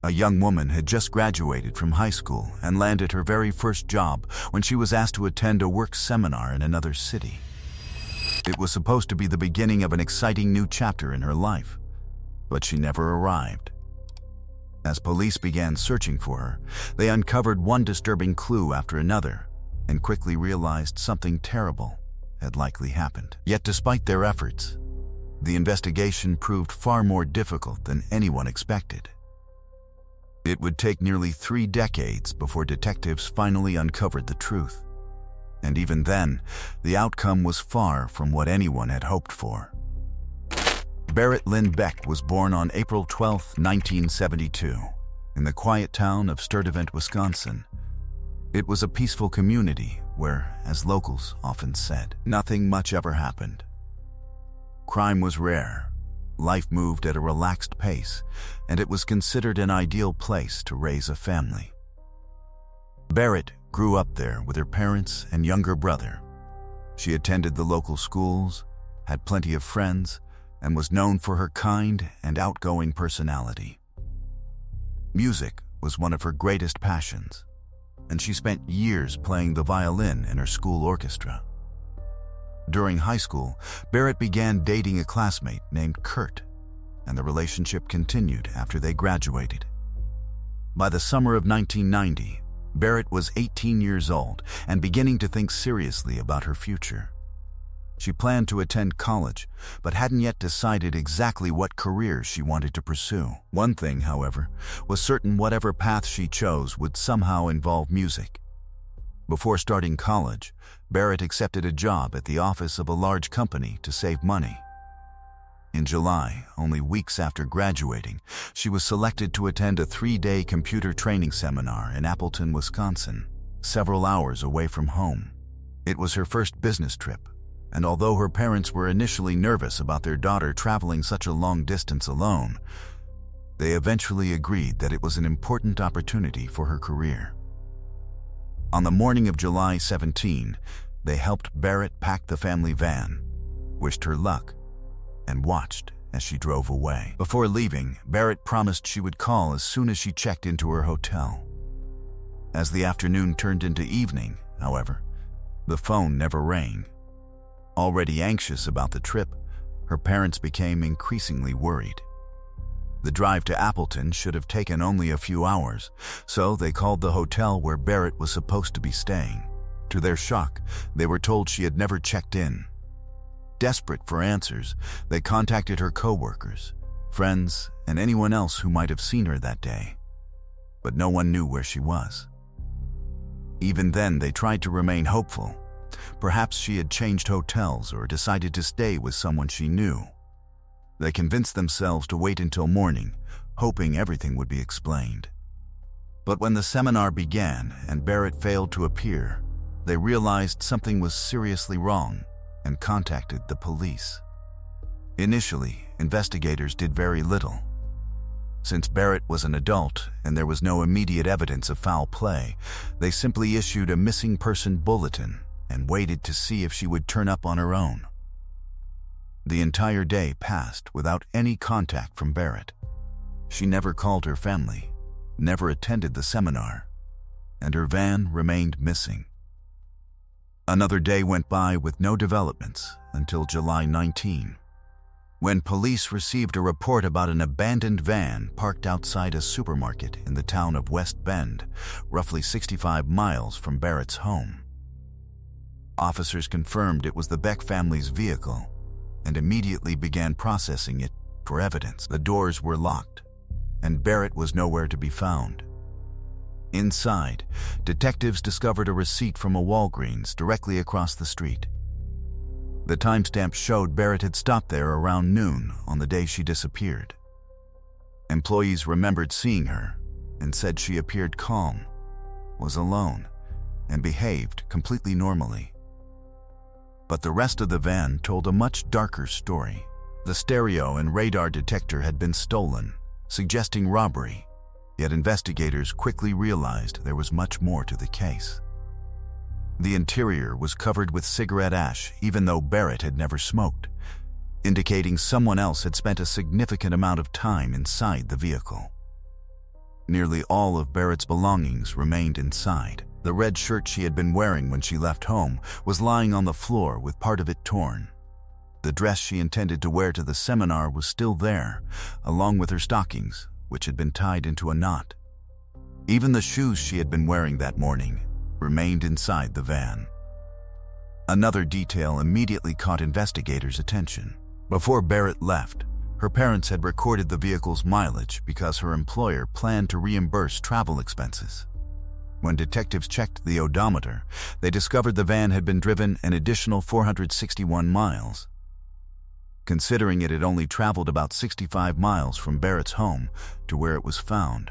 A young woman had just graduated from high school and landed her very first job when she was asked to attend a work seminar in another city. It was supposed to be the beginning of an exciting new chapter in her life, but she never arrived. As police began searching for her, they uncovered one disturbing clue after another and quickly realized something terrible had likely happened. Yet despite their efforts, the investigation proved far more difficult than anyone expected. It would take nearly 3 decades before detectives finally uncovered the truth. And even then, the outcome was far from what anyone had hoped for. Berit Lynn Beck was born on April 12, 1972, in the quiet town of Sturtevant, Wisconsin. It was a peaceful community where, as locals often said, nothing much ever happened. Crime was rare, life moved at a relaxed pace, and it was considered an ideal place to raise a family. Berit grew up there with her parents and younger brother. She attended the local schools, had plenty of friends, and was known for her kind and outgoing personality. Music was one of her greatest passions, and she spent years playing the violin in her school orchestra. During high school, Berit began dating a classmate named Kurt, and the relationship continued after they graduated. By the summer of 1990, Berit was 18 years old and beginning to think seriously about her future. She planned to attend college, but hadn't yet decided exactly what career she wanted to pursue. One thing, however, was certain: whatever path she chose would somehow involve music. Before starting college, Berit accepted a job at the office of a large company to save money. In July, only weeks after graduating, she was selected to attend a 3-day computer training seminar in Appleton, Wisconsin, several hours away from home. It was her first business trip, and although her parents were initially nervous about their daughter traveling such a long distance alone, they eventually agreed that it was an important opportunity for her career. On the morning of July 17, they helped Berit pack the family van, wished her luck, and watched as she drove away. Before leaving, Berit promised she would call as soon as she checked into her hotel. As the afternoon turned into evening, however, the phone never rang. Already anxious about the trip, her parents became increasingly worried. The drive to Appleton should have taken only a few hours, so they called the hotel where Berit was supposed to be staying. To their shock, they were told she had never checked in. Desperate for answers, they contacted her coworkers, friends, and anyone else who might have seen her that day. But no one knew where she was. Even then, they tried to remain hopeful. Perhaps she had changed hotels or decided to stay with someone she knew. They convinced themselves to wait until morning, hoping everything would be explained. But when the seminar began and Berit failed to appear, they realized something was seriously wrong and contacted the police. Initially, investigators did very little. Since Berit was an adult and there was no immediate evidence of foul play, they simply issued a missing person bulletin and waited to see if she would turn up on her own. The entire day passed without any contact from Berit. She never called her family, never attended the seminar, and her van remained missing. Another day went by with no developments until July 19, when police received a report about an abandoned van parked outside a supermarket in the town of West Bend, roughly 65 miles from Berit's home. Officers confirmed it was the Beck family's vehicle and immediately began processing it for evidence. The doors were locked, and Berit was nowhere to be found. Inside, detectives discovered a receipt from a Walgreens directly across the street. The timestamp showed Berit had stopped there around noon on the day she disappeared. Employees remembered seeing her and said she appeared calm, was alone, and behaved completely normally. But the rest of the van told a much darker story. The stereo and radar detector had been stolen, suggesting robbery. Yet investigators quickly realized there was much more to the case. The interior was covered with cigarette ash, even though Berit had never smoked, indicating someone else had spent a significant amount of time inside the vehicle. Nearly all of Barrett's belongings remained inside. The red shirt she had been wearing when she left home was lying on the floor with part of it torn. The dress she intended to wear to the seminar was still there, along with her stockings, which had been tied into a knot. Even the shoes she had been wearing that morning remained inside the van. Another detail immediately caught investigators' attention. Before Barrett left, her parents had recorded the vehicle's mileage because her employer planned to reimburse travel expenses. When detectives checked the odometer, they discovered the van had been driven an additional 461 miles. Considering it had only traveled about 65 miles from Barrett's home to where it was found,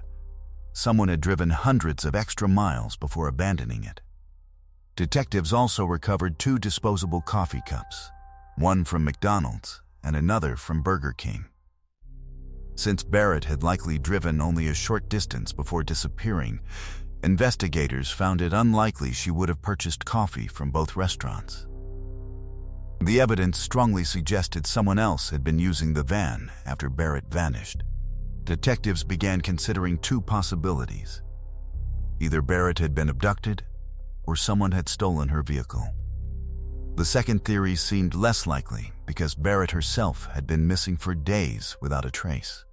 someone had driven hundreds of extra miles before abandoning it. Detectives also recovered 2 disposable coffee cups, one from McDonald's and another from Burger King. Since Barrett had likely driven only a short distance before disappearing, investigators found it unlikely she would have purchased coffee from both restaurants. The evidence strongly suggested someone else had been using the van after Barrett vanished. Detectives began considering 2 possibilities. Either Barrett had been abducted, or someone had stolen her vehicle. The second theory seemed less likely because Barrett herself had been missing for days without a trace.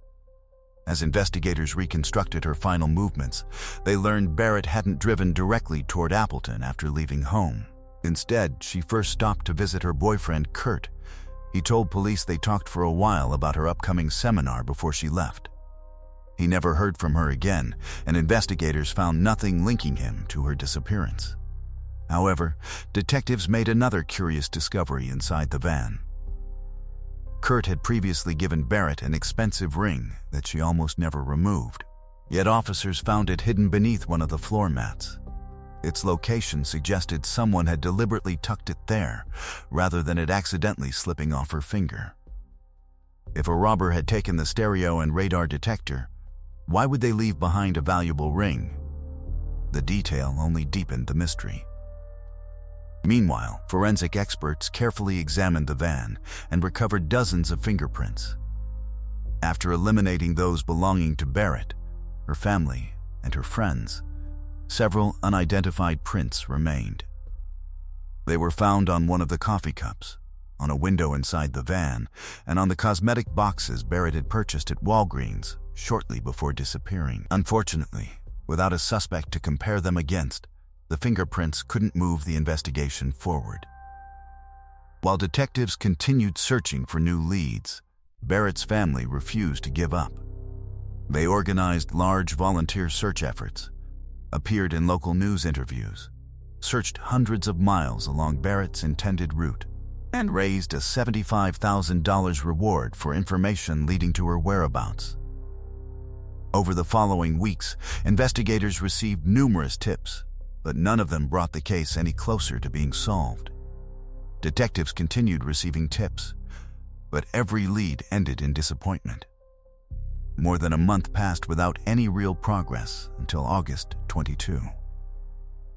As investigators reconstructed her final movements, they learned Barrett hadn't driven directly toward Appleton after leaving home. Instead, she first stopped to visit her boyfriend, Kurt. He told police they talked for a while about her upcoming seminar before she left. He never heard from her again, and investigators found nothing linking him to her disappearance. However, detectives made another curious discovery inside the van. Kurt had previously given Barrett an expensive ring that she almost never removed, yet officers found it hidden beneath one of the floor mats. Its location suggested someone had deliberately tucked it there, rather than it accidentally slipping off her finger. If a robber had taken the stereo and radar detector, why would they leave behind a valuable ring? The detail only deepened the mystery. Meanwhile, forensic experts carefully examined the van and recovered dozens of fingerprints. After eliminating those belonging to Barrett, her family, and her friends, several unidentified prints remained. They were found on one of the coffee cups, on a window inside the van, and on the cosmetic boxes Barrett had purchased at Walgreens shortly before disappearing. Unfortunately, without a suspect to compare them against, the fingerprints couldn't move the investigation forward. While detectives continued searching for new leads, Barrett's family refused to give up. They organized large volunteer search efforts, appeared in local news interviews, searched hundreds of miles along Barrett's intended route, and raised a $75,000 reward for information leading to her whereabouts. Over the following weeks, investigators received numerous tips, but none of them brought the case any closer to being solved. Detectives continued receiving tips, but every lead ended in disappointment. More than a month passed without any real progress until August 22.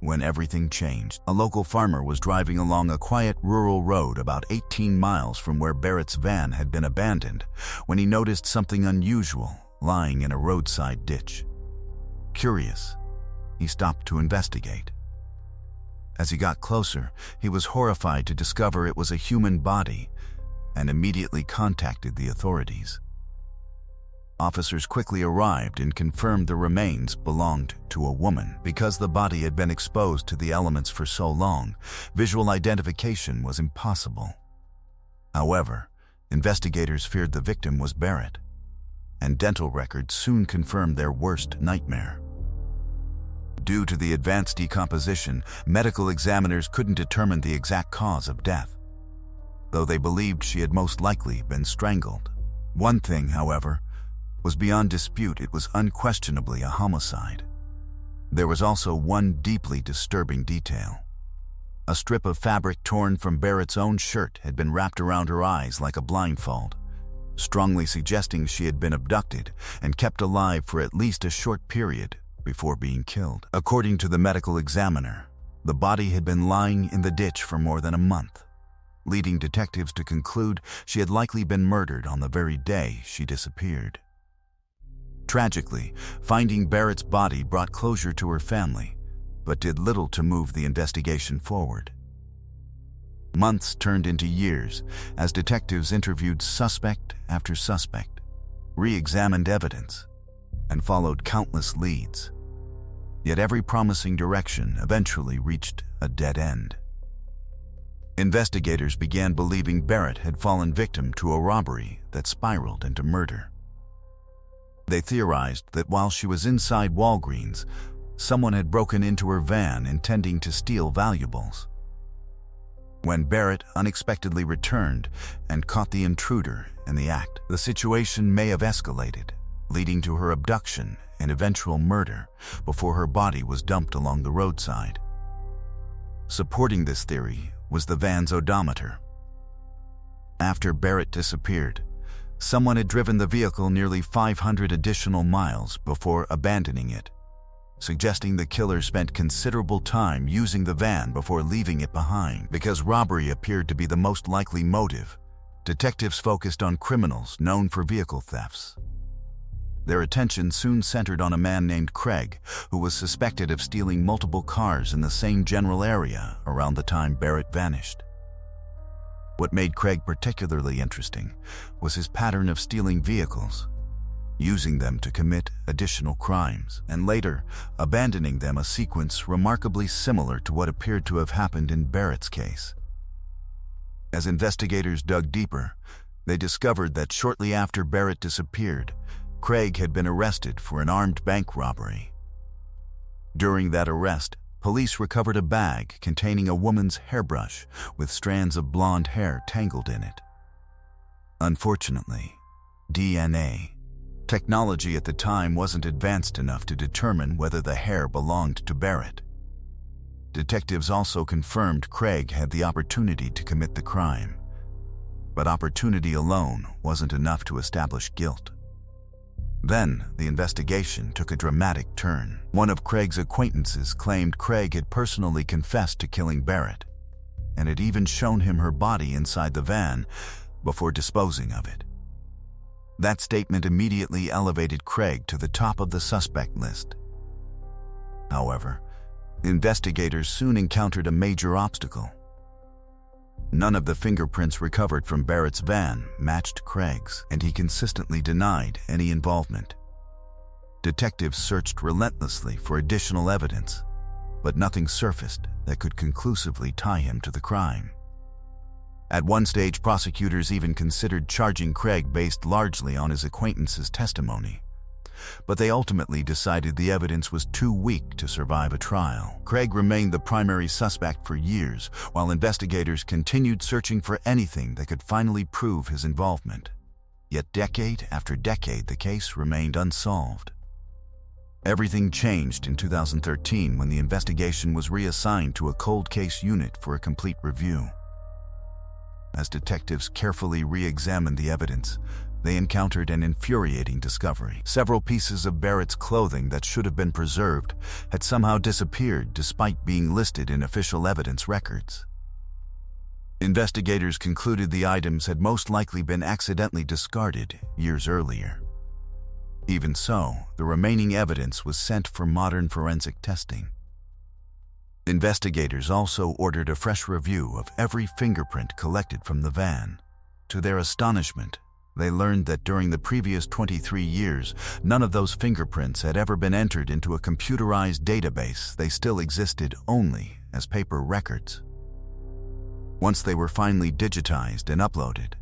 When everything changed, a local farmer was driving along a quiet rural road about 18 miles from where Barrett's van had been abandoned when he noticed something unusual lying in a roadside ditch. Curious, he stopped to investigate. As he got closer, he was horrified to discover it was a human body and immediately contacted the authorities. Officers quickly arrived and confirmed the remains belonged to a woman. Because the body had been exposed to the elements for so long, visual identification was impossible. However, investigators feared the victim was Barrett, and dental records soon confirmed their worst nightmare. Due to the advanced decomposition, medical examiners couldn't determine the exact cause of death, though they believed she had most likely been strangled. One thing, however, was beyond dispute: it was unquestionably a homicide. There was also one deeply disturbing detail. A strip of fabric torn from Barrett's own shirt had been wrapped around her eyes like a blindfold, strongly suggesting she had been abducted and kept alive for at least a short period before being killed. According to the medical examiner, the body had been lying in the ditch for more than a month, leading detectives to conclude she had likely been murdered on the very day she disappeared. Tragically, finding Barrett's body brought closure to her family, but did little to move the investigation forward. Months turned into years as detectives interviewed suspect after suspect, re-examined evidence, and followed countless leads. Yet every promising direction eventually reached a dead end. Investigators began believing Barrett had fallen victim to a robbery that spiraled into murder. They theorized that while she was inside Walgreens, someone had broken into her van intending to steal valuables. When Barrett unexpectedly returned and caught the intruder in the act, the situation may have escalated, leading to her abduction and eventual murder before her body was dumped along the roadside. Supporting this theory was the van's odometer. After Barrett disappeared, someone had driven the vehicle nearly 500 additional miles before abandoning it, suggesting the killer spent considerable time using the van before leaving it behind. Because robbery appeared to be the most likely motive, detectives focused on criminals known for vehicle thefts. Their attention soon centered on a man named Craig, who was suspected of stealing multiple cars in the same general area around the time Barrett vanished. What made Craig particularly interesting was his pattern of stealing vehicles, using them to commit additional crimes, and later abandoning them, a sequence remarkably similar to what appeared to have happened in Barrett's case. As investigators dug deeper, they discovered that shortly after Barrett disappeared, Craig had been arrested for an armed bank robbery. During that arrest, police recovered a bag containing a woman's hairbrush with strands of blonde hair tangled in it. Unfortunately, DNA technology at the time wasn't advanced enough to determine whether the hair belonged to Barrett. Detectives also confirmed Craig had the opportunity to commit the crime, but opportunity alone wasn't enough to establish guilt. Then, the investigation took a dramatic turn. One of Craig's acquaintances claimed Craig had personally confessed to killing Barrett, and had even shown him her body inside the van before disposing of it. That statement immediately elevated Craig to the top of the suspect list. However, investigators soon encountered a major obstacle. None of the fingerprints recovered from Barrett's van matched Craig's, and he consistently denied any involvement. Detectives searched relentlessly for additional evidence, but nothing surfaced that could conclusively tie him to the crime. At one stage, prosecutors even considered charging Craig based largely on his acquaintance's testimony, but they ultimately decided the evidence was too weak to survive a trial. Craig remained the primary suspect for years, while investigators continued searching for anything that could finally prove his involvement. Yet decade after decade, the case remained unsolved. Everything changed in 2013 when the investigation was reassigned to a cold case unit for a complete review. As detectives carefully re-examined the evidence, they encountered an infuriating discovery. Several pieces of Barrett's clothing that should have been preserved had somehow disappeared despite being listed in official evidence records. Investigators concluded the items had most likely been accidentally discarded years earlier. Even so, the remaining evidence was sent for modern forensic testing. Investigators also ordered a fresh review of every fingerprint collected from the van. To their astonishment, they learned that during the previous 23 years, none of those fingerprints had ever been entered into a computerized database. They still existed only as paper records. Once they were finally digitized and uploaded,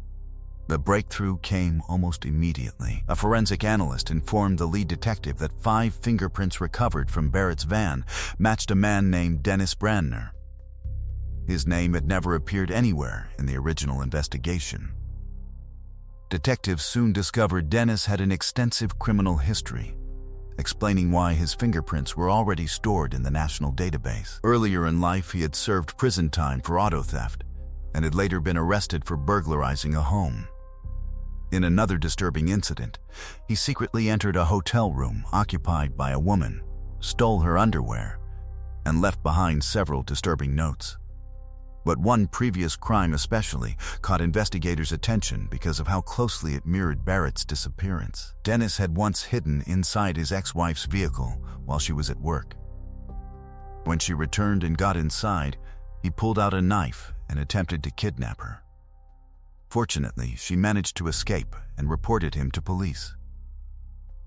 the breakthrough came almost immediately. A forensic analyst informed the lead detective that 5 fingerprints recovered from Barrett's van matched a man named Dennis Brandner. His name had never appeared anywhere in the original investigation. Detectives soon discovered Dennis had an extensive criminal history, explaining why his fingerprints were already stored in the national database. Earlier in life, he had served prison time for auto theft and had later been arrested for burglarizing a home. In another disturbing incident, he secretly entered a hotel room occupied by a woman, stole her underwear, and left behind several disturbing notes. But one previous crime especially caught investigators' attention because of how closely it mirrored Barrett's disappearance. Dennis had once hidden inside his ex-wife's vehicle while she was at work. When she returned and got inside, he pulled out a knife and attempted to kidnap her. Fortunately, she managed to escape and reported him to police.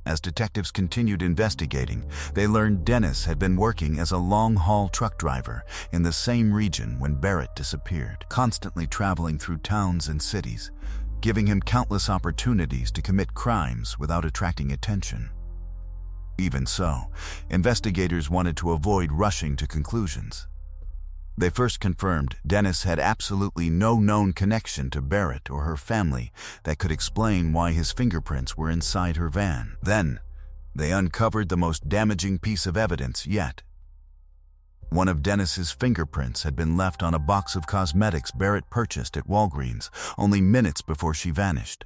As detectives continued investigating, they learned Dennis had been working as a long-haul truck driver in the same region when Barrett disappeared, constantly traveling through towns and cities, giving him countless opportunities to commit crimes without attracting attention. Even so, investigators wanted to avoid rushing to conclusions. They first confirmed Dennis had absolutely no known connection to Barrett or her family that could explain why his fingerprints were inside her van. Then, they uncovered the most damaging piece of evidence yet. One of Dennis's fingerprints had been left on a box of cosmetics Barrett purchased at Walgreens only minutes before she vanished.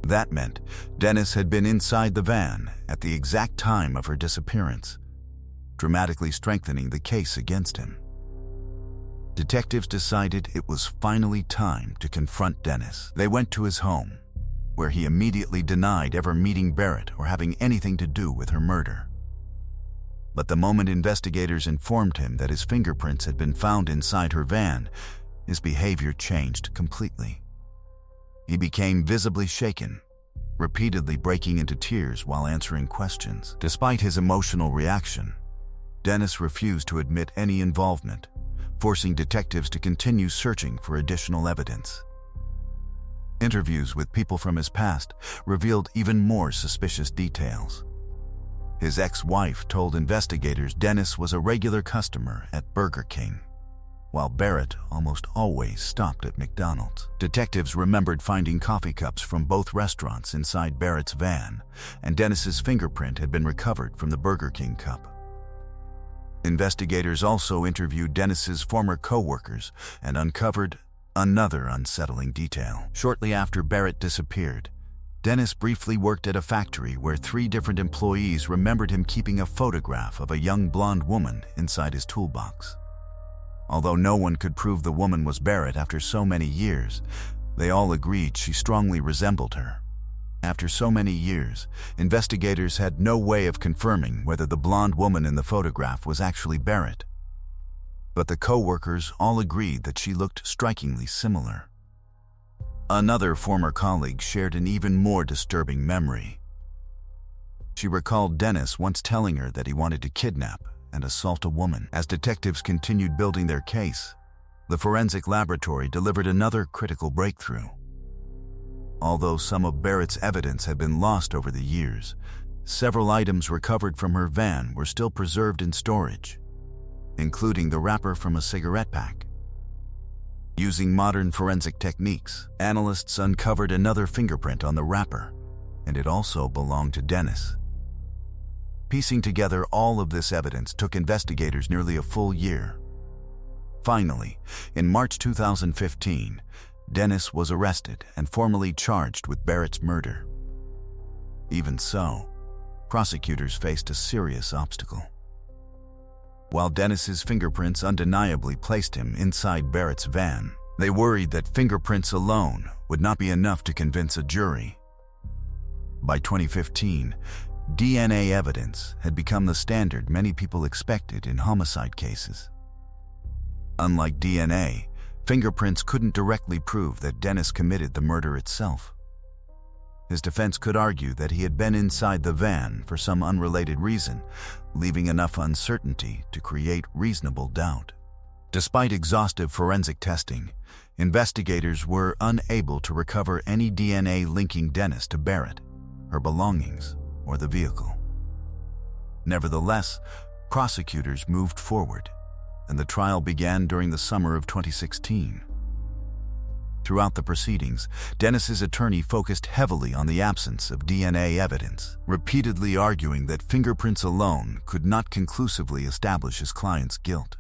That meant Dennis had been inside the van at the exact time of her disappearance, dramatically strengthening the case against him. Detectives decided it was finally time to confront Dennis. They went to his home, where he immediately denied ever meeting Barrett or having anything to do with her murder. But the moment investigators informed him that his fingerprints had been found inside her van, his behavior changed completely. He became visibly shaken, repeatedly breaking into tears while answering questions. Despite his emotional reaction, Dennis refused to admit any involvement, forcing detectives to continue searching for additional evidence. Interviews with people from his past revealed even more suspicious details. His ex-wife told investigators Dennis was a regular customer at Burger King, while Barrett almost always stopped at McDonald's. Detectives remembered finding coffee cups from both restaurants inside Barrett's van, and Dennis's fingerprint had been recovered from the Burger King cup. Investigators also interviewed Dennis's former co-workers and uncovered another unsettling detail. Shortly after Barrett disappeared, Dennis briefly worked at a factory where 3 different employees remembered him keeping a photograph of a young blonde woman inside his toolbox. Although no one could prove the woman was Barrett after so many years, they all agreed she strongly resembled her. After so many years, investigators had no way of confirming whether the blonde woman in the photograph was actually Barrett. But the co-workers all agreed that she looked strikingly similar. Another former colleague shared an even more disturbing memory. She recalled Dennis once telling her that he wanted to kidnap and assault a woman. As detectives continued building their case, the forensic laboratory delivered another critical breakthrough. Although some of Barrett's evidence had been lost over the years, several items recovered from her van were still preserved in storage, including the wrapper from a cigarette pack. Using modern forensic techniques, analysts uncovered another fingerprint on the wrapper, and it also belonged to Dennis. Piecing together all of this evidence took investigators nearly a full year. Finally, in March 2015, Dennis was arrested and formally charged with Barrett's murder. Even so, prosecutors faced a serious obstacle. While Dennis's fingerprints undeniably placed him inside Barrett's van, they worried that fingerprints alone would not be enough to convince a jury. By 2015, DNA evidence had become the standard many people expected in homicide cases. Unlike DNA, fingerprints couldn't directly prove that Dennis committed the murder itself. His defense could argue that he had been inside the van for some unrelated reason, leaving enough uncertainty to create reasonable doubt. Despite exhaustive forensic testing, investigators were unable to recover any DNA linking Dennis to Barrett, her belongings, or the vehicle. Nevertheless, prosecutors moved forward, and the trial began during the summer of 2016. Throughout the proceedings, Dennis's attorney focused heavily on the absence of DNA evidence, repeatedly arguing that fingerprints alone could not conclusively establish his client's guilt.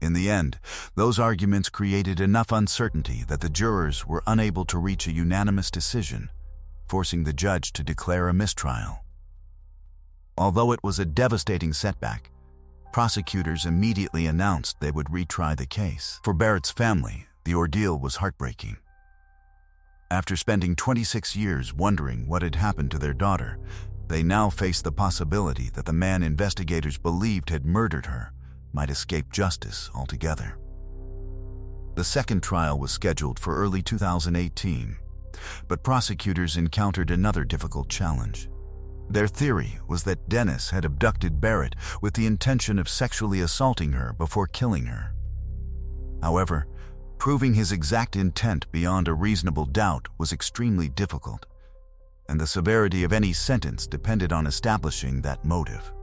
In the end, those arguments created enough uncertainty that the jurors were unable to reach a unanimous decision, forcing the judge to declare a mistrial. Although it was a devastating setback, Prosecutors immediately announced they would retry the case. For Barrett's family, the ordeal was heartbreaking. After spending 26 years wondering what had happened to their daughter, they now faced the possibility that the man investigators believed had murdered her might escape justice altogether. The second trial was scheduled for early 2018, but prosecutors encountered another difficult challenge. Their theory was that Dennis had abducted Barrett with the intention of sexually assaulting her before killing her. However, proving his exact intent beyond a reasonable doubt was extremely difficult, and the severity of any sentence depended on establishing that motive.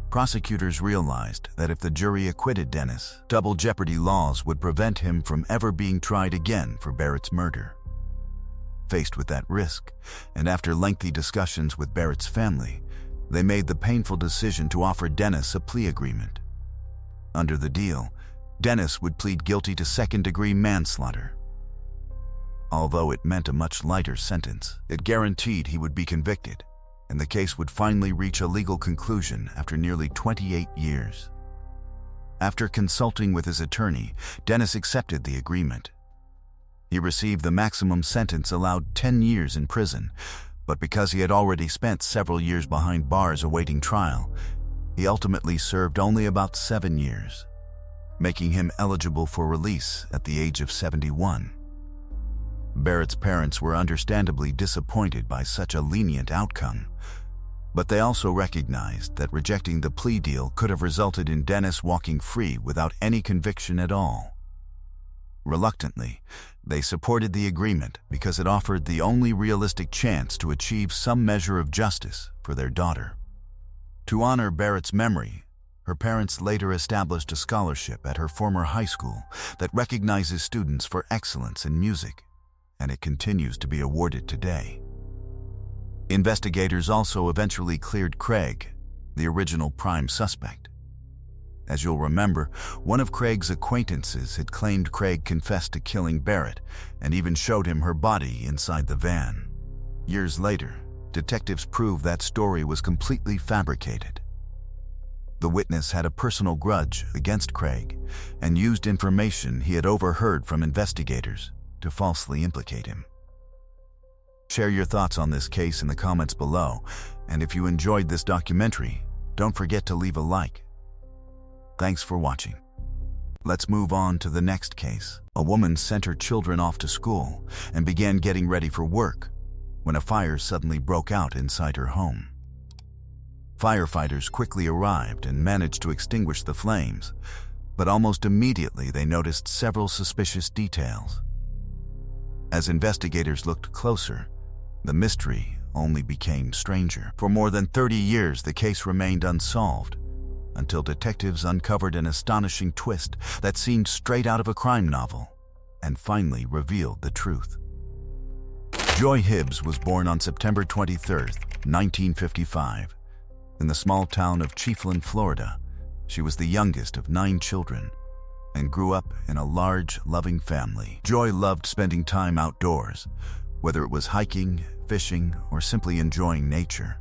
Prosecutors realized that if the jury acquitted Dennis, double jeopardy laws would prevent him from ever being tried again for Barrett's murder. Faced with that risk, and after lengthy discussions with Barrett's family, they made the painful decision to offer Dennis a plea agreement. Under the deal, Dennis would plead guilty to second-degree manslaughter. Although it meant a much lighter sentence, it guaranteed he would be convicted, and the case would finally reach a legal conclusion after nearly 28 years. After consulting with his attorney, Dennis accepted the agreement. He received the maximum sentence allowed 10 years in prison, but because he had already spent several years behind bars awaiting trial, he ultimately served only about 7 years, making him eligible for release at the age of 71. Barrett's parents were understandably disappointed by such a lenient outcome, but they also recognized that rejecting the plea deal could have resulted in Dennis walking free without any conviction at all. Reluctantly, they supported the agreement because it offered the only realistic chance to achieve some measure of justice for their daughter. To honor Barrett's memory, her parents later established a scholarship at her former high school that recognizes students for excellence in music, and it continues to be awarded today. Investigators also eventually cleared Craig, the original prime suspect. As you'll remember, one of Craig's acquaintances had claimed Craig confessed to killing Barrett and even showed him her body inside the van. Years later, detectives proved that story was completely fabricated. The witness had a personal grudge against Craig and used information he had overheard from investigators to falsely implicate him. Share your thoughts on this case in the comments below, and if you enjoyed this documentary, don't forget to leave a like. Thanks for watching. Let's move on to the next case. A woman sent her children off to school and began getting ready for work when a fire suddenly broke out inside her home. Firefighters quickly arrived and managed to extinguish the flames, but almost immediately they noticed several suspicious details. As investigators looked closer, the mystery only became stranger. For more than 30 years, the case remained unsolved, until detectives uncovered an astonishing twist that seemed straight out of a crime novel and finally revealed the truth. Joy Hibbs was born on September 23, 1955, in the small town of Chiefland, Florida. She was the youngest of 9 children and grew up in a large, loving family. Joy loved spending time outdoors, whether it was hiking, fishing, or simply enjoying nature.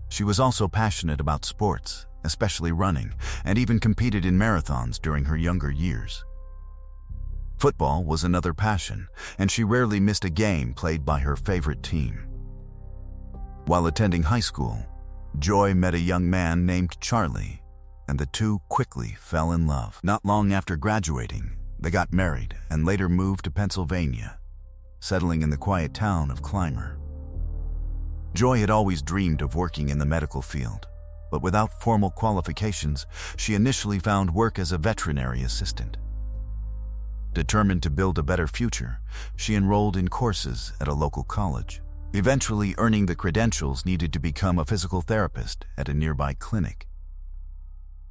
She was also passionate about sports, especially running, and even competed in marathons during her younger years. Football was another passion, and she rarely missed a game played by her favorite team. While attending high school, Joy met a young man named Charlie, and the two quickly fell in love. Not long after graduating, they got married and later moved to Pennsylvania, settling in the quiet town of Clymer. Joy had always dreamed of working in the medical field, but without formal qualifications, she initially found work as a veterinary assistant. Determined to build a better future, she enrolled in courses at a local college, eventually earning the credentials needed to become a physical therapist at a nearby clinic.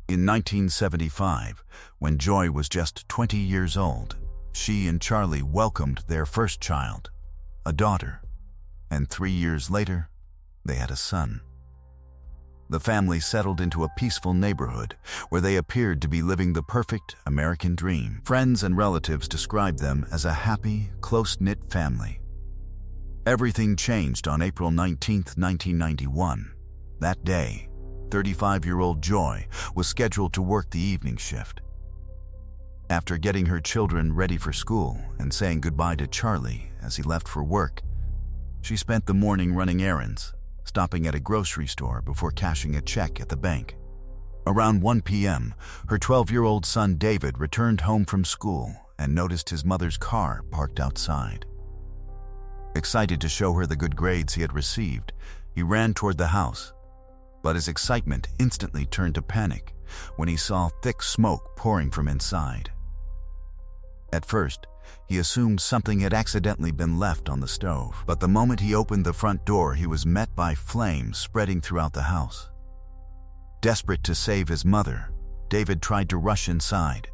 In 1975, when Joy was just 20 years old, she and Charlie welcomed their first child, a daughter, and 3 years later, they had a son. The family settled into a peaceful neighborhood where they appeared to be living the perfect American dream. Friends and relatives described them as a happy, close-knit family. Everything changed on April 19, 1991. That day, 35-year-old Joy was scheduled to work the evening shift. After getting her children ready for school and saying goodbye to Charlie as he left for work, she spent the morning running errands, stopping at a grocery store before cashing a check at the bank. Around 1 p.m., her 12-year-old son David returned home from school and noticed his mother's car parked outside. Excited to show her the good grades he had received, he ran toward the house, but his excitement instantly turned to panic when he saw thick smoke pouring from inside. At first, he assumed something had accidentally been left on the stove, but the moment he opened the front door, he was met by flames spreading throughout the house. Desperate to save his mother, David tried to rush inside,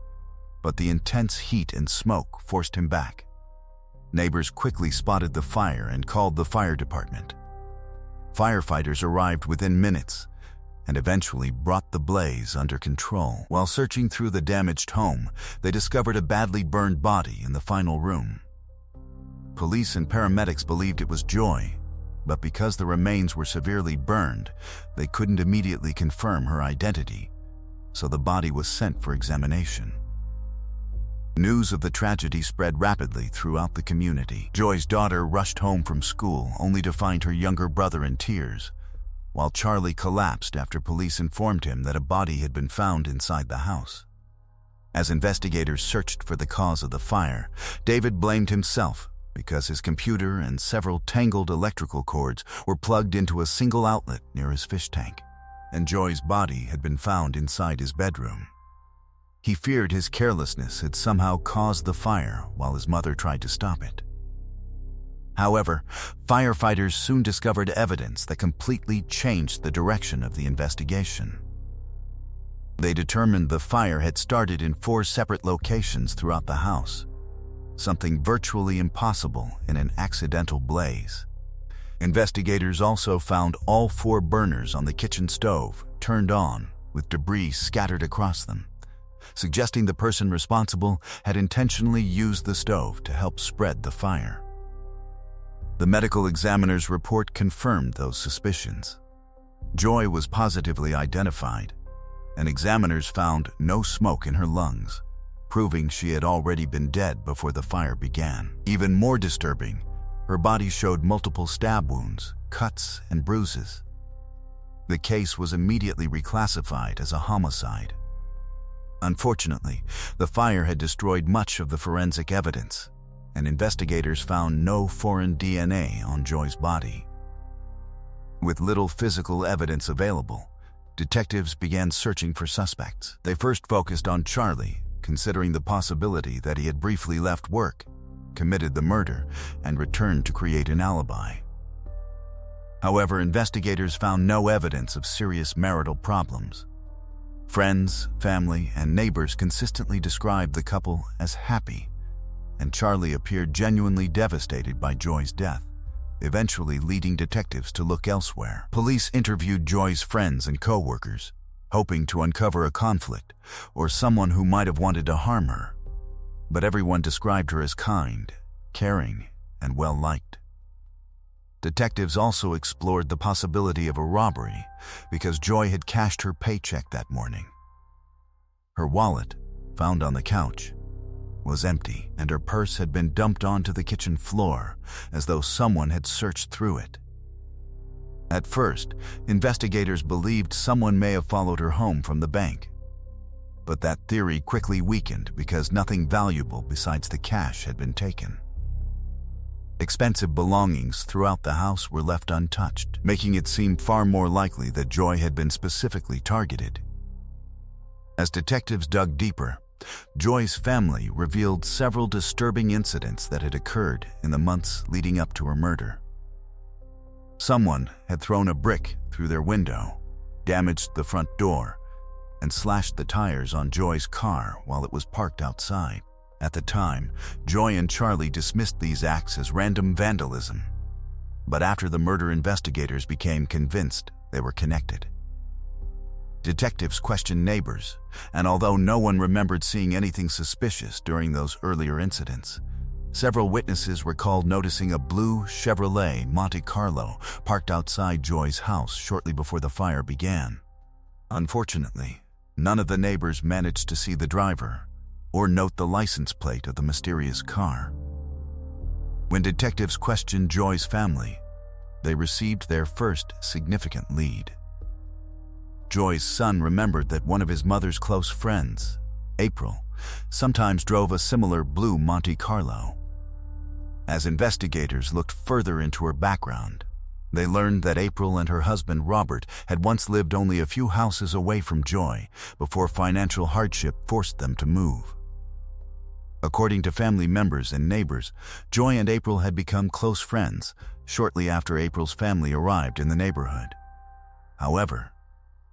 but the intense heat and smoke forced him back. Neighbors quickly spotted the fire and called the fire department. Firefighters arrived within minutes and eventually brought the blaze under control. While searching through the damaged home, they discovered a badly burned body in the final room. Police and paramedics believed it was Joy, but because the remains were severely burned, they couldn't immediately confirm her identity, so the body was sent for examination. News of the tragedy spread rapidly throughout the community. Joy's daughter rushed home from school only to find her younger brother in tears, while Charlie collapsed after police informed him that a body had been found inside the house. As investigators searched for the cause of the fire, David blamed himself because his computer and several tangled electrical cords were plugged into a single outlet near his fish tank, and Joy's body had been found inside his bedroom. He feared his carelessness had somehow caused the fire while his mother tried to stop it. However, firefighters soon discovered evidence that completely changed the direction of the investigation. They determined the fire had started in 4 separate locations throughout the house, something virtually impossible in an accidental blaze. Investigators also found all 4 burners on the kitchen stove turned on with debris scattered across them, suggesting the person responsible had intentionally used the stove to help spread the fire. The medical examiner's report confirmed those suspicions. Joy was positively identified, and examiners found no smoke in her lungs, proving she had already been dead before the fire began. Even more disturbing, her body showed multiple stab wounds, cuts, and bruises. The case was immediately reclassified as a homicide. Unfortunately, the fire had destroyed much of the forensic evidence, and investigators found no foreign DNA on Joy's body. With little physical evidence available, detectives began searching for suspects. They first focused on Charlie, considering the possibility that he had briefly left work, committed the murder, and returned to create an alibi. However, investigators found no evidence of serious marital problems. Friends, family, and neighbors consistently described the couple as happy, and Charlie appeared genuinely devastated by Joy's death, eventually leading detectives to look elsewhere. Police interviewed Joy's friends and co-workers, hoping to uncover a conflict or someone who might have wanted to harm her, but everyone described her as kind, caring, and well-liked. Detectives also explored the possibility of a robbery because Joy had cashed her paycheck that morning. Her wallet, found on the couch, was empty, and her purse had been dumped onto the kitchen floor as though someone had searched through it. At first, investigators believed someone may have followed her home from the bank, but that theory quickly weakened because nothing valuable besides the cash had been taken. Expensive belongings throughout the house were left untouched, making it seem far more likely that Joy had been specifically targeted. As detectives dug deeper, Joy's family revealed several disturbing incidents that had occurred in the months leading up to her murder. Someone had thrown a brick through their window, damaged the front door, and slashed the tires on Joy's car while it was parked outside. At the time, Joy and Charlie dismissed these acts as random vandalism, but after the murder, investigators became convinced they were connected. Detectives questioned neighbors, and although no one remembered seeing anything suspicious during those earlier incidents, several witnesses recalled noticing a blue Chevrolet Monte Carlo parked outside Joy's house shortly before the fire began. Unfortunately, none of the neighbors managed to see the driver or note the license plate of the mysterious car. When detectives questioned Joy's family, they received their first significant lead. Joy's son remembered that one of his mother's close friends, April, sometimes drove a similar blue Monte Carlo. As investigators looked further into her background, they learned that April and her husband Robert had once lived only a few houses away from Joy before financial hardship forced them to move. According to family members and neighbors, Joy and April had become close friends shortly after April's family arrived in the neighborhood. However,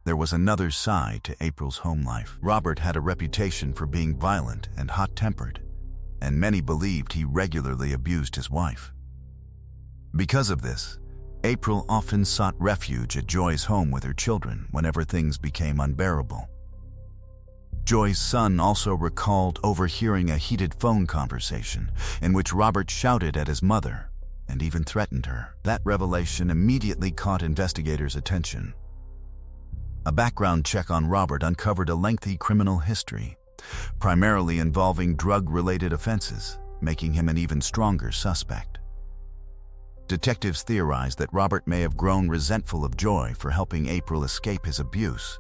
there was another side to April's home life. Robert had a reputation for being violent and hot-tempered, and many believed he regularly abused his wife. Because of this, April often sought refuge at Joy's home with her children whenever things became unbearable. Joy's son also recalled overhearing a heated phone conversation in which Robert shouted at his mother and even threatened her. That revelation immediately caught investigators' attention. A background check on Robert uncovered a lengthy criminal history, primarily involving drug-related offenses, making him an even stronger suspect. Detectives theorized that Robert may have grown resentful of Joy for helping April escape his abuse,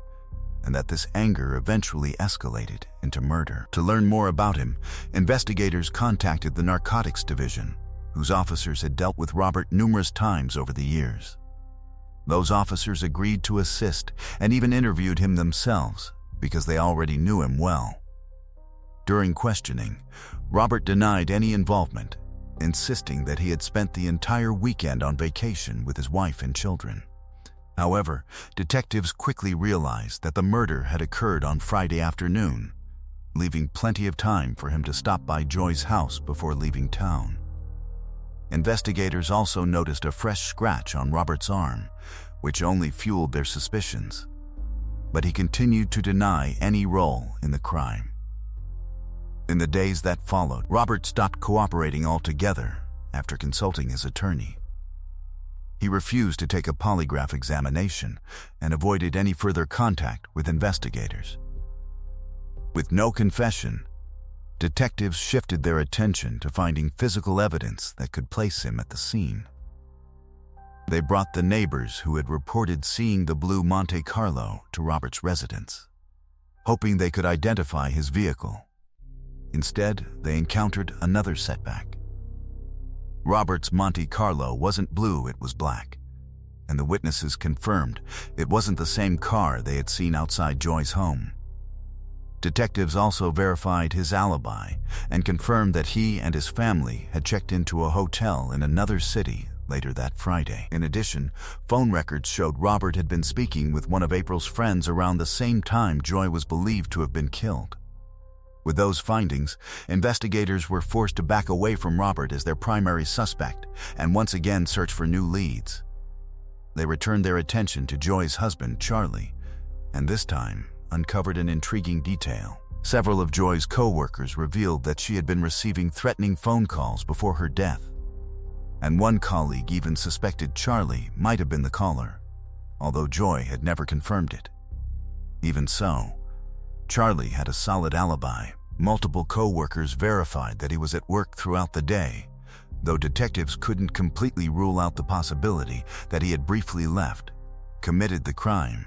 and that this anger eventually escalated into murder. To learn more about him, investigators contacted the Narcotics Division, whose officers had dealt with Robert numerous times over the years. Those officers agreed to assist and even interviewed him themselves because they already knew him well. During questioning, Robert denied any involvement, insisting that he had spent the entire weekend on vacation with his wife and children. However, detectives quickly realized that the murder had occurred on Friday afternoon, leaving plenty of time for him to stop by Joy's house before leaving town. Investigators also noticed a fresh scratch on Robert's arm, which only fueled their suspicions. But he continued to deny any role in the crime. In the days that followed, Robert stopped cooperating altogether after consulting his attorney. He refused to take a polygraph examination and avoided any further contact with investigators. With no confession, detectives shifted their attention to finding physical evidence that could place him at the scene. They brought the neighbors who had reported seeing the blue Monte Carlo to Robert's residence, hoping they could identify his vehicle. Instead, they encountered another setback. Robert's Monte Carlo wasn't blue, it was black, and the witnesses confirmed it wasn't the same car they had seen outside Joy's home. Detectives also verified his alibi and confirmed that he and his family had checked into a hotel in another city later that Friday. In addition, phone records showed Robert had been speaking with one of April's friends around the same time Joy was believed to have been killed. With those findings, investigators were forced to back away from Robert as their primary suspect and once again search for new leads. They returned their attention to Joy's husband, Charlie, and this time uncovered an intriguing detail. Several of Joy's co-workers revealed that she had been receiving threatening phone calls before her death, and one colleague even suspected Charlie might have been the caller, although Joy had never confirmed it. Even so, Charlie had a solid alibi. Multiple co-workers verified that he was at work throughout the day, though detectives couldn't completely rule out the possibility that he had briefly left, committed the crime,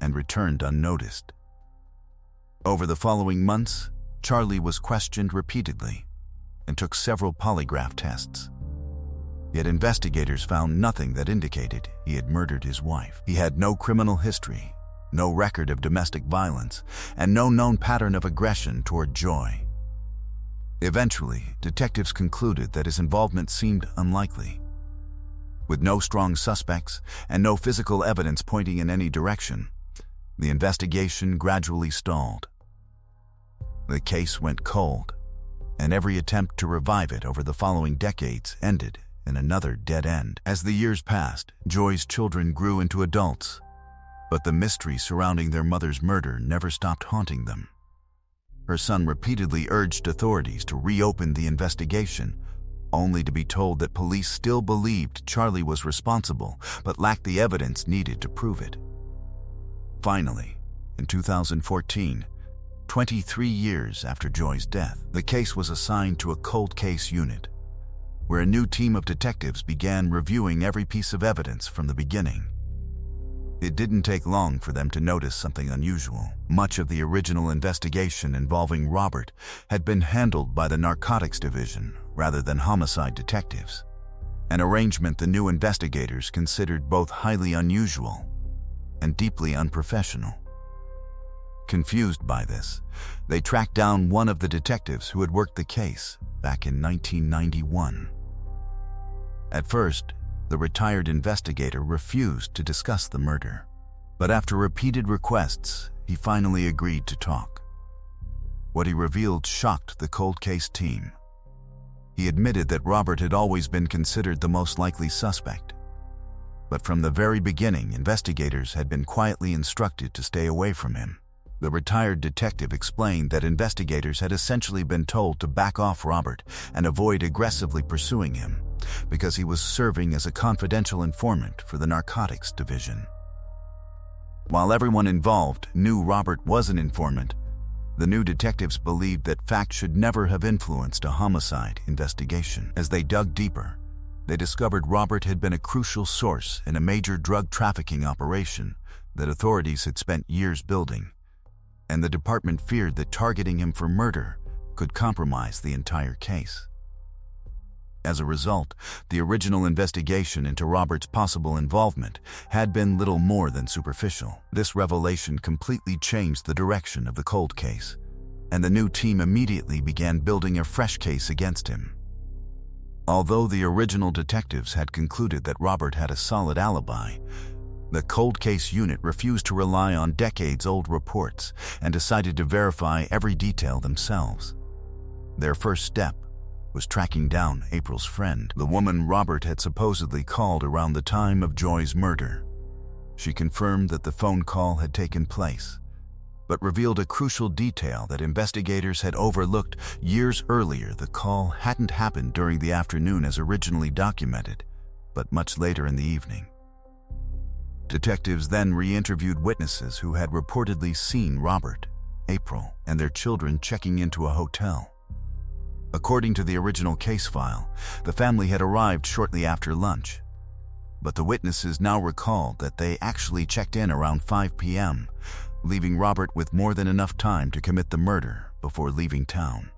and returned unnoticed. Over the following months, Charlie was questioned repeatedly and took several polygraph tests. Yet investigators found nothing that indicated he had murdered his wife. He had no criminal history, no record of domestic violence, and no known pattern of aggression toward Joy. Eventually, detectives concluded that his involvement seemed unlikely. With no strong suspects and no physical evidence pointing in any direction, the investigation gradually stalled. The case went cold, and every attempt to revive it over the following decades ended in another dead end. As the years passed, Joy's children grew into adults, but the mystery surrounding their mother's murder never stopped haunting them. Her son repeatedly urged authorities to reopen the investigation, only to be told that police still believed Charlie was responsible but lacked the evidence needed to prove it. Finally, In 2014, 23 years after Joy's death, the case was assigned to a cold case unit, where a new team of detectives began reviewing every piece of evidence from the beginning. It didn't take long for them to notice something unusual. Much of the original investigation involving Robert had been handled by the Narcotics Division rather than homicide detectives, an arrangement the new investigators considered both highly unusual and deeply unprofessional. Confused by this, they tracked down one of the detectives who had worked the case back in 1991. At first, the retired investigator refused to discuss the murder, but after repeated requests, he finally agreed to talk. What he revealed shocked the cold case team. He admitted that Robert had always been considered the most likely suspect, but from the very beginning, investigators had been quietly instructed to stay away from him. The retired detective explained that investigators had essentially been told to back off Robert and avoid aggressively pursuing him, because he was serving as a confidential informant for the Narcotics Division. While everyone involved knew Robert was an informant, the new detectives believed that facts should never have influenced a homicide investigation. As they dug deeper, they discovered Robert had been a crucial source in a major drug trafficking operation that authorities had spent years building, and the department feared that targeting him for murder could compromise the entire case. As a result, the original investigation into Robert's possible involvement had been little more than superficial. This revelation completely changed the direction of the cold case, and the new team immediately began building a fresh case against him. Although the original detectives had concluded that Robert had a solid alibi, the cold case unit refused to rely on decades-old reports and decided to verify every detail themselves. Their first step was tracking down April's friend, the woman Robert had supposedly called around the time of Joy's murder. She confirmed that the phone call had taken place, but revealed a crucial detail that investigators had overlooked years earlier. The call hadn't happened during the afternoon as originally documented, but much later in the evening. Detectives then re-interviewed witnesses who had reportedly seen Robert, April, and their children checking into a hotel. According to the original case file, the family had arrived shortly after lunch, but the witnesses now recalled that they actually checked in around 5 p.m., leaving Robert with more than enough time to commit the murder before leaving town.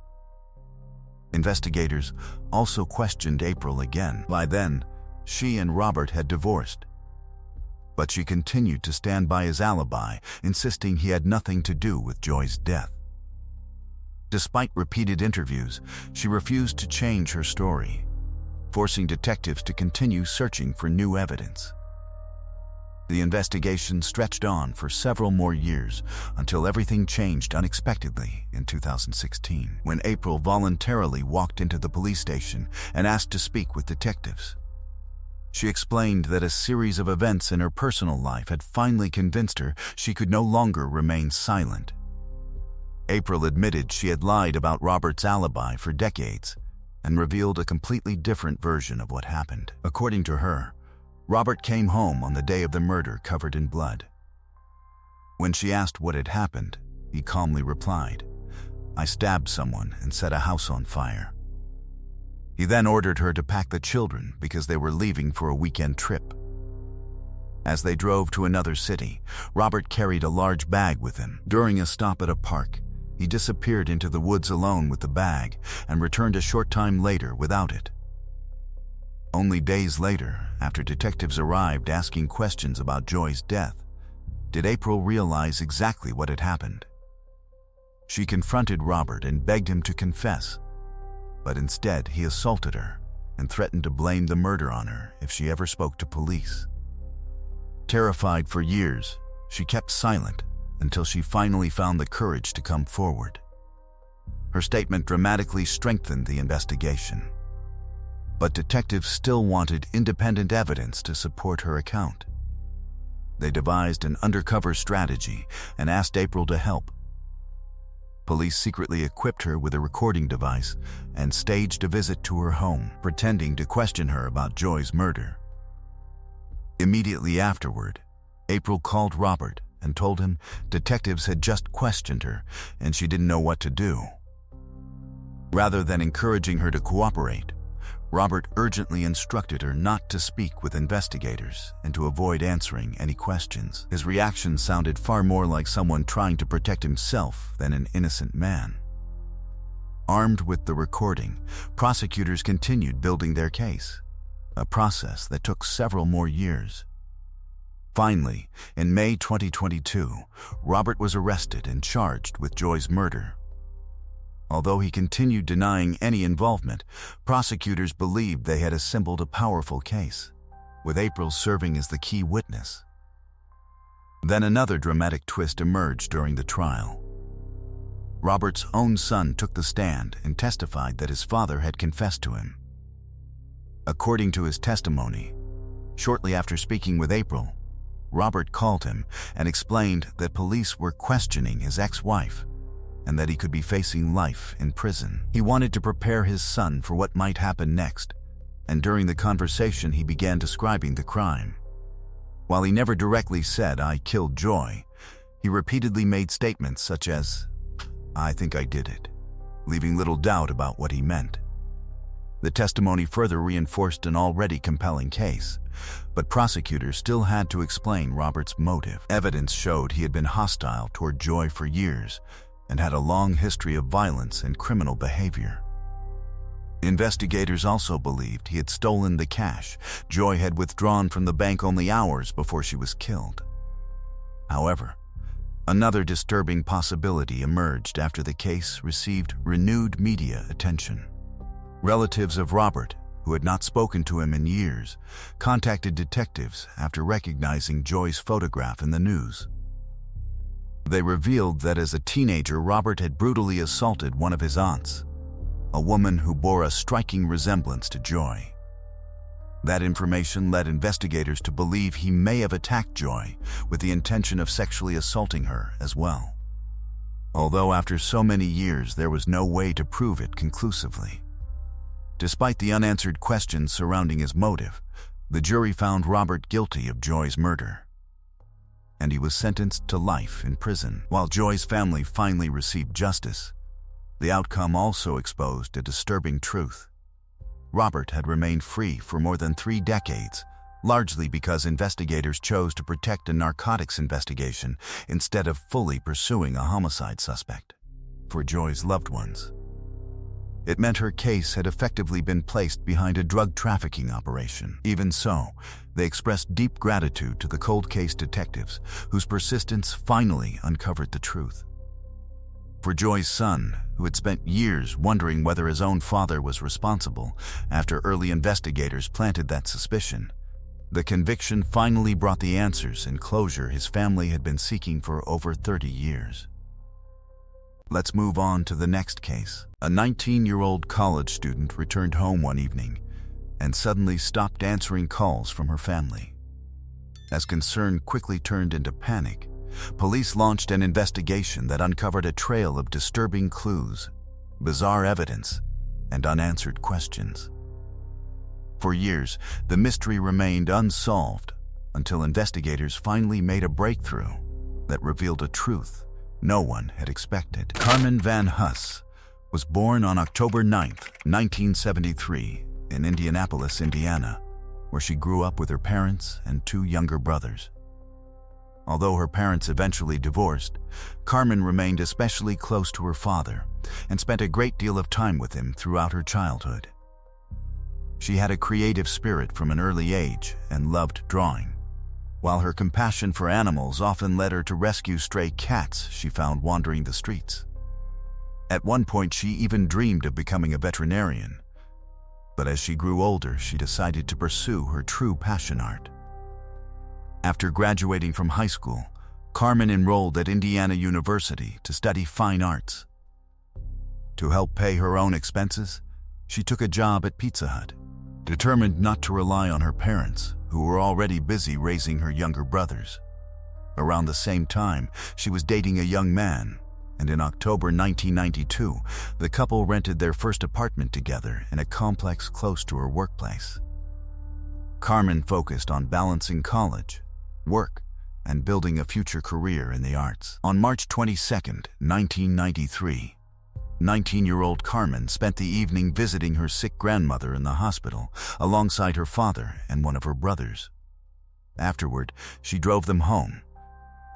Investigators also questioned April again. By then, she and Robert had divorced, but she continued to stand by his alibi, insisting he had nothing to do with Joy's death. Despite repeated interviews, she refused to change her story, forcing detectives to continue searching for new evidence. The investigation stretched on for several more years until everything changed unexpectedly in 2016, when April voluntarily walked into the police station and asked to speak with detectives. She explained that a series of events in her personal life had finally convinced her she could no longer remain silent. April admitted she had lied about Robert's alibi for decades and revealed a completely different version of what happened. According to her, Robert came home on the day of the murder covered in blood. When she asked what had happened, he calmly replied, "I stabbed someone and set a house on fire." He then ordered her to pack the children because they were leaving for a weekend trip. As they drove to another city, Robert carried a large bag with him. During a stop at a park, he disappeared into the woods alone with the bag and returned a short time later without it. Only days later, after detectives arrived asking questions about Joy's death, did April realize exactly what had happened. She confronted Robert and begged him to confess, but instead he assaulted her and threatened to blame the murder on her if she ever spoke to police. Terrified for years, she kept silent until she finally found the courage to come forward. Her statement dramatically strengthened the investigation, but detectives still wanted independent evidence to support her account. They devised an undercover strategy and asked April to help. Police secretly equipped her with a recording device and staged a visit to her home, pretending to question her about Joy's murder. Immediately afterward, April called Robert and told him detectives had just questioned her and she didn't know what to do. Rather than encouraging her to cooperate, Robert urgently instructed her not to speak with investigators and to avoid answering any questions. His reaction sounded far more like someone trying to protect himself than an innocent man. Armed with the recording, prosecutors continued building their case, a process that took several more years. Finally, in May 2022, Robert was arrested and charged with Joy's murder. Although he continued denying any involvement, prosecutors believed they had assembled a powerful case, with April serving as the key witness. Then another dramatic twist emerged during the trial. Robert's own son took the stand and testified that his father had confessed to him. According to his testimony, shortly after speaking with April, Robert called him and explained that police were questioning his ex-wife and that he could be facing life in prison. He wanted to prepare his son for what might happen next, and during the conversation he began describing the crime. While he never directly said, "I killed Joy," he repeatedly made statements such as, "I think I did it," leaving little doubt about what he meant. The testimony further reinforced an already compelling case, but prosecutors still had to explain Robert's motive. Evidence showed he had been hostile toward Joy for years and had a long history of violence and criminal behavior. Investigators also believed he had stolen the cash Joy had withdrawn from the bank only hours before she was killed. However, another disturbing possibility emerged after the case received renewed media attention. Relatives of Robert, who had not spoken to him in years, contacted detectives after recognizing Joy's photograph in the news. They revealed that as a teenager, Robert had brutally assaulted one of his aunts, a woman who bore a striking resemblance to Joy. That information led investigators to believe he may have attacked Joy with the intention of sexually assaulting her as well. Although after so many years there was no way to prove it conclusively. Despite the unanswered questions surrounding his motive, the jury found Robert guilty of Joy's murder, and he was sentenced to life in prison. While Joy's family finally received justice, the outcome also exposed a disturbing truth. Robert had remained free for more than 3 decades, largely because investigators chose to protect a narcotics investigation instead of fully pursuing a homicide suspect. For Joy's loved ones, it meant her case had effectively been placed behind a drug trafficking operation. Even so, they expressed deep gratitude to the cold case detectives, whose persistence finally uncovered the truth. For Joy's son, who had spent years wondering whether his own father was responsible after early investigators planted that suspicion, the conviction finally brought the answers and closure his family had been seeking for over 30 years. Let's move on to the next case. A 19-year-old college student returned home one evening and suddenly stopped answering calls from her family. As concern quickly turned into panic, police launched an investigation that uncovered a trail of disturbing clues, bizarre evidence, and unanswered questions. For years, the mystery remained unsolved until investigators finally made a breakthrough that revealed a truth no one had expected. Carmen Van Huss was born on October 9, 1973, in Indianapolis, Indiana, where she grew up with her parents and 2 younger brothers. Although her parents eventually divorced, Carmen remained especially close to her father and spent a great deal of time with him throughout her childhood. She had a creative spirit from an early age and loved drawing, while her compassion for animals often led her to rescue stray cats she found wandering the streets. At one point, she even dreamed of becoming a veterinarian, but as she grew older, she decided to pursue her true passion, art. After graduating from high school, Carmen enrolled at Indiana University to study fine arts. To help pay her own expenses, she took a job at Pizza Hut, determined not to rely on her parents, who were already busy raising her younger brothers. Around the same time, she was dating a young man, and in October 1992, the couple rented their first apartment together in a complex close to her workplace. Carmen focused on balancing college, work, and building a future career in the arts. On March 22, 1993, 19-year-old Carmen spent the evening visiting her sick grandmother in the hospital alongside her father and one of her brothers. Afterward, she drove them home,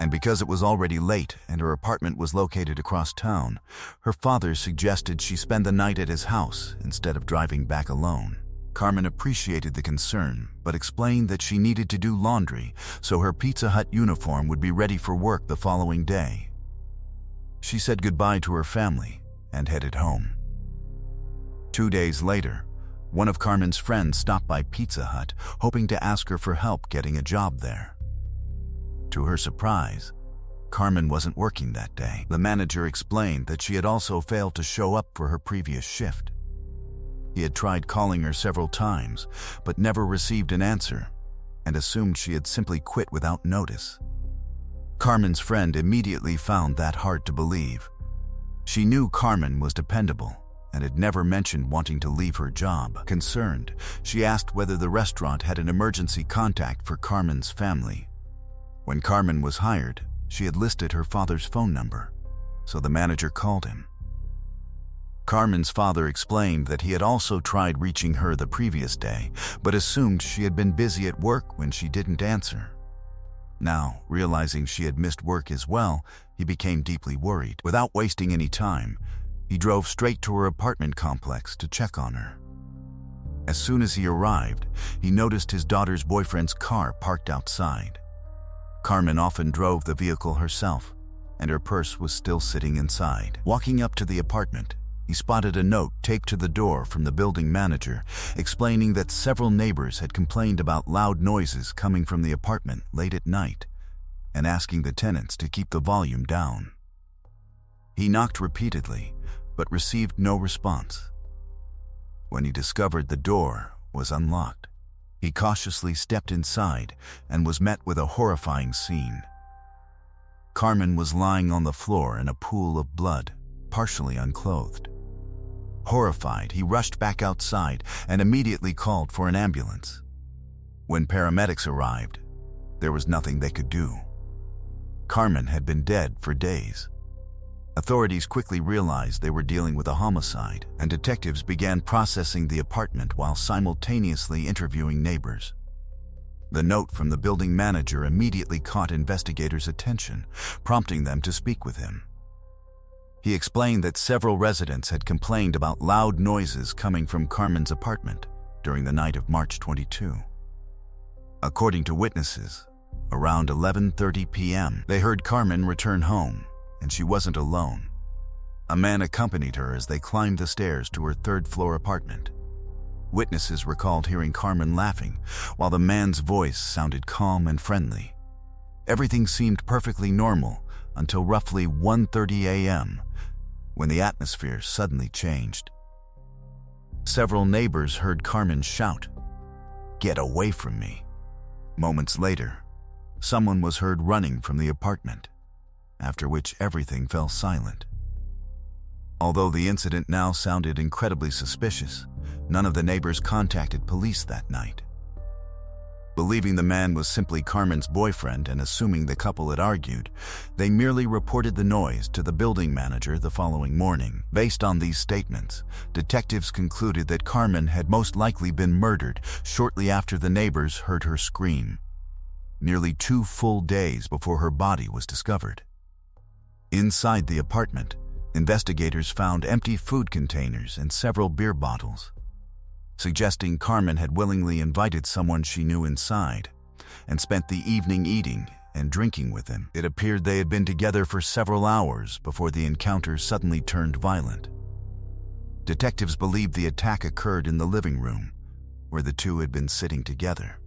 and because it was already late and her apartment was located across town, her father suggested she spend the night at his house instead of driving back alone. Carmen appreciated the concern, but explained that she needed to do laundry so her Pizza Hut uniform would be ready for work the following day. She said goodbye to her family and headed home. 2 days later, one of Carmen's friends stopped by Pizza Hut, hoping to ask her for help getting a job there. To her surprise, Carmen wasn't working that day. The manager explained that she had also failed to show up for her previous shift. He had tried calling her several times, but never received an answer, and assumed she had simply quit without notice. Carmen's friend immediately found that hard to believe. She knew Carmen was dependable and had never mentioned wanting to leave her job. Concerned, she asked whether the restaurant had an emergency contact for Carmen's family. When Carmen was hired, she had listed her father's phone number, so the manager called him. Carmen's father explained that he had also tried reaching her the previous day, but assumed she had been busy at work when she didn't answer. Now, realizing she had missed work as well, he became deeply worried. Without wasting any time, he drove straight to her apartment complex to check on her. As soon as he arrived, he noticed his daughter's boyfriend's car parked outside. Carmen often drove the vehicle herself, and her purse was still sitting inside. Walking up to the apartment, he spotted a note taped to the door from the building manager, explaining that several neighbors had complained about loud noises coming from the apartment late at night, and asking the tenants to keep the volume down. He knocked repeatedly, but received no response. When he discovered the door was unlocked, he cautiously stepped inside and was met with a horrifying scene. Carmen was lying on the floor in a pool of blood, partially unclothed. Horrified, he rushed back outside and immediately called for an ambulance. When paramedics arrived, there was nothing they could do. Carmen had been dead for days. Authorities quickly realized they were dealing with a homicide, and detectives began processing the apartment while simultaneously interviewing neighbors. The note from the building manager immediately caught investigators' attention, prompting them to speak with him. He explained that several residents had complained about loud noises coming from Carmen's apartment during the night of March 22. According to witnesses, around 11:30 p.m., they heard Carmen return home, and she wasn't alone. A man accompanied her as they climbed the stairs to her third-floor apartment. Witnesses recalled hearing Carmen laughing, while the man's voice sounded calm and friendly. Everything seemed perfectly normal until roughly 1:30 a.m., when the atmosphere suddenly changed. Several neighbors heard Carmen shout, "Get away from me." Moments later, someone was heard running from the apartment, after which everything fell silent. Although the incident now sounded incredibly suspicious, none of the neighbors contacted police that night. Believing the man was simply Carmen's boyfriend and assuming the couple had argued, they merely reported the noise to the building manager the following morning. Based on these statements, detectives concluded that Carmen had most likely been murdered shortly after the neighbors heard her scream, nearly 2 full days before her body was discovered. Inside the apartment, investigators found empty food containers and several beer bottles, suggesting Carmen had willingly invited someone she knew inside and spent the evening eating and drinking with him. It appeared they had been together for several hours before the encounter suddenly turned violent. Detectives believed the attack occurred in the living room, where the two had been sitting together.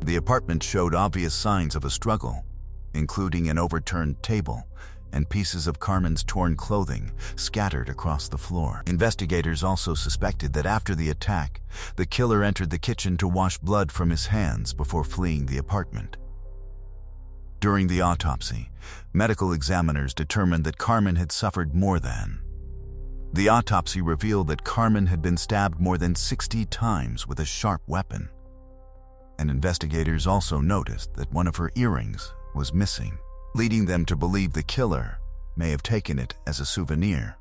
The apartment showed obvious signs of a struggle, including an overturned table and pieces of Carmen's torn clothing scattered across the floor. Investigators also suspected that after the attack, the killer entered the kitchen to wash blood from his hands before fleeing the apartment. During the autopsy, medical examiners determined that Carmen had suffered more than. The autopsy revealed that Carmen had been stabbed more than 60 times with a sharp weapon. and investigators also noticed that one of her earrings was missing, leading them to believe the killer may have taken it as a souvenir.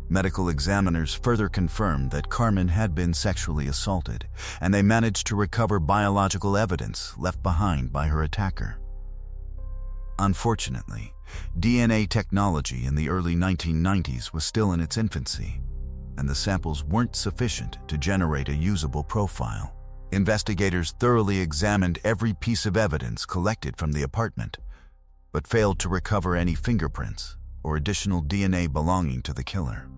Medical examiners further confirmed that Carmen had been sexually assaulted, and they managed to recover biological evidence left behind by her attacker. Unfortunately, DNA technology in the early 1990s was still in its infancy, and the samples weren't sufficient to generate a usable profile. Investigators thoroughly examined every piece of evidence collected from the apartment, but failed to recover any fingerprints or additional DNA belonging to the killer.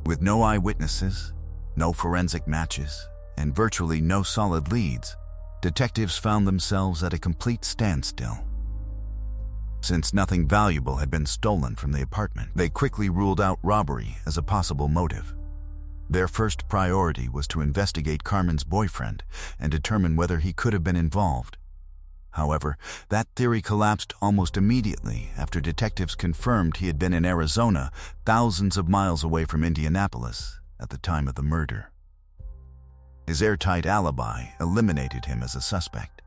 With no eyewitnesses, no forensic matches, and virtually no solid leads, detectives found themselves at a complete standstill. Since nothing valuable had been stolen from the apartment, they quickly ruled out robbery as a possible motive. Their first priority was to investigate Carmen's boyfriend and determine whether he could have been involved. However, that theory collapsed almost immediately after detectives confirmed he had been in Arizona, thousands of miles away from Indianapolis, at the time of the murder. His airtight alibi eliminated him as a suspect.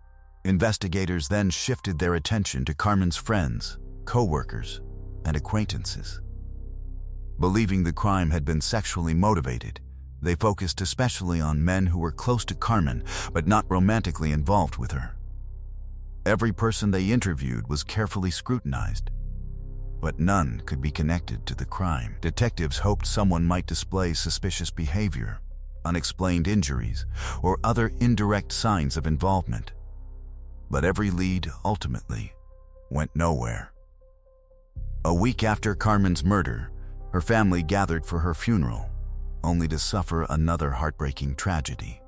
Investigators then shifted their attention to Carmen's friends, co-workers, and acquaintances. Believing the crime had been sexually motivated, they focused especially on men who were close to Carmen but not romantically involved with her. Every person they interviewed was carefully scrutinized, but none could be connected to the crime. Detectives hoped someone might display suspicious behavior, unexplained injuries, or other indirect signs of involvement. But every lead ultimately went nowhere. A week after Carmen's murder, her family gathered for her funeral, only to suffer another heartbreaking tragedy.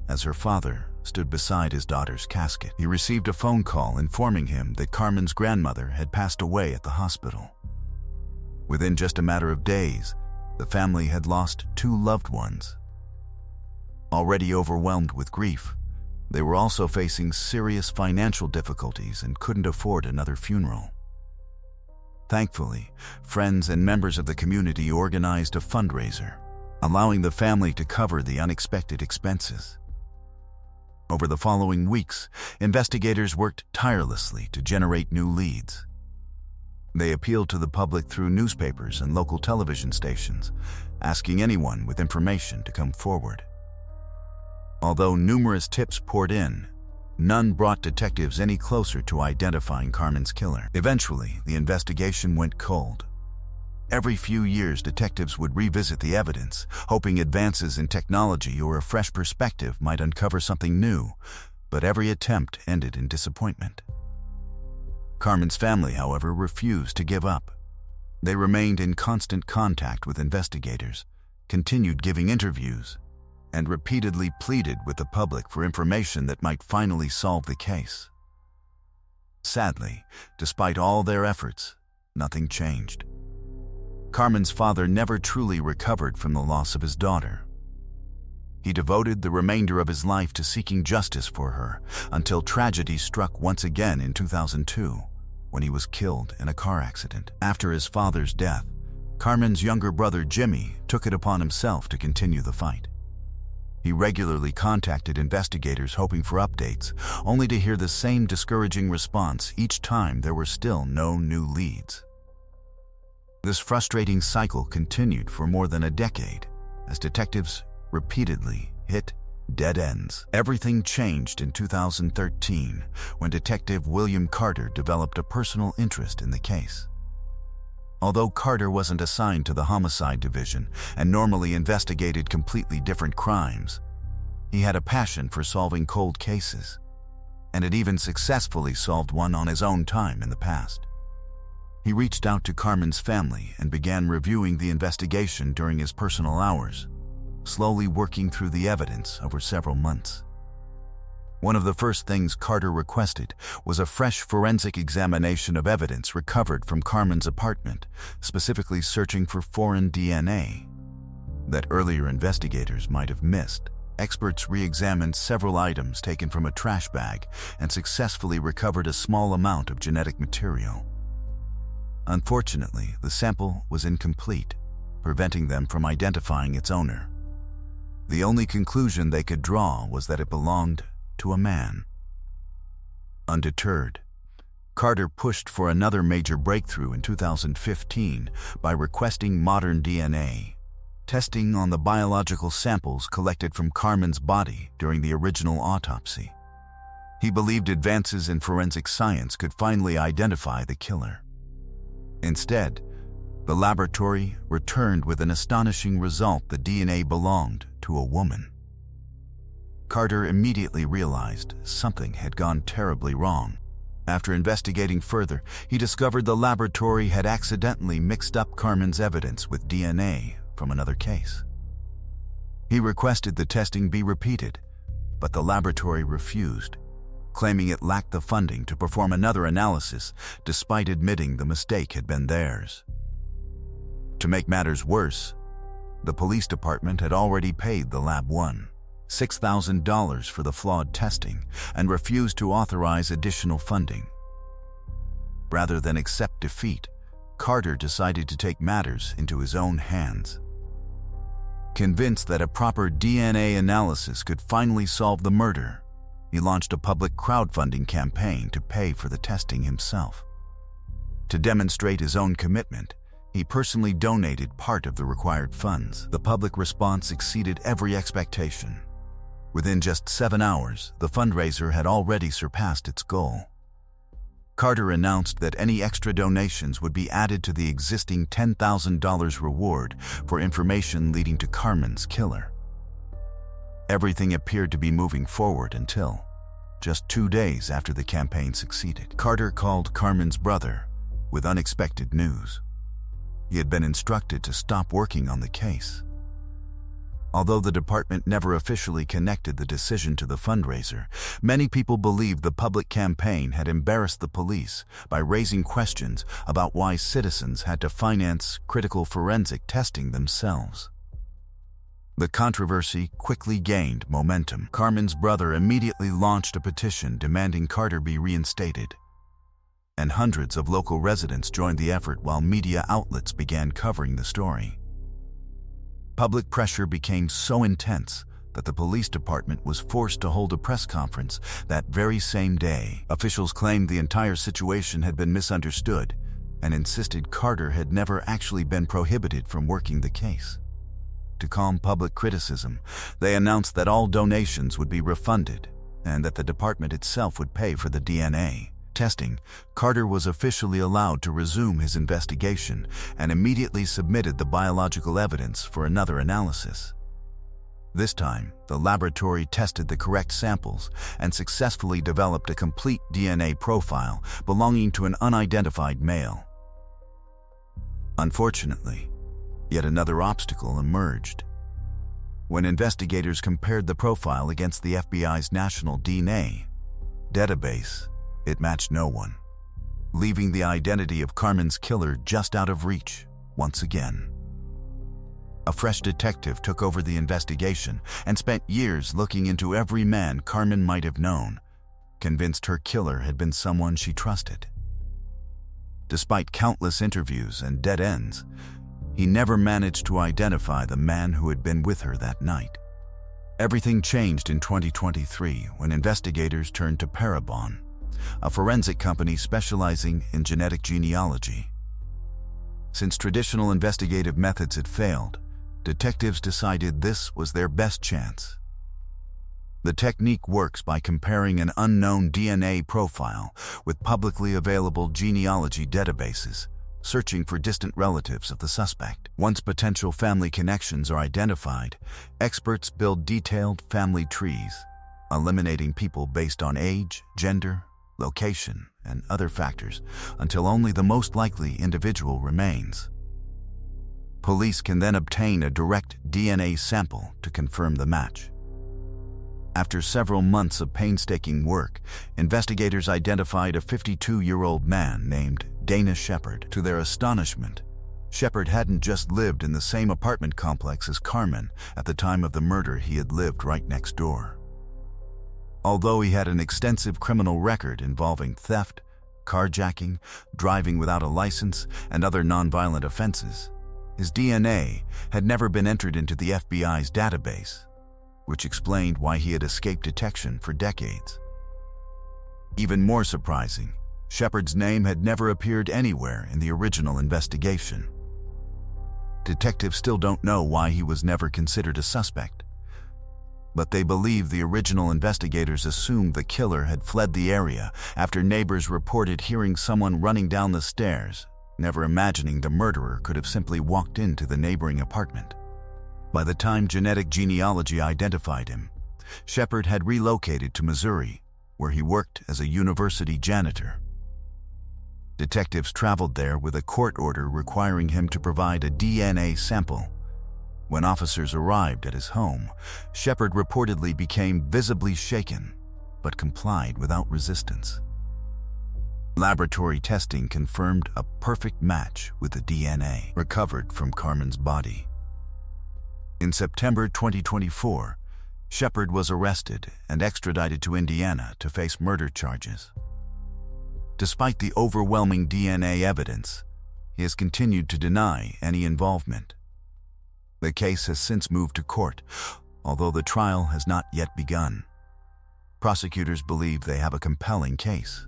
As her father stood beside his daughter's casket, he received a phone call informing him that Carmen's grandmother had passed away at the hospital. Within just a matter of days, the family had lost two loved ones. Already overwhelmed with grief, they were also facing serious financial difficulties and couldn't afford another funeral. Thankfully, friends and members of the community organized a fundraiser, allowing the family to cover the unexpected expenses. Over the following weeks, investigators worked tirelessly to generate new leads. They appealed to the public through newspapers and local television stations, asking anyone with information to come forward. Although numerous tips poured in, none brought detectives any closer to identifying Carmen's killer. Eventually, the investigation went cold. Every few years, detectives would revisit the evidence, hoping advances in technology or a fresh perspective might uncover something new, but every attempt ended in disappointment. Carmen's family, however, refused to give up. They remained in constant contact with investigators, continued giving interviews, and repeatedly pleaded with the public for information that might finally solve the case. Sadly, despite all their efforts, nothing changed. Carmen's father never truly recovered from the loss of his daughter. He devoted the remainder of his life to seeking justice for her until tragedy struck once again in 2002, when he was killed in a car accident. After his father's death, Carmen's younger brother Jimmy took it upon himself to continue the fight. He regularly contacted investigators hoping for updates, only to hear the same discouraging response each time there were still no new leads. This frustrating cycle continued for more than a decade, as detectives repeatedly hit dead ends. Everything changed in 2013, when Detective William Carter developed a personal interest in the case. Although Carter wasn't assigned to the homicide division and normally investigated completely different crimes, he had a passion for solving cold cases, and had even successfully solved one on his own time in the past. He reached out to Carmen's family and began reviewing the investigation during his personal hours, slowly working through the evidence over several months. One of the first things Carter requested was a fresh forensic examination of evidence recovered from Carmen's apartment, specifically searching for foreign DNA that earlier investigators might have missed. Experts re-examined several items taken from a trash bag and successfully recovered a small amount of genetic material. Unfortunately, the sample was incomplete, preventing them from identifying its owner. The only conclusion they could draw was that it belonged to a man. Undeterred, Carter pushed for another major breakthrough in 2015 by requesting modern DNA testing on the biological samples collected from Carmen's body during the original autopsy. He believed advances in forensic science could finally identify the killer. Instead, the laboratory returned with an astonishing result: the DNA belonged to a woman. Carter immediately realized something had gone terribly wrong. After investigating further, he discovered the laboratory had accidentally mixed up Carmen's evidence with DNA from another case. He requested the testing be repeated, but the laboratory refused, claiming it lacked the funding to perform another analysis despite admitting the mistake had been theirs. To make matters worse, the police department had already paid the lab $6,000 for the flawed testing and refused to authorize additional funding. Rather than accept defeat, Carter decided to take matters into his own hands. Convinced that a proper DNA analysis could finally solve the murder, he launched a public crowdfunding campaign to pay for the testing himself. To demonstrate his own commitment, he personally donated part of the required funds. The public response exceeded every expectation. Within just 7 hours, the fundraiser had already surpassed its goal. Carter announced that any extra donations would be added to the existing $10,000 reward for information leading to Carmen's killer. Everything appeared to be moving forward until, just 2 days after the campaign succeeded, Carter called Carmen's brother with unexpected news. He had been instructed to stop working on the case. Although the department never officially connected the decision to the fundraiser, many people believed the public campaign had embarrassed the police by raising questions about why citizens had to finance critical forensic testing themselves. The controversy quickly gained momentum. Carmen's brother immediately launched a petition demanding Carter be reinstated, and hundreds of local residents joined the effort while media outlets began covering the story. Public pressure became so intense that the police department was forced to hold a press conference that very same day. Officials claimed the entire situation had been misunderstood and insisted Carter had never actually been prohibited from working the case. To calm public criticism, they announced that all donations would be refunded and that the department itself would pay for the DNA testing. Carter was officially allowed to resume his investigation and immediately submitted the biological evidence for another analysis. This time, the laboratory tested the correct samples and successfully developed a complete DNA profile belonging to an unidentified male. Unfortunately, yet another obstacle emerged. When investigators compared the profile against the FBI's national DNA database, it matched no one, leaving the identity of Carmen's killer just out of reach once again. A fresh detective took over the investigation and spent years looking into every man Carmen might have known, convinced her killer had been someone she trusted. Despite countless interviews and dead ends, he never managed to identify the man who had been with her that night. Everything changed in 2023 when investigators turned to Parabon, a forensic company specializing in genetic genealogy. Since traditional investigative methods had failed, detectives decided this was their best chance. The technique works by comparing an unknown DNA profile with publicly available genealogy databases, searching for distant relatives of the suspect. Once potential family connections are identified, experts build detailed family trees, eliminating people based on age, gender, location, and other factors until only the most likely individual remains. Police can then obtain a direct DNA sample to confirm the match. After several months of painstaking work, investigators identified a 52-year-old man named Dana Shepard. To their astonishment, Shepard hadn't just lived in the same apartment complex as Carmen. At the time of the murder, he had lived right next door. Although he had an extensive criminal record involving theft, carjacking, driving without a license, and other nonviolent offenses, his DNA had never been entered into the FBI's database, which explained why he had escaped detection for decades. Even more surprising, Shepard's name had never appeared anywhere in the original investigation. Detectives still don't know why he was never considered a suspect, but they believe the original investigators assumed the killer had fled the area after neighbors reported hearing someone running down the stairs, never imagining the murderer could have simply walked into the neighboring apartment. By the time genetic genealogy identified him, Shepard had relocated to Missouri, where he worked as a university janitor. Detectives traveled there with a court order requiring him to provide a DNA sample. When officers arrived at his home, Shepard reportedly became visibly shaken, but complied without resistance. Laboratory testing confirmed a perfect match with the DNA recovered from Carmen's body. In September 2024, Shepard was arrested and extradited to Indiana to face murder charges. Despite the overwhelming DNA evidence, he has continued to deny any involvement. The case has since moved to court, although the trial has not yet begun. Prosecutors believe they have a compelling case,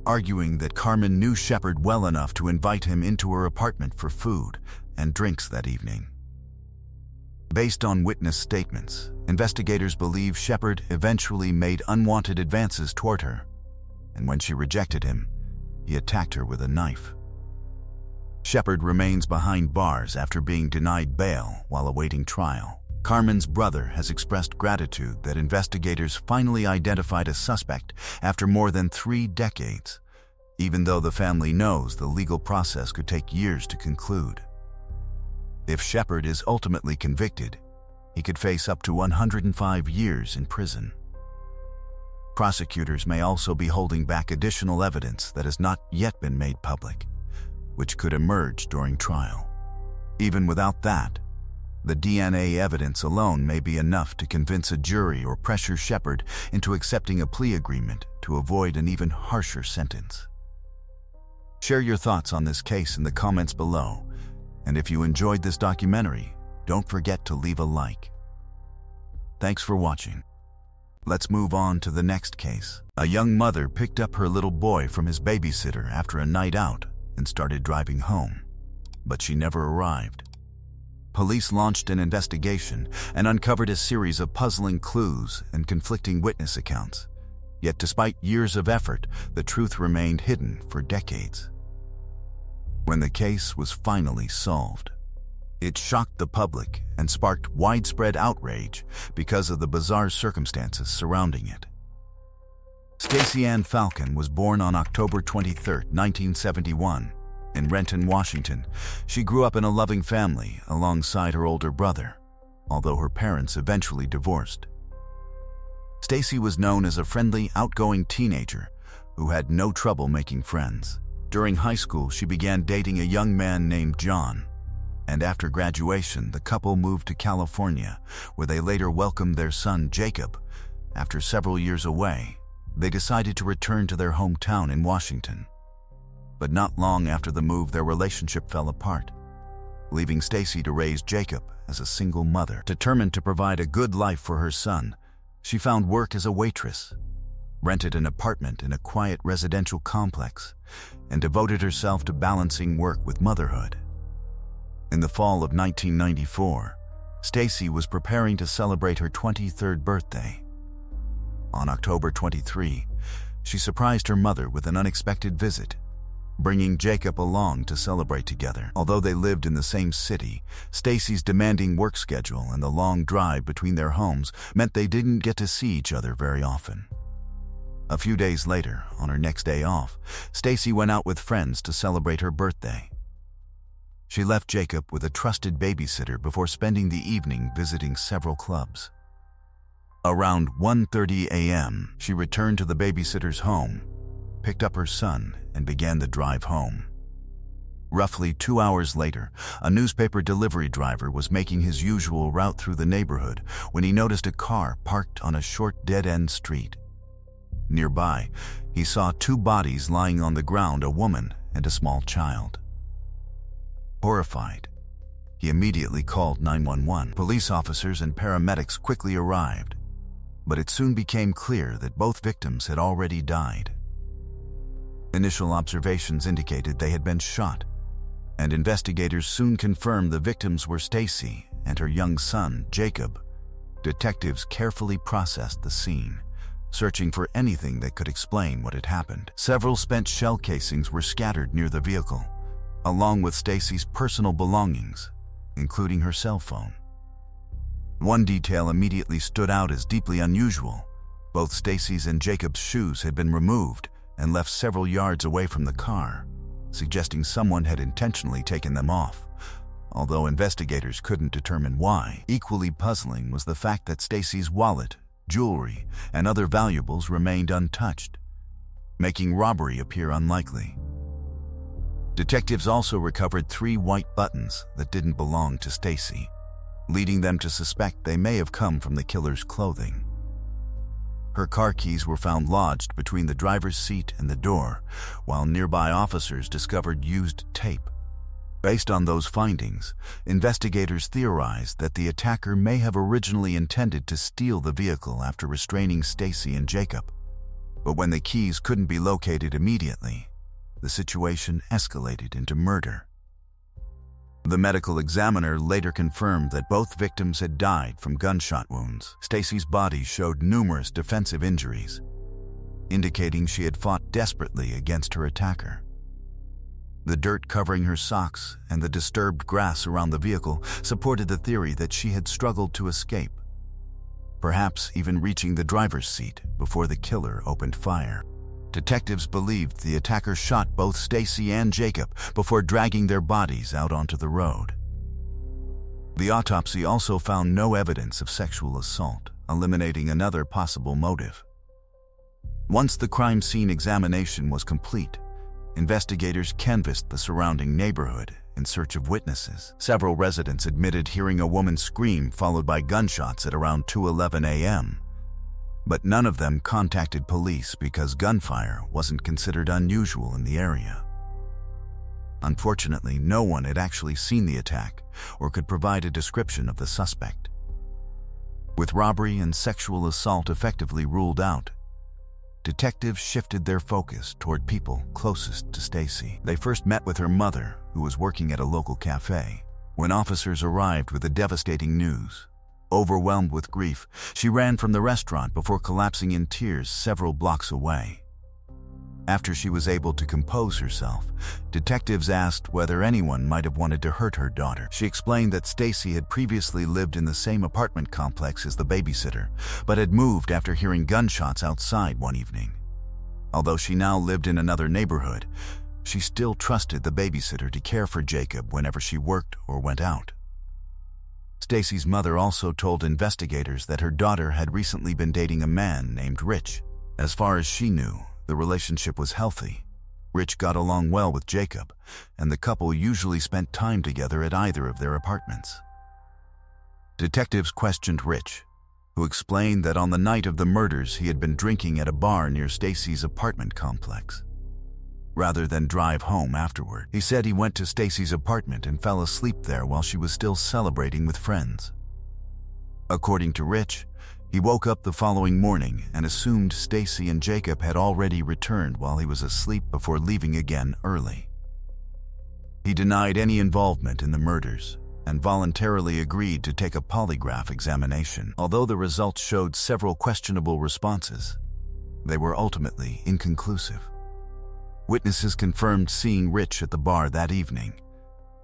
arguing that Carmen knew Shepard well enough to invite him into her apartment for food and drinks that evening. Based on witness statements, investigators believe Shepard eventually made unwanted advances toward her, and when she rejected him, he attacked her with a knife. Shepard remains behind bars after being denied bail while awaiting trial. Carmen's brother has expressed gratitude that investigators finally identified a suspect after more than 3 decades, even though the family knows the legal process could take years to conclude. If Shepard is ultimately convicted, he could face up to 105 years in prison. Prosecutors may also be holding back additional evidence that has not yet been made public, which could emerge during trial. Even without that, the DNA evidence alone may be enough to convince a jury or pressure Shepard into accepting a plea agreement to avoid an even harsher sentence. Share your thoughts on this case in the comments below, and if you enjoyed this documentary, don't forget to leave a like. Thanks for watching. Let's move on to the next case. A young mother picked up her little boy from his babysitter after a night out and started driving home, but she never arrived. Police launched an investigation and uncovered a series of puzzling clues and conflicting witness accounts. Yet despite years of effort, the truth remained hidden for decades. When the case was finally solved, it shocked the public and sparked widespread outrage because of the bizarre circumstances surrounding it. Stacey Ann Falcon was born on October 23, 1971, in Renton, Washington. She grew up in a loving family alongside her older brother, although her parents eventually divorced. Stacey was known as a friendly, outgoing teenager who had no trouble making friends. During high school, she began dating a young man named John, and after graduation, the couple moved to California, where they later welcomed their son, Jacob. After several years away, they decided to return to their hometown in Washington. But not long after the move, their relationship fell apart, leaving Stacey to raise Jacob as a single mother. Determined to provide a good life for her son, she found work as a waitress, rented an apartment in a quiet residential complex, and devoted herself to balancing work with motherhood. In the fall of 1994, Stacey was preparing to celebrate her 23rd birthday. On October 23, she surprised her mother with an unexpected visit, bringing Jacob along to celebrate together. Although they lived in the same city, Stacey's demanding work schedule and the long drive between their homes meant they didn't get to see each other very often. A few days later, on her next day off, Stacey went out with friends to celebrate her birthday. She left Jacob with a trusted babysitter before spending the evening visiting several clubs. Around 1:30 a.m., she returned to the babysitter's home, picked up her son, and began the drive home. Roughly 2 hours later, a newspaper delivery driver was making his usual route through the neighborhood when he noticed a car parked on a short dead-end street. Nearby, he saw 2 bodies lying on the ground, a woman and a small child. Horrified, He immediately called 911. Police officers and paramedics quickly arrived, but it soon became clear that both victims had already died. Initial observations indicated they had been shot, and investigators soon confirmed the victims were Stacy and her young son, Jacob. Detectives carefully processed the scene, searching for anything that could explain what had happened. Several spent shell casings were scattered near the vehicle, along with Stacy's personal belongings, including her cell phone. One detail immediately stood out as deeply unusual. Both Stacy's and Jacob's shoes had been removed and left several yards away from the car, suggesting someone had intentionally taken them off, although investigators couldn't determine why. Equally puzzling was the fact that Stacy's wallet, jewelry, and other valuables remained untouched, making robbery appear unlikely. Detectives also recovered 3 white buttons that didn't belong to Stacy, leading them to suspect they may have come from the killer's clothing. Her car keys were found lodged between the driver's seat and the door, while nearby officers discovered used tape. Based on those findings, investigators theorized that the attacker may have originally intended to steal the vehicle after restraining Stacy and Jacob. But when the keys couldn't be located immediately, the situation escalated into murder. The medical examiner later confirmed that both victims had died from gunshot wounds. Stacy's body showed numerous defensive injuries, indicating she had fought desperately against her attacker. The dirt covering her socks and the disturbed grass around the vehicle supported the theory that she had struggled to escape, perhaps even reaching the driver's seat before the killer opened fire. Detectives believed the attacker shot both Stacy and Jacob before dragging their bodies out onto the road. The autopsy also found no evidence of sexual assault, eliminating another possible motive. Once the crime scene examination was complete, investigators canvassed the surrounding neighborhood in search of witnesses. Several residents admitted hearing a woman scream followed by gunshots at around 2:11 a.m., but none of them contacted police because gunfire wasn't considered unusual in the area. Unfortunately, no one had actually seen the attack or could provide a description of the suspect. With robbery and sexual assault effectively ruled out, detectives shifted their focus toward people closest to Stacy. They first met with her mother, who was working at a local cafe. When officers arrived with the devastating news, overwhelmed with grief, she ran from the restaurant before collapsing in tears several blocks away. After she was able to compose herself, detectives asked whether anyone might have wanted to hurt her daughter. She explained that Stacy had previously lived in the same apartment complex as the babysitter, but had moved after hearing gunshots outside one evening. Although she now lived in another neighborhood, she still trusted the babysitter to care for Jacob whenever she worked or went out. Stacy's mother also told investigators that her daughter had recently been dating a man named Rich. As far as she knew, the relationship was healthy. Rich got along well with Jacob, and the couple usually spent time together at either of their apartments. Detectives questioned Rich, who explained that on the night of the murders he had been drinking at a bar near Stacy's apartment complex. Rather than drive home afterward, he said he went to Stacy's apartment and fell asleep there while she was still celebrating with friends. According to Rich, he woke up the following morning and assumed Stacy and Jacob had already returned while he was asleep before leaving again early. He denied any involvement in the murders and voluntarily agreed to take a polygraph examination. Although the results showed several questionable responses, they were ultimately inconclusive. Witnesses confirmed seeing Rich at the bar that evening,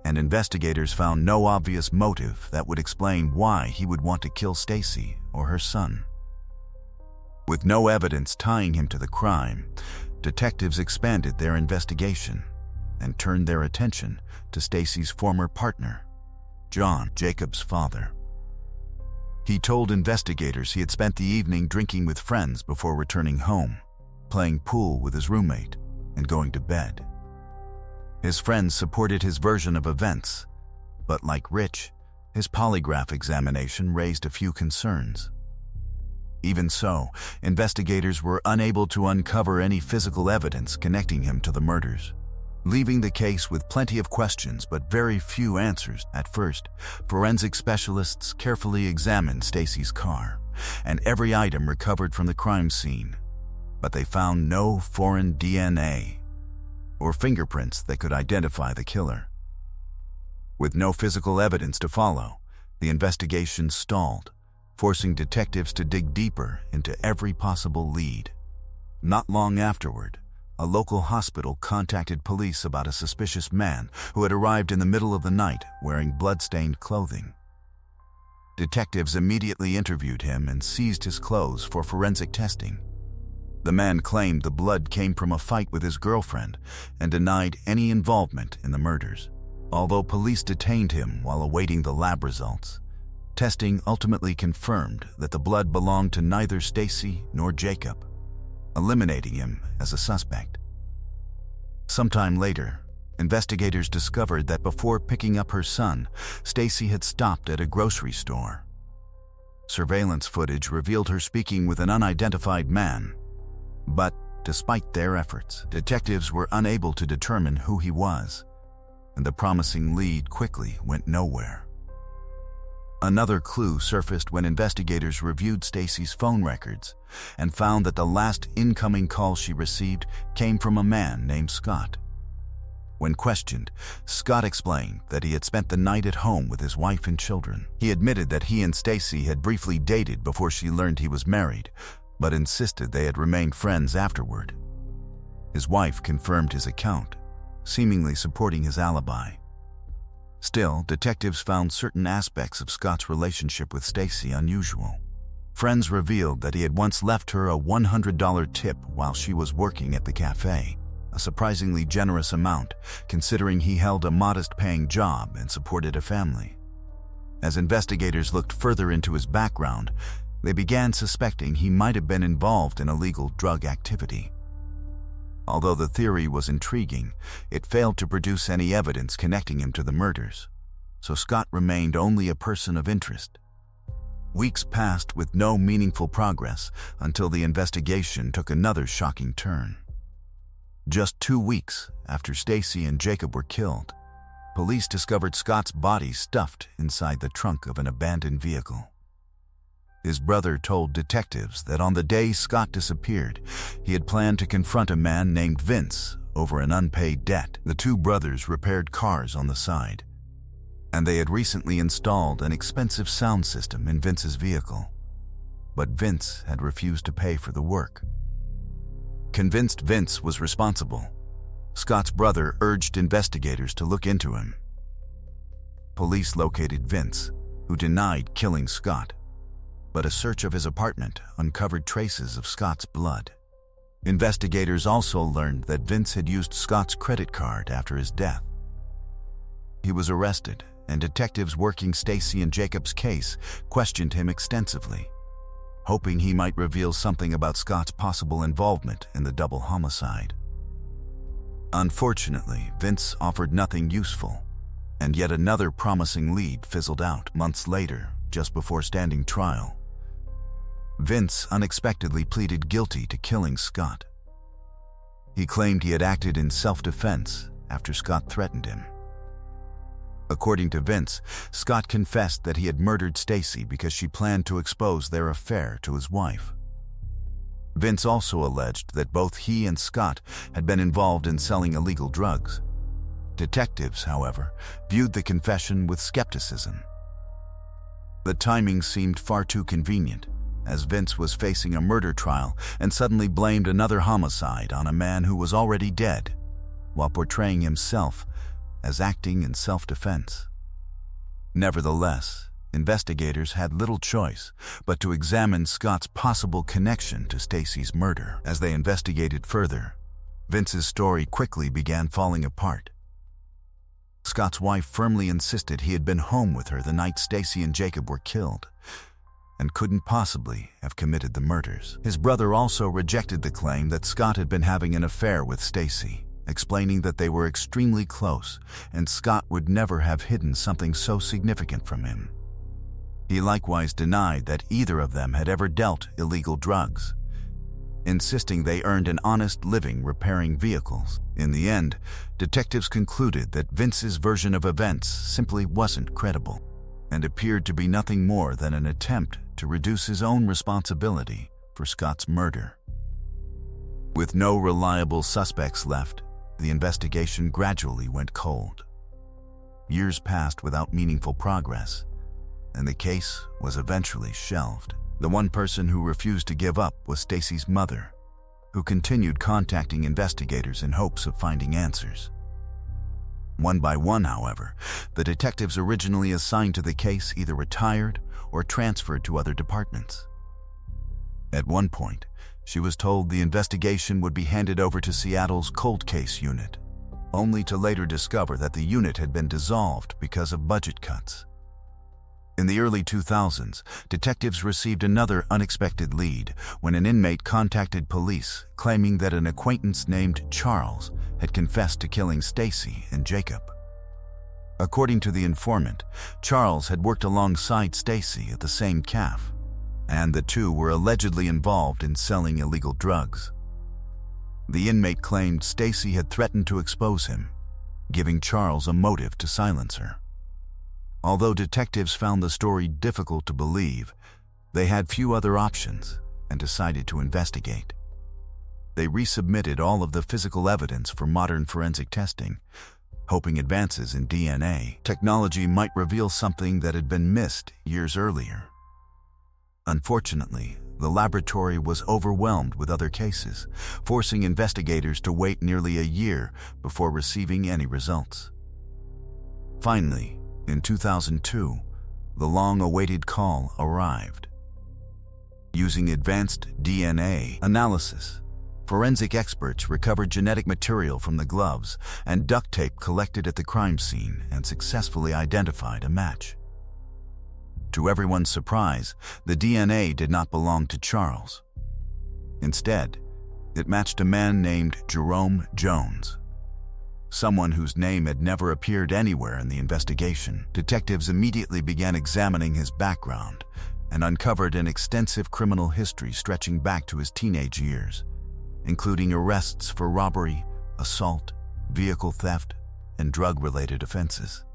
and investigators found no obvious motive that would explain why he would want to kill Stacy or her son. With no evidence tying him to the crime, detectives expanded their investigation and turned their attention to Stacy's former partner, John, Jacob's father. He told investigators he had spent the evening drinking with friends before returning home, playing pool with his roommate, and going to bed. His friends supported his version of events, but like Rich, his polygraph examination raised a few concerns. Even so, investigators were unable to uncover any physical evidence connecting him to the murders. leaving the case with plenty of questions but very few answers. At first, forensic specialists carefully examined Stacy's car and every item recovered from the crime scene, but they found no foreign DNA or fingerprints that could identify the killer. With no physical evidence to follow, the investigation stalled, forcing detectives to dig deeper into every possible lead. Not long afterward, a local hospital contacted police about a suspicious man who had arrived in the middle of the night wearing blood-stained clothing. Detectives immediately interviewed him and seized his clothes for forensic testing. The man claimed the blood came from a fight with his girlfriend and denied any involvement in the murders. Although police detained him while awaiting the lab results, testing ultimately confirmed that the blood belonged to neither Stacy nor Jacob, eliminating him as a suspect. Sometime later, investigators discovered that before picking up her son, Stacy had stopped at a grocery store. Surveillance footage revealed her speaking with an unidentified man, but despite their efforts, detectives were unable to determine who he was, and the promising lead quickly went nowhere. Another clue surfaced when investigators reviewed Stacy's phone records and found that the last incoming call she received came from a man named Scott. When questioned, Scott explained that he had spent the night at home with his wife and children. He admitted that he and Stacy had briefly dated before she learned he was married, but insisted they had remained friends afterward. His wife confirmed his account, seemingly supporting his alibi. Still, detectives found certain aspects of Scott's relationship with Stacy unusual. Friends revealed that he had once left her a $100 tip while she was working at the cafe, a surprisingly generous amount considering he held a modest-paying job and supported a family. As investigators looked further into his background, they began suspecting he might have been involved in illegal drug activity. Although the theory was intriguing, it failed to produce any evidence connecting him to the murders, so Scott remained only a person of interest. Weeks passed with no meaningful progress until the investigation took another shocking turn. Just 2 weeks after Stacy and Jacob were killed, police discovered Scott's body stuffed inside the trunk of an abandoned vehicle. His brother told detectives that on the day Scott disappeared, he had planned to confront a man named Vince over an unpaid debt. The two brothers repaired cars on the side, and they had recently installed an expensive sound system in Vince's vehicle. But Vince had refused to pay for the work. Convinced Vince was responsible, Scott's brother urged investigators to look into him. Police located Vince, who denied killing Scott, but a search of his apartment uncovered traces of Scott's blood. Investigators also learned that Vince had used Scott's credit card after his death. He was arrested, and detectives working Stacy and Jacob's case questioned him extensively, hoping he might reveal something about Scott's possible involvement in the double homicide. Unfortunately, Vince offered nothing useful, and yet another promising lead fizzled out. Months later, just before standing trial, Vince unexpectedly pleaded guilty to killing Scott. He claimed he had acted in self-defense after Scott threatened him. According to Vince, Scott confessed that he had murdered Stacy because she planned to expose their affair to his wife. Vince also alleged that both he and Scott had been involved in selling illegal drugs. Detectives, however, viewed the confession with skepticism. The timing seemed far too convenient, as Vince was facing a murder trial and suddenly blamed another homicide on a man who was already dead, while portraying himself as acting in self-defense. Nevertheless, investigators had little choice but to examine Scott's possible connection to Stacy's murder. As they investigated further, Vince's story quickly began falling apart. Scott's wife firmly insisted he had been home with her the night Stacy and Jacob were killed, and couldn't possibly have committed the murders. His brother also rejected the claim that Scott had been having an affair with Stacy, explaining that they were extremely close and Scott would never have hidden something so significant from him. He likewise denied that either of them had ever dealt illegal drugs. insisting they earned an honest living repairing vehicles. In the end, detectives concluded that Vince's version of events simply wasn't credible and appeared to be nothing more than an attempt to reduce his own responsibility for Scott's murder. With no reliable suspects left, the investigation gradually went cold. Years passed without meaningful progress, and the case was eventually shelved. The one person who refused to give up was Stacy's mother, who continued contacting investigators in hopes of finding answers. One by one, however, the detectives originally assigned to the case either retired or transferred to other departments. At one point, she was told the investigation would be handed over to Seattle's cold case unit, only to later discover that the unit had been dissolved because of budget cuts. In the early 2000s, detectives received another unexpected lead when an inmate contacted police claiming that an acquaintance named Charles had confessed to killing Stacy and Jacob. According to the informant, Charles had worked alongside Stacy at the same cafe, and the two were allegedly involved in selling illegal drugs. The inmate claimed Stacy had threatened to expose him, giving Charles a motive to silence her. Although detectives found the story difficult to believe, they had few other options and decided to investigate. They resubmitted all of the physical evidence for modern forensic testing, hoping advances in DNA technology might reveal something that had been missed years earlier. Unfortunately, the laboratory was overwhelmed with other cases, forcing investigators to wait nearly a year before receiving any results. Finally, in 2002, the long-awaited call arrived. Using advanced DNA analysis, forensic experts recovered genetic material from the gloves and duct tape collected at the crime scene and successfully identified a match. To everyone's surprise, the DNA did not belong to Charles. Instead, it matched a man named Jerome Jones, someone whose name had never appeared anywhere in the investigation. Detectives immediately began examining his background and uncovered an extensive criminal history stretching back to his teenage years, including arrests for robbery, assault, vehicle theft, and drug-related offenses.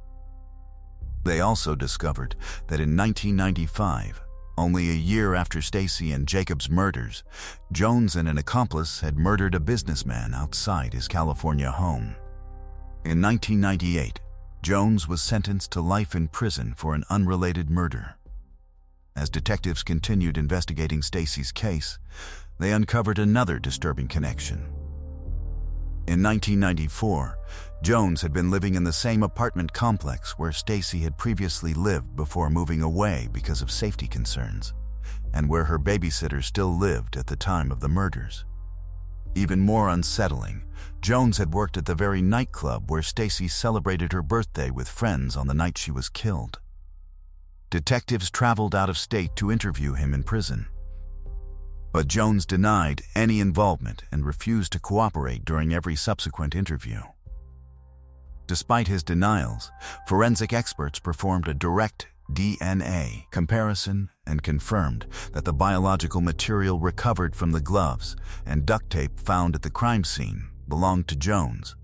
They also discovered that in 1995, only a year after Stacy and Jacob's murders, Jones and an accomplice had murdered a businessman outside his California home. In 1998, Jones was sentenced to life in prison for an unrelated murder. As detectives continued investigating Stacy's case, they uncovered another disturbing connection. In 1994, Jones had been living in the same apartment complex where Stacy had previously lived before moving away because of safety concerns, and where her babysitter still lived at the time of the murders. Even more unsettling, Jones had worked at the very nightclub where Stacy celebrated her birthday with friends on the night she was killed. Detectives traveled out of state to interview him in prison, but Jones denied any involvement and refused to cooperate during every subsequent interview. Despite his denials, forensic experts performed a direct DNA comparison and confirmed that the biological material recovered from the gloves and duct tape found at the crime scene belonged to Jones.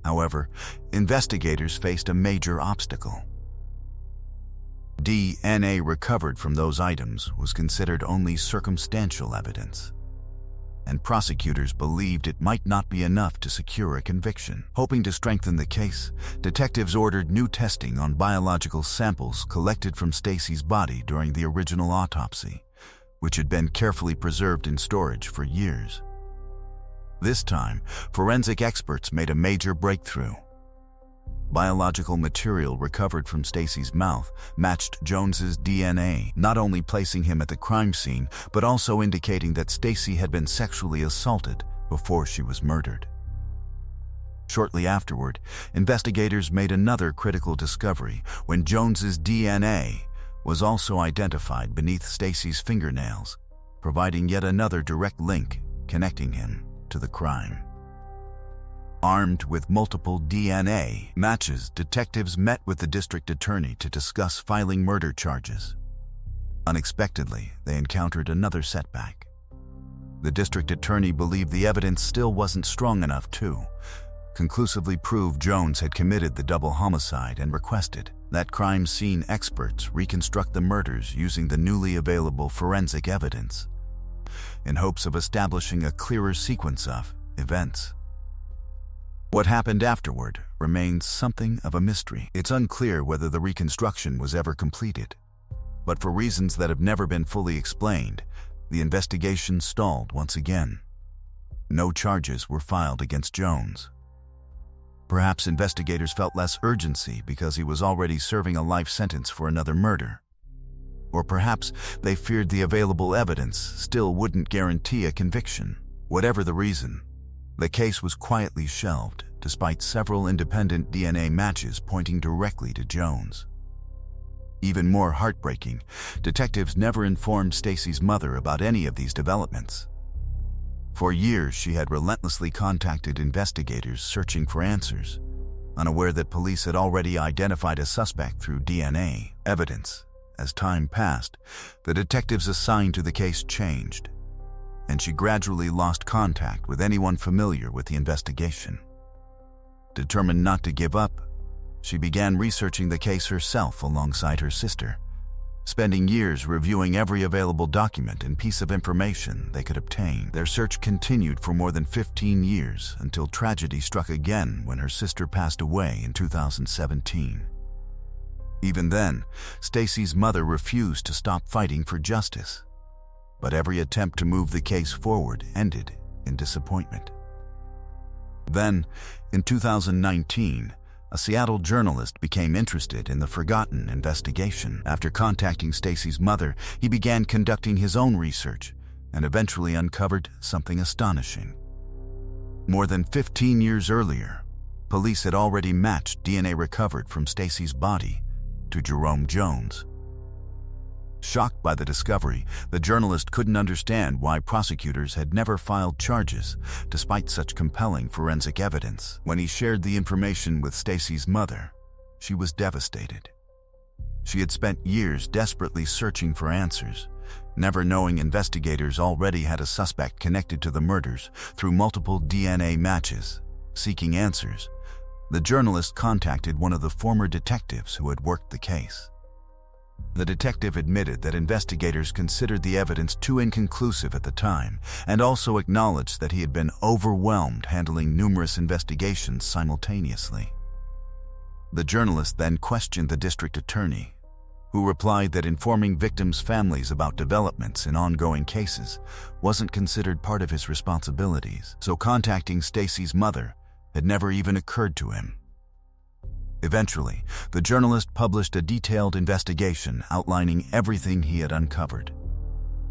However, investigators faced a major obstacle. DNA recovered from those items was considered only circumstantial evidence, and prosecutors believed it might not be enough to secure a conviction. Hoping to strengthen the case, detectives ordered new testing on biological samples collected from Stacy's body during the original autopsy, which had been carefully preserved in storage for years. This time, forensic experts made a major breakthrough. Biological material recovered from Stacy's mouth matched Jones's DNA, not only placing him at the crime scene, but also indicating that Stacy had been sexually assaulted before she was murdered. Shortly afterward, investigators made another critical discovery when Jones's DNA was also identified beneath Stacy's fingernails, providing yet another direct link connecting him to the crime. Armed with multiple DNA matches, detectives met with the district attorney to discuss filing murder charges. Unexpectedly, they encountered another setback. The district attorney believed the evidence still wasn't strong enough to conclusively prove Jones had committed the double homicide and requested that crime scene experts reconstruct the murders using the newly available forensic evidence, in hopes of establishing a clearer sequence of events. What happened afterward remains something of a mystery. It's unclear whether the reconstruction was ever completed, but for reasons that have never been fully explained, the investigation stalled once again. No charges were filed against Jones. Perhaps investigators felt less urgency because he was already serving a life sentence for another murder. Or perhaps they feared the available evidence still wouldn't guarantee a conviction. Whatever the reason, the case was quietly shelved despite several independent DNA matches pointing directly to Jones. Even more heartbreaking, detectives never informed Stacy's mother about any of these developments. For years, she had relentlessly contacted investigators searching for answers, unaware that police had already identified a suspect through DNA evidence. As time passed, the detectives assigned to the case changed, and she gradually lost contact with anyone familiar with the investigation. Determined not to give up, she began researching the case herself alongside her sister, spending years reviewing every available document and piece of information they could obtain. Their search continued for more than 15 years until tragedy struck again when her sister passed away in 2017. Even then, Stacy's mother refused to stop fighting for justice, but every attempt to move the case forward ended in disappointment. Then, in 2019, a Seattle journalist became interested in the forgotten investigation. After contacting Stacy's mother, he began conducting his own research and eventually uncovered something astonishing. More than 15 years earlier, police had already matched DNA recovered from Stacy's body to Jerome Jones. Shocked by the discovery, the journalist couldn't understand why prosecutors had never filed charges despite such compelling forensic evidence. When he shared the information with Stacy's mother, she was devastated. She had spent years desperately searching for answers, never knowing investigators already had a suspect connected to the murders through multiple DNA matches. Seeking answers, the journalist contacted one of the former detectives who had worked the case. The detective admitted that investigators considered the evidence too inconclusive at the time, and also acknowledged that he had been overwhelmed handling numerous investigations simultaneously. The journalist then questioned the district attorney, who replied that informing victims' families about developments in ongoing cases wasn't considered part of his responsibilities, so contacting Stacy's mother had never even occurred to him. Eventually, the journalist published a detailed investigation outlining everything he had uncovered.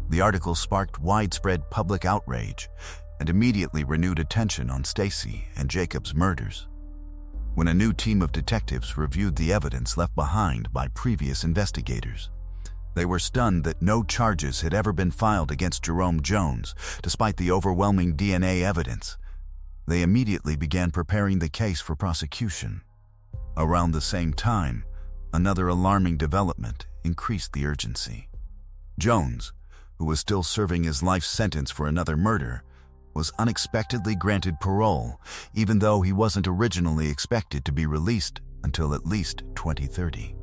The article sparked widespread public outrage and immediately renewed attention on Stacy and Jacob's murders. When a new team of detectives reviewed the evidence left behind by previous investigators, they were stunned that no charges had ever been filed against Jerome Jones, despite the overwhelming DNA evidence. They immediately began preparing the case for prosecution. Around the same time, another alarming development increased the urgency. Jones, who was still serving his life sentence for another murder, was unexpectedly granted parole, even though he wasn't originally expected to be released until at least 2030.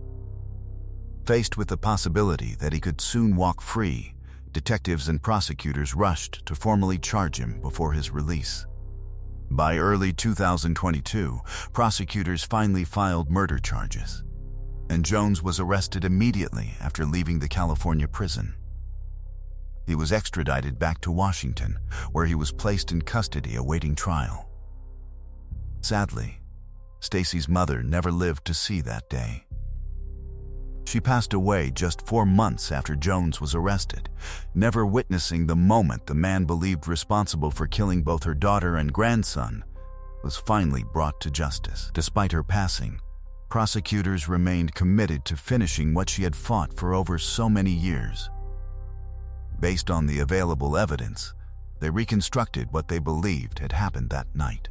Faced with the possibility that he could soon walk free, detectives and prosecutors rushed to formally charge him before his release. By early 2022, prosecutors finally filed murder charges, and Jones was arrested immediately after leaving the California prison. He was extradited back to Washington, where he was placed in custody awaiting trial. Sadly, Stacy's mother never lived to see that day. She passed away just 4 months after Jones was arrested, never witnessing the moment the man believed responsible for killing both her daughter and grandson was finally brought to justice. Despite her passing, prosecutors remained committed to finishing what she had fought for over so many years. Based on the available evidence, they reconstructed what they believed had happened that night.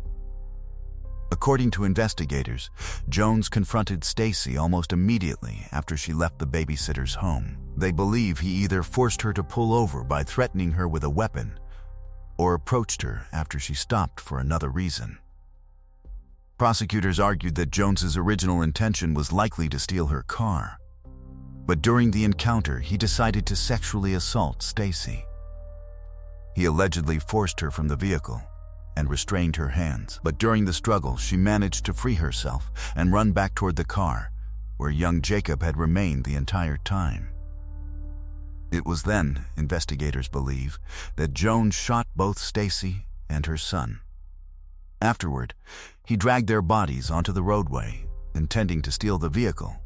According to investigators, Jones confronted Stacy almost immediately after she left the babysitter's home. They believe he either forced her to pull over by threatening her with a weapon, or approached her after she stopped for another reason. Prosecutors argued that Jones's original intention was likely to steal her car, but during the encounter, he decided to sexually assault Stacy. He allegedly forced her from the vehicle and restrained her hands, but during the struggle, she managed to free herself and run back toward the car, where young Jacob had remained the entire time. It was then, investigators believe, that Jones shot both Stacy and her son. Afterward, he dragged their bodies onto the roadway, intending to steal the vehicle,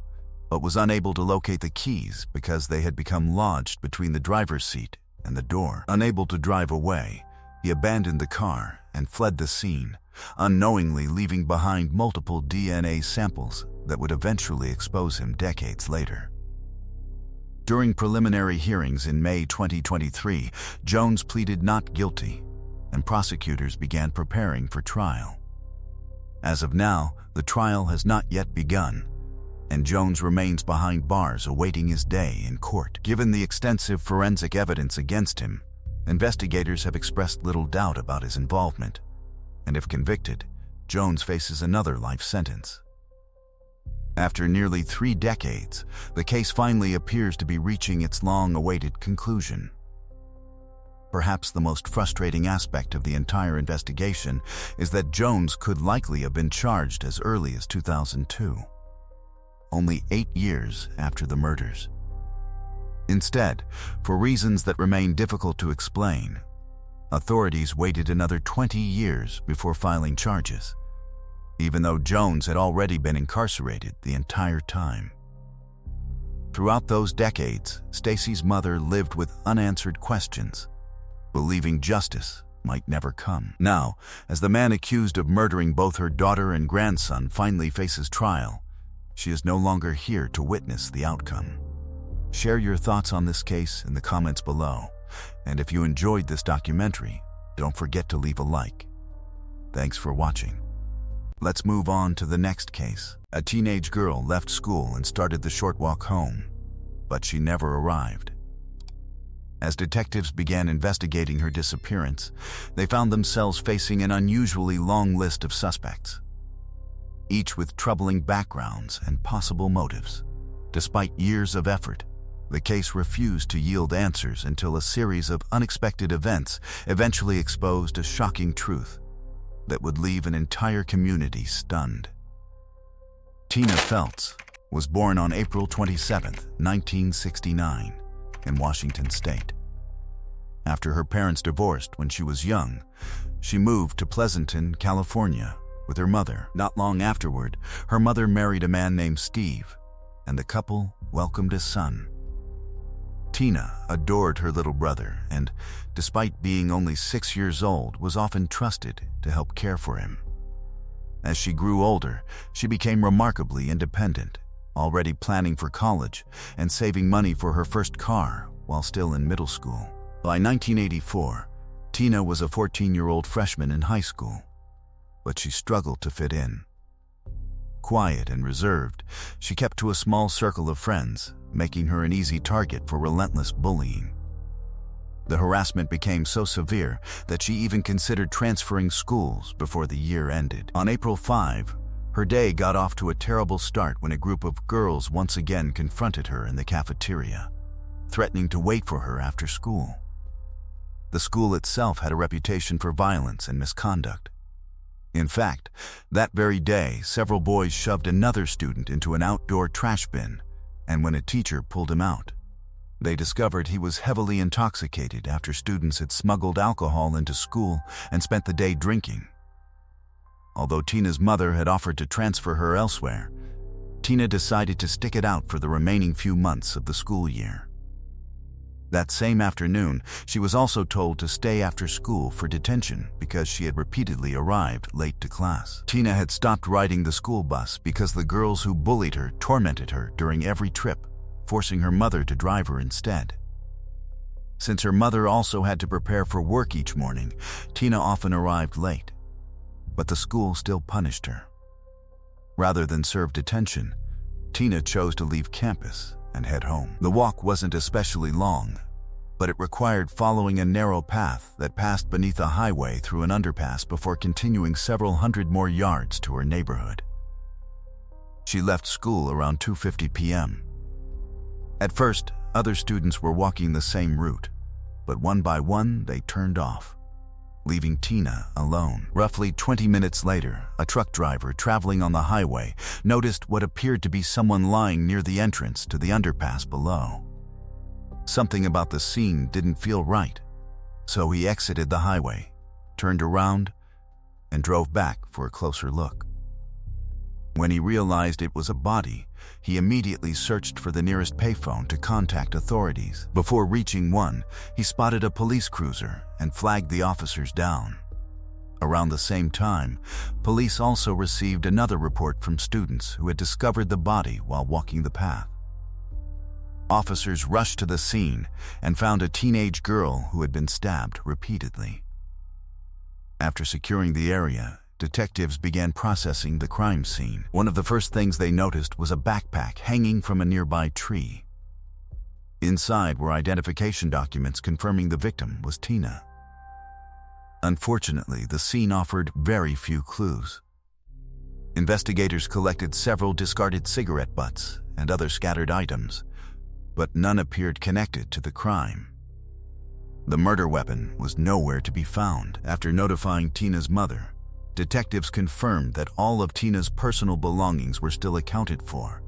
but was unable to locate the keys because they had become lodged between the driver's seat and the door. Unable to drive away, he abandoned the car and fled the scene, unknowingly leaving behind multiple DNA samples that would eventually expose him decades later. During preliminary hearings in May 2023, Jones pleaded not guilty, and prosecutors began preparing for trial. As of now, the trial has not yet begun, and Jones remains behind bars awaiting his day in court. Given the extensive forensic evidence against him, investigators have expressed little doubt about his involvement, and if convicted, Jones faces another life sentence. After nearly 3 decades, the case finally appears to be reaching its long-awaited conclusion. Perhaps the most frustrating aspect of the entire investigation is that Jones could likely have been charged as early as 2002, only 8 years after the murders. Instead, for reasons that remain difficult to explain, authorities waited another 20 years before filing charges, even though Jones had already been incarcerated the entire time. Throughout those decades, Stacy's mother lived with unanswered questions, believing justice might never come. Now, as the man accused of murdering both her daughter and grandson finally faces trial, she is no longer here to witness the outcome. Share your thoughts on this case in the comments below, and if you enjoyed this documentary, don't forget to leave a like. Thanks for watching. Let's move on to the next case. A teenage girl left school and started the short walk home, but she never arrived. As detectives began investigating her disappearance, they found themselves facing an unusually long list of suspects, each with troubling backgrounds and possible motives. Despite years of effort, the case refused to yield answers until a series of unexpected events eventually exposed a shocking truth that would leave an entire community stunned. Tina Feltz was born on April 27, 1969, in Washington State. After her parents divorced when she was young, she moved to Pleasanton, California, with her mother. Not long afterward, her mother married a man named Steve, and the couple welcomed a son. Tina adored her little brother and, despite being only 6 years old, was often trusted to help care for him. As she grew older, she became remarkably independent, already planning for college and saving money for her first car while still in middle school. By 1984, Tina was a 14-year-old freshman in high school, but she struggled to fit in. Quiet and reserved, she kept to a small circle of friends, making her an easy target for relentless bullying. The harassment became so severe that she even considered transferring schools before the year ended. On April 5, her day got off to a terrible start when a group of girls once again confronted her in the cafeteria, threatening to wait for her after school. The school itself had a reputation for violence and misconduct. In fact, that very day, several boys shoved another student into an outdoor trash bin, and when a teacher pulled him out, they discovered he was heavily intoxicated after students had smuggled alcohol into school and spent the day drinking. Although Tina's mother had offered to transfer her elsewhere, Tina decided to stick it out for the remaining few months of the school year. That same afternoon, she was also told to stay after school for detention because she had repeatedly arrived late to class. Tina had stopped riding the school bus because the girls who bullied her tormented her during every trip, forcing her mother to drive her instead. Since her mother also had to prepare for work each morning, Tina often arrived late, but the school still punished her. Rather than serve detention, Tina chose to leave campus and head home. The walk wasn't especially long, but it required following a narrow path that passed beneath a highway through an underpass before continuing several hundred more yards to her neighborhood. She left school around 2:50 p.m. At first, other students were walking the same route, but one by one they turned off, leaving Tina alone. Roughly 20 minutes later, a truck driver traveling on the highway noticed what appeared to be someone lying near the entrance to the underpass below. Something about the scene didn't feel right, so he exited the highway, turned around, and drove back for a closer look. When he realized it was a body, he immediately searched for the nearest payphone to contact authorities. Before reaching one, he spotted a police cruiser and flagged the officers down. Around the same time, police also received another report from students who had discovered the body while walking the path. Officers rushed to the scene and found a teenage girl who had been stabbed repeatedly. After securing the area, detectives began processing the crime scene. One of the first things they noticed was a backpack hanging from a nearby tree. Inside were identification documents confirming the victim was Tina. Unfortunately, the scene offered very few clues. Investigators collected several discarded cigarette butts and other scattered items, but none appeared connected to the crime. The murder weapon was nowhere to be found. After notifying Tina's mother, detectives confirmed that all of Tina's personal belongings were still accounted for,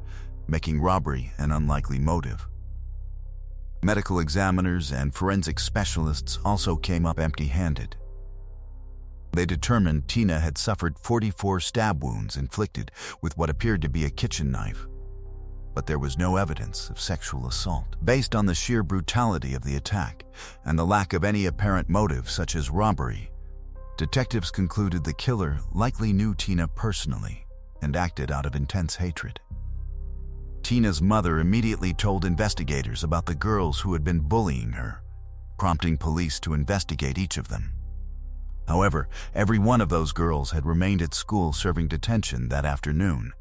making robbery an unlikely motive. Medical examiners and forensic specialists also came up empty-handed. They determined Tina had suffered 44 stab wounds inflicted with what appeared to be a kitchen knife, but there was no evidence of sexual assault. Based on the sheer brutality of the attack and the lack of any apparent motive such as robbery, detectives concluded the killer likely knew Tina personally and acted out of intense hatred. Tina's mother immediately told investigators about the girls who had been bullying her, prompting police to investigate each of them. However, every one of those girls had remained at school serving detention that afternoon,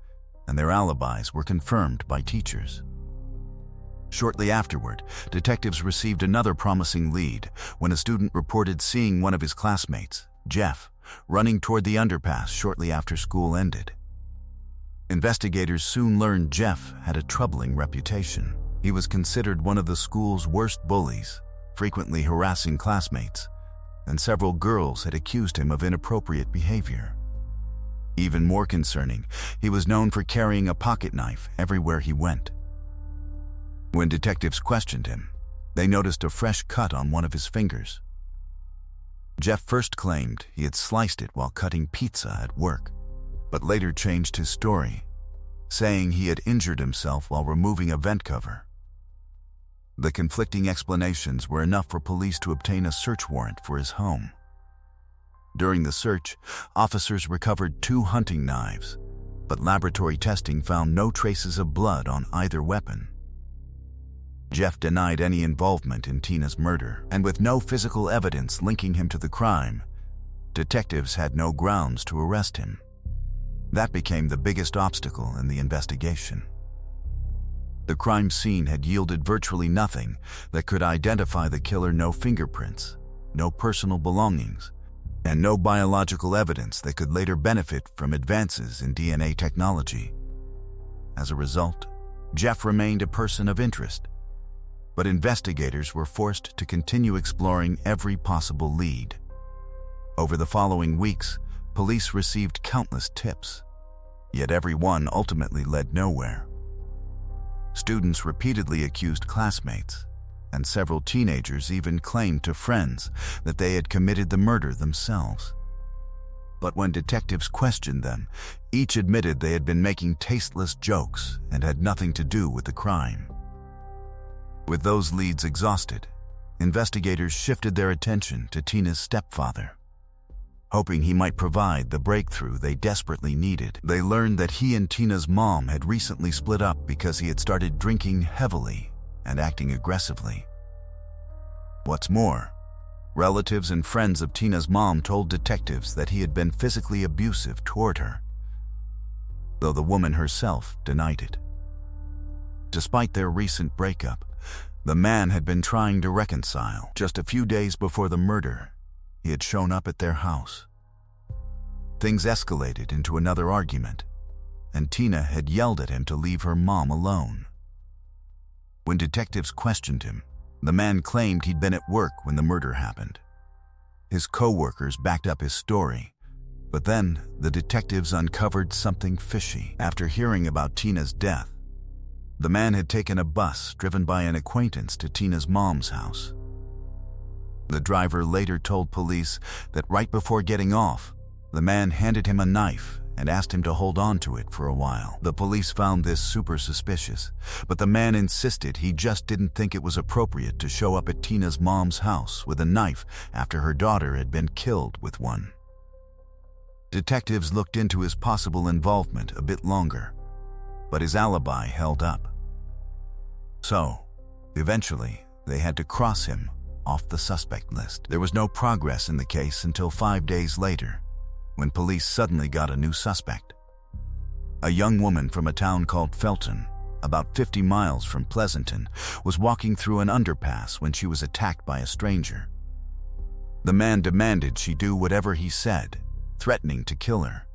and their alibis were confirmed by teachers. Shortly afterward, detectives received another promising lead when a student reported seeing one of his classmates, Jeff, running toward the underpass shortly after school ended. Investigators soon learned Jeff had a troubling reputation. He was considered one of the school's worst bullies, frequently harassing classmates, and several girls had accused him of inappropriate behavior. Even more concerning, he was known for carrying a pocket knife everywhere he went. When detectives questioned him, they noticed a fresh cut on one of his fingers. Jeff first claimed he had sliced it while cutting pizza at work, but later changed his story, saying he had injured himself while removing a vent cover. The conflicting explanations were enough for police to obtain a search warrant for his home. During the search, officers recovered 2 hunting knives, but laboratory testing found no traces of blood on either weapon. Jeff denied any involvement in Tina's murder, and with no physical evidence linking him to the crime, detectives had no grounds to arrest him. That became the biggest obstacle in the investigation. The crime scene had yielded virtually nothing that could identify the killer. No fingerprints, no personal belongings, and no biological evidence that could later benefit from advances in DNA technology. As a result, Jeff remained a person of interest, but investigators were forced to continue exploring every possible lead. Over the following weeks, police received countless tips, yet every one ultimately led nowhere. Students repeatedly accused classmates, and several teenagers even claimed to friends that they had committed the murder themselves. But when detectives questioned them, each admitted they had been making tasteless jokes and had nothing to do with the crime. With those leads exhausted, investigators shifted their attention to Tina's stepfather, hoping he might provide the breakthrough they desperately needed. They learned that he and Tina's mom had recently split up because he had started drinking heavily and acting aggressively. What's more, relatives and friends of Tina's mom told detectives that he had been physically abusive toward her, though the woman herself denied it. Despite their recent breakup, the man had been trying to reconcile. Just a few days before the murder, he had shown up at their house. Things escalated into another argument, and Tina had yelled at him to leave her mom alone. When detectives questioned him, the man claimed he'd been at work when the murder happened. His co-workers backed up his story, but then the detectives uncovered something fishy. After hearing about Tina's death, the man had taken a bus driven by an acquaintance to Tina's mom's house. The driver later told police that right before getting off, the man handed him a knife and asked him to hold on to it for a while. The police found this super suspicious, but the man insisted he just didn't think it was appropriate to show up at Tina's mom's house with a knife after her daughter had been killed with one. Detectives looked into his possible involvement a bit longer, but his alibi held up. So, eventually, they had to cross him off the suspect list. There was no progress in the case until 5 days later, when police suddenly got a new suspect. A young woman from a town called Felton, about 50 miles from Pleasanton, was walking through an underpass when she was attacked by a stranger. The man demanded she do whatever he said, threatening to kill her,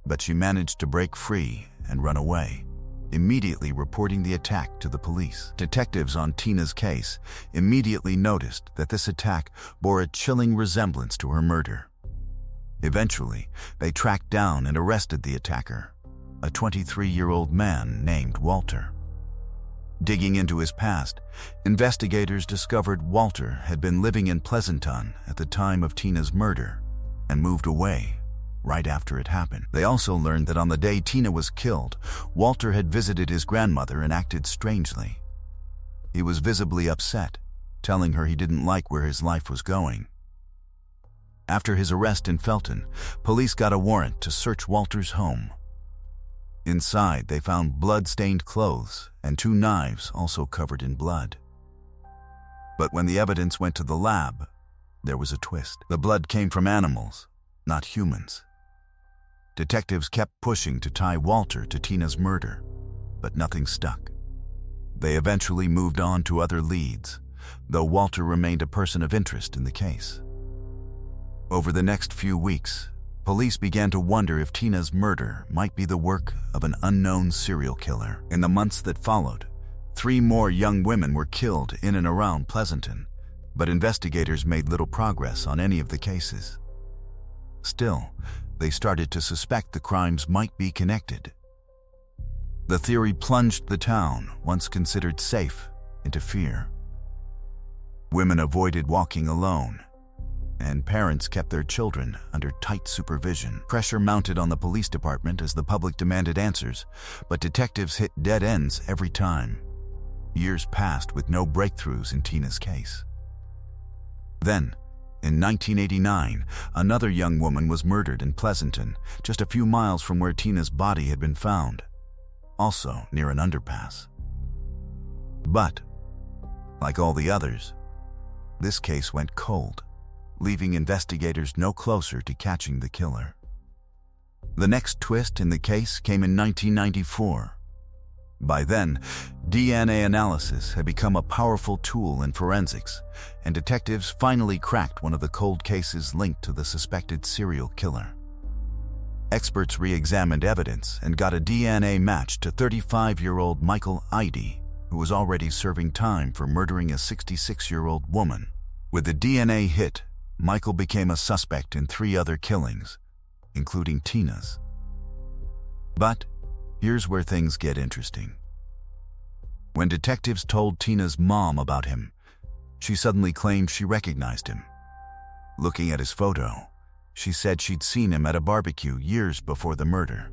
but she managed to break free and run away, immediately reporting the attack to the police. Detectives on Tina's case immediately noticed that this attack bore a chilling resemblance to her murder. Eventually, they tracked down and arrested the attacker, a 23-year-old man named Walter. Digging into his past, investigators discovered Walter had been living in Pleasanton at the time of Tina's murder and moved away right after it happened. They also learned that on the day Tina was killed, Walter had visited his grandmother and acted strangely. He was visibly upset, telling her he didn't like where his life was going. After his arrest in Felton, police got a warrant to search Walter's home. Inside, they found blood-stained clothes and 2 knives also covered in blood. But when the evidence went to the lab, there was a twist. The blood came from animals, not humans. Detectives kept pushing to tie Walter to Tina's murder, but nothing stuck. They eventually moved on to other leads, though Walter remained a person of interest in the case. Over the next few weeks, police began to wonder if Tina's murder might be the work of an unknown serial killer. In the months that followed, 3 more young women were killed in and around Pleasanton, but investigators made little progress on any of the cases. Still, they started to suspect the crimes might be connected. The theory plunged the town, once considered safe, into fear. Women avoided walking alone, and parents kept their children under tight supervision. Pressure mounted on the police department as the public demanded answers, but detectives hit dead ends every time. Years passed with no breakthroughs in Tina's case. Then, in 1989, another young woman was murdered in Pleasanton, just a few miles from where Tina's body had been found, also near an underpass. But, like all the others, this case went cold, leaving investigators no closer to catching the killer. The next twist in the case came in 1994. By then, DNA analysis had become a powerful tool in forensics, and detectives finally cracked one of the cold cases linked to the suspected serial killer. Experts re-examined evidence and got a DNA match to 35-year-old Michael Eide, who was already serving time for murdering a 66-year-old woman. With the DNA hit, Michael became a suspect in 3 other killings, including Tina's. But here's where things get interesting. When detectives told Tina's mom about him, she suddenly claimed she recognized him. Looking at his photo, she said she'd seen him at a barbecue years before the murder.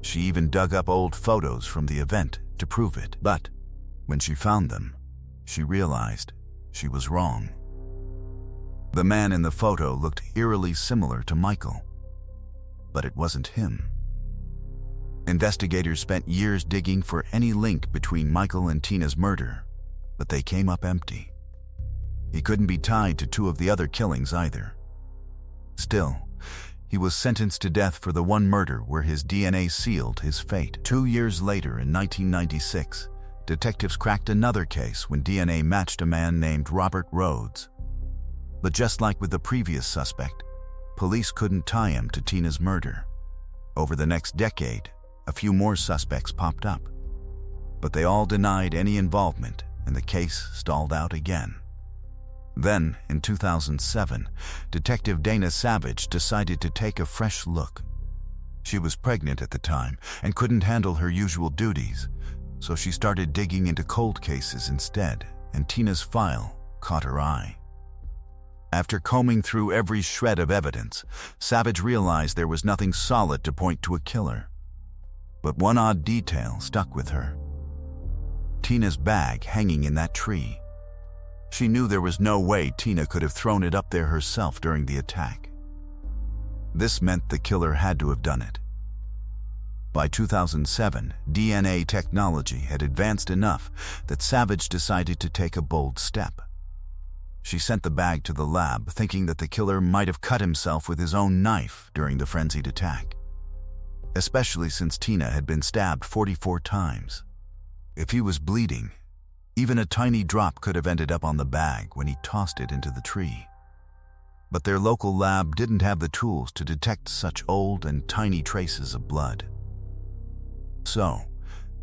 She even dug up old photos from the event to prove it. But when she found them, she realized she was wrong. The man in the photo looked eerily similar to Michael, but it wasn't him. Investigators spent years digging for any link between Michael and Tina's murder, but they came up empty. He couldn't be tied to 2 of the other killings either. Still, he was sentenced to death for the one murder where his DNA sealed his fate. 2 years later, in 1996, detectives cracked another case when DNA matched a man named Robert Rhodes. But just like with the previous suspect, police couldn't tie him to Tina's murder. Over the next decade, a few more suspects popped up, but they all denied any involvement, and the case stalled out again. Then, in 2007, Detective Dana Savage decided to take a fresh look. She was pregnant at the time and couldn't handle her usual duties, so she started digging into cold cases instead, and Tina's file caught her eye. After combing through every shred of evidence, Savage realized there was nothing solid to point to a killer. But one odd detail stuck with her: Tina's bag hanging in that tree. She knew there was no way Tina could have thrown it up there herself during the attack. This meant the killer had to have done it. By 2007, DNA technology had advanced enough that Savage decided to take a bold step. She sent the bag to the lab, thinking that the killer might have cut himself with his own knife during the frenzied attack, especially since Tina had been stabbed 44 times. If he was bleeding, even a tiny drop could have ended up on the bag when he tossed it into the tree. But their local lab didn't have the tools to detect such old and tiny traces of blood. So,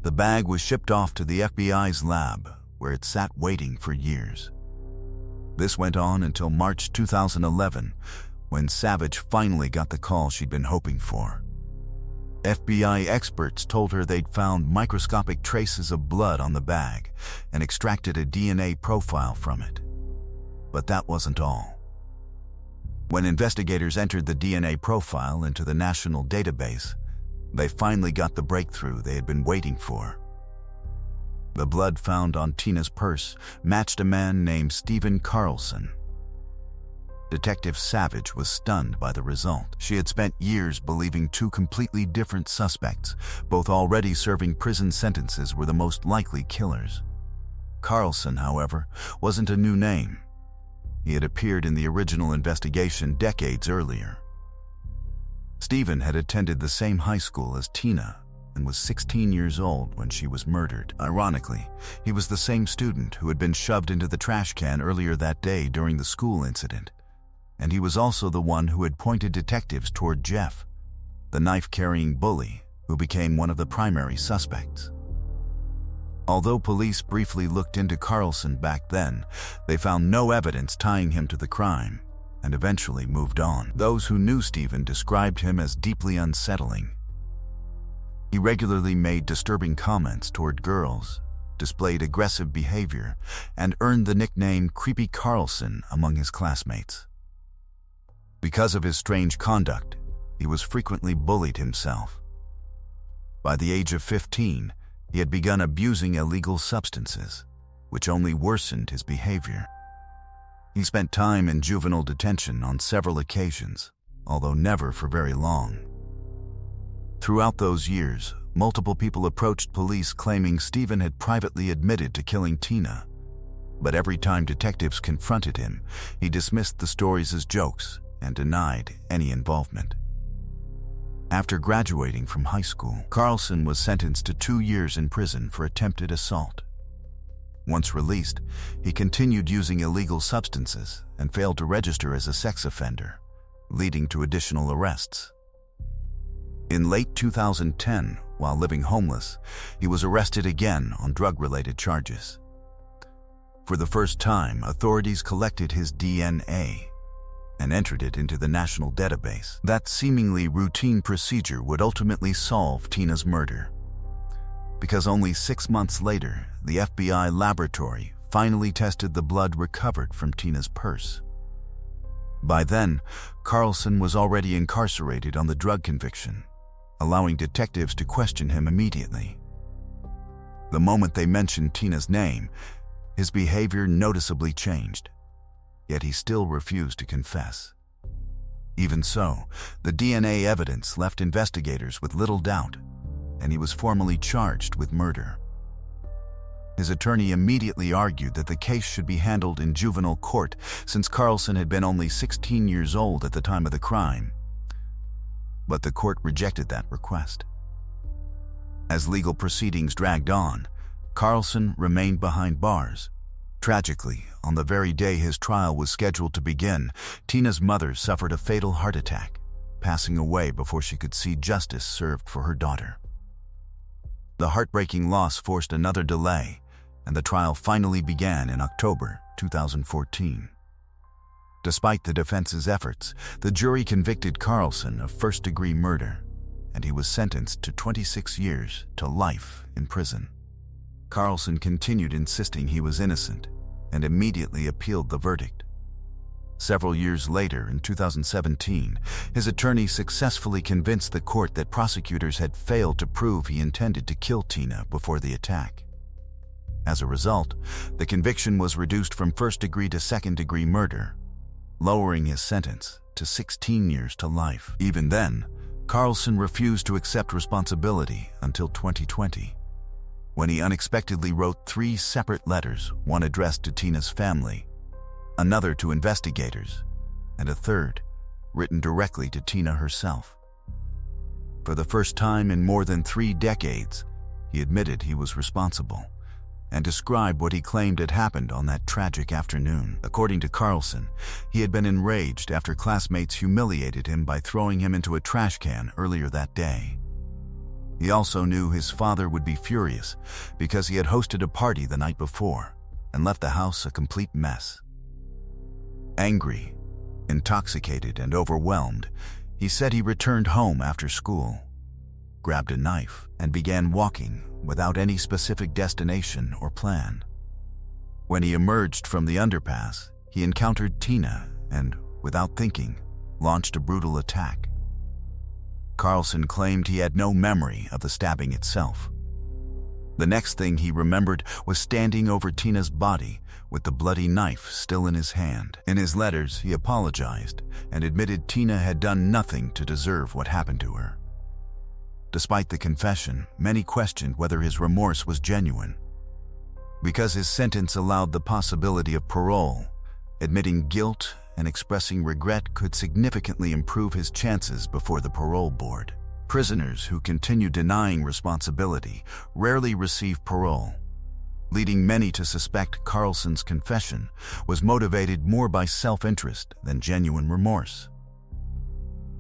the bag was shipped off to the FBI's lab, where it sat waiting for years. This went on until March 2011, when Savage finally got the call she'd been hoping for. FBI experts told her they'd found microscopic traces of blood on the bag and extracted a DNA profile from it. But that wasn't all. When investigators entered the DNA profile into the national database, they finally got the breakthrough they had been waiting for. The blood found on Tina's purse matched a man named Stephen Carlson. Detective Savage was stunned by the result. She had spent years believing two completely different suspects, both already serving prison sentences, were the most likely killers. Carlson, however, wasn't a new name. He had appeared in the original investigation decades earlier. Stephen had attended the same high school as Tina and was 16 years old when she was murdered. Ironically, he was the same student who had been shoved into the trash can earlier that day during the school incident. And he was also the one who had pointed detectives toward Jeff, the knife-carrying bully who became one of the primary suspects. Although police briefly looked into Carlson back then, they found no evidence tying him to the crime and eventually moved on. Those who knew Stephen described him as deeply unsettling. He regularly made disturbing comments toward girls, displayed aggressive behavior, and earned the nickname Creepy Carlson among his classmates. Because of his strange conduct, he was frequently bullied himself. By the age of 15, he had begun abusing illegal substances, which only worsened his behavior. He spent time in juvenile detention on several occasions, although never for very long. Throughout those years, multiple people approached police claiming Stephen had privately admitted to killing Tina. But every time detectives confronted him, he dismissed the stories as jokes and denied any involvement. After graduating from high school, Carlson was sentenced to 2 years in prison for attempted assault. Once released, he continued using illegal substances and failed to register as a sex offender, leading to additional arrests. In late 2010, while living homeless, he was arrested again on drug-related charges. For the first time, authorities collected his DNA and entered it into the national database. That seemingly routine procedure would ultimately solve Tina's murder, because only 6 months later, the FBI laboratory finally tested the blood recovered from Tina's purse. By then, Carlson was already incarcerated on the drug conviction, allowing detectives to question him immediately. The moment they mentioned Tina's name, his behavior noticeably changed, yet he still refused to confess. Even so, the DNA evidence left investigators with little doubt, and he was formally charged with murder. His attorney immediately argued that the case should be handled in juvenile court since Carlson had been only 16 years old at the time of the crime. But the court rejected that request. As legal proceedings dragged on, Carlson remained behind bars. Tragically, on the very day his trial was scheduled to begin, Tina's mother suffered a fatal heart attack, passing away before she could see justice served for her daughter. The heartbreaking loss forced another delay, and the trial finally began in October 2014. Despite the defense's efforts, the jury convicted Carlson of first-degree murder, and he was sentenced to 26 years to life in prison. Carlson continued insisting he was innocent and immediately appealed the verdict. Several years later, in 2017, his attorney successfully convinced the court that prosecutors had failed to prove he intended to kill Tina before the attack. As a result, the conviction was reduced from first-degree to second-degree murder, lowering his sentence to 16 years to life. Even then, Carlson refused to accept responsibility until 2020, when he unexpectedly wrote 3 separate letters, one addressed to Tina's family, another to investigators, and a third written directly to Tina herself. For the first time in more than 3 decades, he admitted he was responsible and described what he claimed had happened on that tragic afternoon. According to Carlson, he had been enraged after classmates humiliated him by throwing him into a trash can earlier that day. He also knew his father would be furious because he had hosted a party the night before and left the house a complete mess. Angry, intoxicated, and overwhelmed, he said he returned home after school, grabbed a knife, and began walking without any specific destination or plan. When he emerged from the underpass, he encountered Tina and, without thinking, launched a brutal attack. Carlson claimed he had no memory of the stabbing itself. The next thing he remembered was standing over Tina's body with the bloody knife still in his hand. In his letters, he apologized and admitted Tina had done nothing to deserve what happened to her. Despite the confession, many questioned whether his remorse was genuine. Because his sentence allowed the possibility of parole, admitting guilt and expressing regret could significantly improve his chances before the parole board. Prisoners who continue denying responsibility rarely receive parole, leading many to suspect Carlson's confession was motivated more by self-interest than genuine remorse.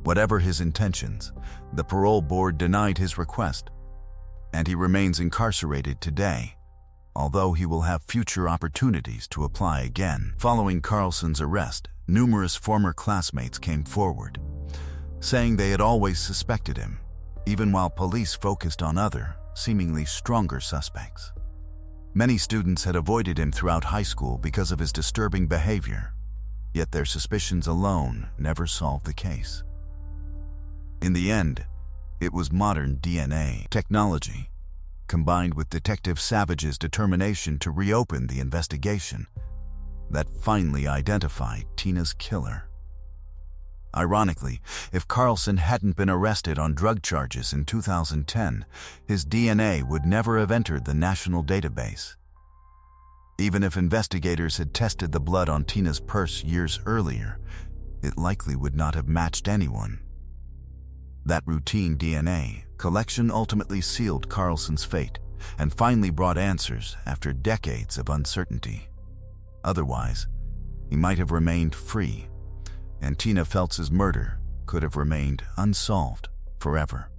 Whatever his intentions, the parole board denied his request, and he remains incarcerated today, although he will have future opportunities to apply again. Following Carlson's arrest, numerous former classmates came forward, saying they had always suspected him, even while police focused on other, seemingly stronger suspects. Many students had avoided him throughout high school because of his disturbing behavior, yet their suspicions alone never solved the case. In the end, it was modern DNA technology, combined with Detective Savage's determination to reopen the investigation, that finally identified Tina's killer. Ironically, if Carlson hadn't been arrested on drug charges in 2010, his DNA would never have entered the national database. Even if investigators had tested the blood on Tina's purse years earlier, it likely would not have matched anyone. That routine DNA collection ultimately sealed Carlson's fate and finally brought answers after decades of uncertainty. Otherwise, he might have remained free, and Tina Feltz's murder could have remained unsolved forever.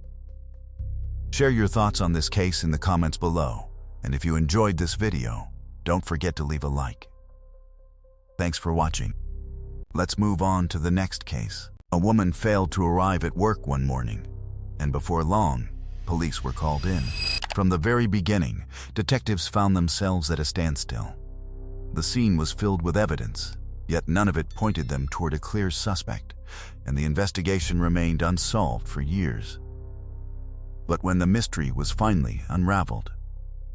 Share your thoughts on this case in the comments below, and if you enjoyed this video, don't forget to leave a like. Thanks for watching. Let's move on to the next case. A woman failed to arrive at work one morning, and before long, police were called in. From the very beginning, detectives found themselves at a standstill. The scene was filled with evidence, yet none of it pointed them toward a clear suspect, and the investigation remained unsolved for years. But when the mystery was finally unraveled,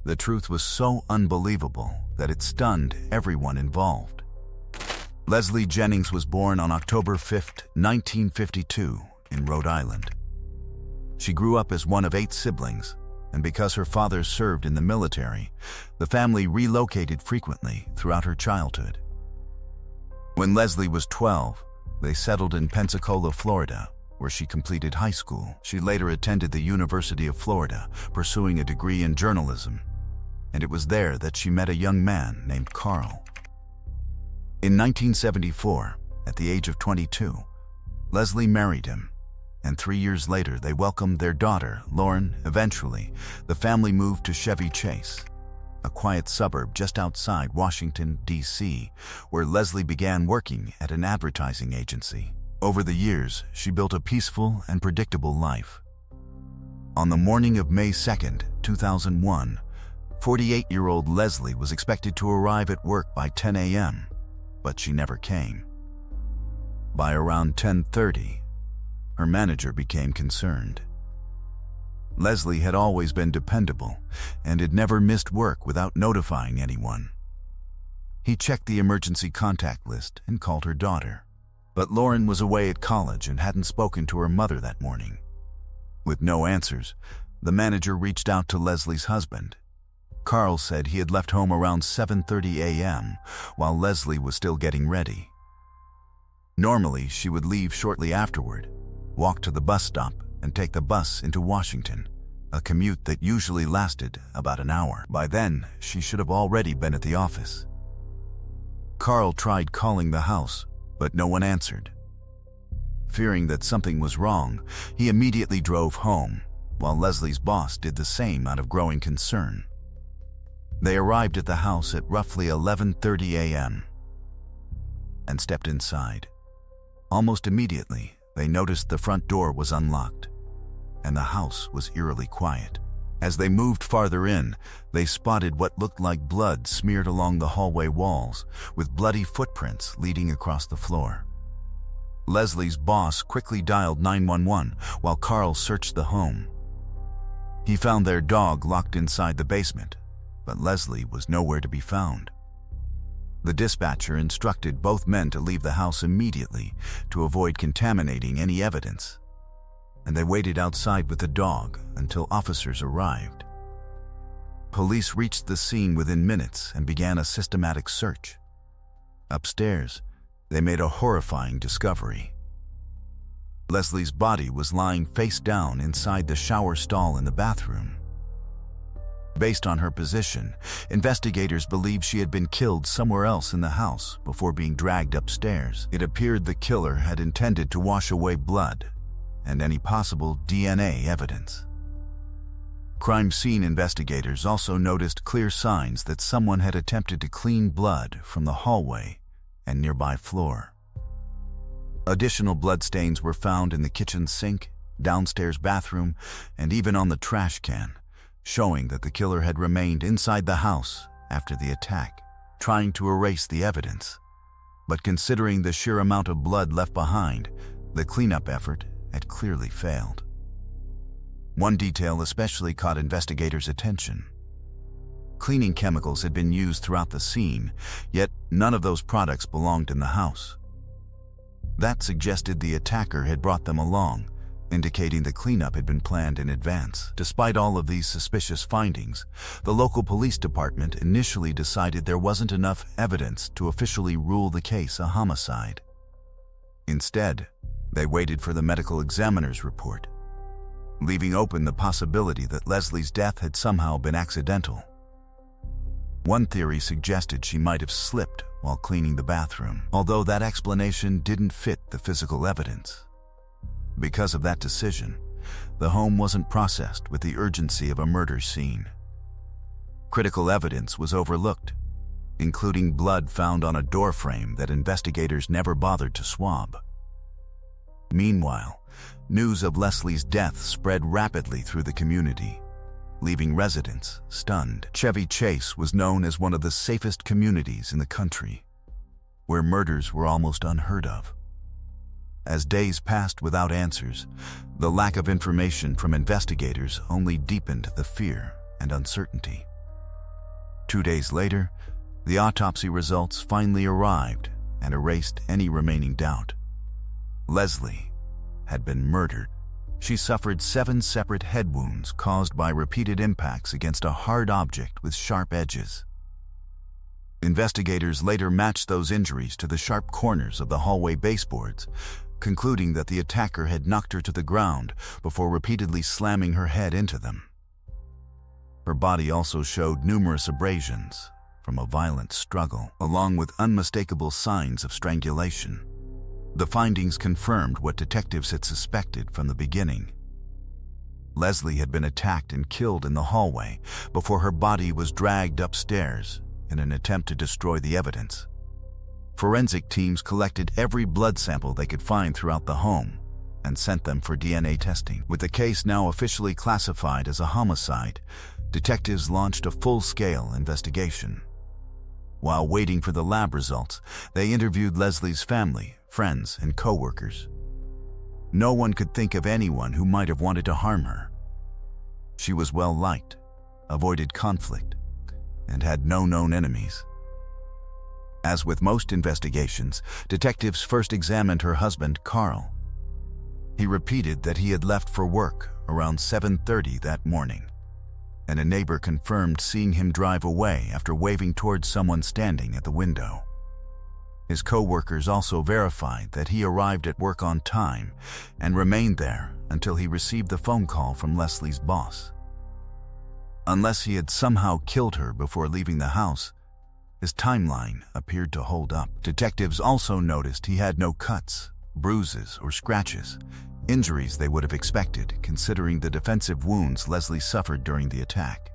the truth was so unbelievable that it stunned everyone involved. Leslie Jennings was born on October 5, 1952, in Rhode Island. She grew up as one of 8 siblings, and because her father served in the military, the family relocated frequently throughout her childhood. When Leslie was 12, they settled in Pensacola, Florida, where she completed high school. She later attended the University of Florida, pursuing a degree in journalism. and it was there that she met a young man named Carl. In 1974, at the age of 22, Leslie married him, and 3 years later they welcomed their daughter, Lauren. Eventually, the family moved to Chevy Chase, a quiet suburb just outside Washington, D.C., where Leslie began working at an advertising agency. Over the years, she built a peaceful and predictable life. On the morning of May 2, 2001, 48-year-old Leslie was expected to arrive at work by 10 a.m., but she never came. By around 10:30, her manager became concerned. Leslie had always been dependable and had never missed work without notifying anyone. He checked the emergency contact list and called her daughter. But Lauren was away at college and hadn't spoken to her mother that morning. With no answers, the manager reached out to Leslie's husband. Carl said he had left home around 7:30 a.m. while Leslie was still getting ready. Normally, she would leave shortly afterward, walk to the bus stop, and take the bus into Washington, a commute that usually lasted about an hour. By then, she should have already been at the office. Carl tried calling the house, but no one answered. Fearing that something was wrong, he immediately drove home, while Leslie's boss did the same out of growing concern. They arrived at the house at roughly 11:30 a.m. and stepped inside. Almost immediately, they noticed the front door was unlocked, and the house was eerily quiet. As they moved farther in, they spotted what looked like blood smeared along the hallway walls, with bloody footprints leading across the floor. Leslie's boss quickly dialed 911 while Carl searched the home. He found their dog locked inside the basement, but Leslie was nowhere to be found. The dispatcher instructed both men to leave the house immediately to avoid contaminating any evidence, and they waited outside with the dog until officers arrived. Police reached the scene within minutes and began a systematic search. Upstairs, they made a horrifying discovery. Leslie's body was lying face down inside the shower stall in the bathroom. Based on her position, investigators believed she had been killed somewhere else in the house before being dragged upstairs. It appeared the killer had intended to wash away blood and any possible DNA evidence. Crime scene investigators also noticed clear signs that someone had attempted to clean blood from the hallway and nearby floor. Additional bloodstains were found in the kitchen sink, downstairs bathroom, and even on the trash can, showing that the killer had remained inside the house after the attack, trying to erase the evidence. But considering the sheer amount of blood left behind, the cleanup effort had clearly failed. One detail especially caught investigators' attention. Cleaning chemicals had been used throughout the scene, yet none of those products belonged in the house. That suggested the attacker had brought them along, indicating the cleanup had been planned in advance. Despite all of these suspicious findings, the local police department initially decided there wasn't enough evidence to officially rule the case a homicide. Instead, they waited for the medical examiner's report, leaving open the possibility that Leslie's death had somehow been accidental. One theory suggested she might have slipped while cleaning the bathroom, although that explanation didn't fit the physical evidence. Because of that decision, the home wasn't processed with the urgency of a murder scene. Critical evidence was overlooked, including blood found on a doorframe that investigators never bothered to swab. Meanwhile, news of Leslie's death spread rapidly through the community, leaving residents stunned. Chevy Chase was known as one of the safest communities in the country, where murders were almost unheard of. As days passed without answers, the lack of information from investigators only deepened the fear and uncertainty. 2 days later, the autopsy results finally arrived and erased any remaining doubt. Leslie had been murdered. She suffered 7 separate head wounds caused by repeated impacts against a hard object with sharp edges. Investigators later matched those injuries to the sharp corners of the hallway baseboards, concluding that the attacker had knocked her to the ground before repeatedly slamming her head into them. Her body also showed numerous abrasions from a violent struggle, along with unmistakable signs of strangulation. The findings confirmed what detectives had suspected from the beginning. Leslie had been attacked and killed in the hallway before her body was dragged upstairs in an attempt to destroy the evidence. Forensic teams collected every blood sample they could find throughout the home and sent them for DNA testing. With the case now officially classified as a homicide, detectives launched a full-scale investigation. While waiting for the lab results, they interviewed Leslie's family, friends, and co-workers. No one could think of anyone who might have wanted to harm her. She was well-liked, avoided conflict, and had no known enemies. As with most investigations, detectives first examined her husband, Carl. He repeated that he had left for work around 7:30 that morning, and a neighbor confirmed seeing him drive away after waving towards someone standing at the window. His co-workers also verified that he arrived at work on time and remained there until he received the phone call from Leslie's boss. Unless he had somehow killed her before leaving the house, his timeline appeared to hold up. Detectives also noticed he had no cuts, bruises, or scratches, injuries they would have expected considering the defensive wounds Leslie suffered during the attack.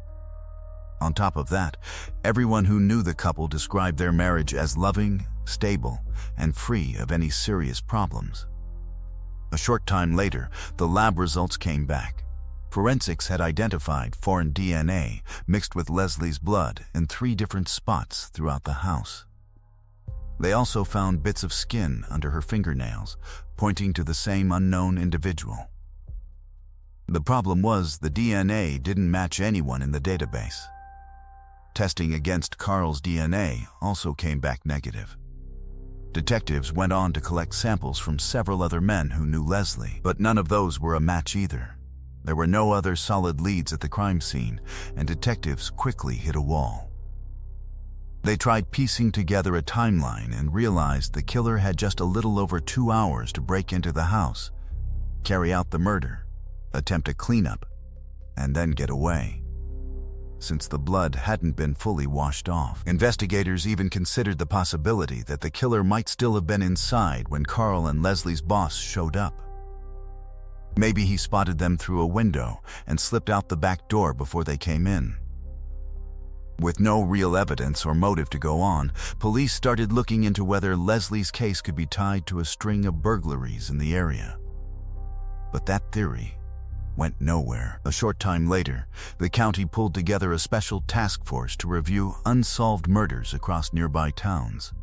On top of that, everyone who knew the couple described their marriage as loving, stable, and free of any serious problems. A short time later, the lab results came back. Forensics had identified foreign DNA mixed with Leslie's blood in 3 different spots throughout the house. They also found bits of skin under her fingernails, pointing to the same unknown individual. The problem was the DNA didn't match anyone in the database. Testing against Carl's DNA also came back negative. Detectives went on to collect samples from several other men who knew Leslie, but none of those were a match either. There were no other solid leads at the crime scene, and detectives quickly hit a wall. They tried piecing together a timeline and realized the killer had just a little over 2 hours to break into the house, carry out the murder, attempt a cleanup, and then get away. Since the blood hadn't been fully washed off, investigators even considered the possibility that the killer might still have been inside when Carl and Leslie's boss showed up. Maybe he spotted them through a window and slipped out the back door before they came in. With no real evidence or motive to go on, police started looking into whether Leslie's case could be tied to a string of burglaries in the area. But that theory went nowhere. A short time later, the county pulled together a special task force to review unsolved murders across nearby towns.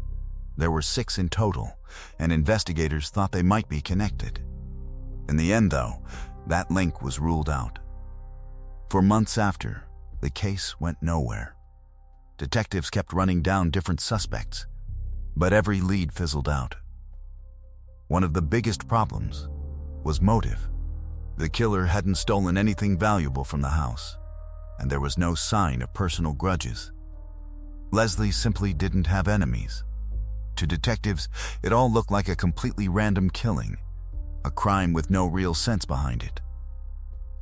There were 6 in total, and investigators thought they might be connected. In the end, though, that link was ruled out. For months after, the case went nowhere. Detectives kept running down different suspects, but every lead fizzled out. One of the biggest problems was motive. The killer hadn't stolen anything valuable from the house, and there was no sign of personal grudges. Leslie simply didn't have enemies. To detectives, it all looked like a completely random killing, a crime with no real sense behind it.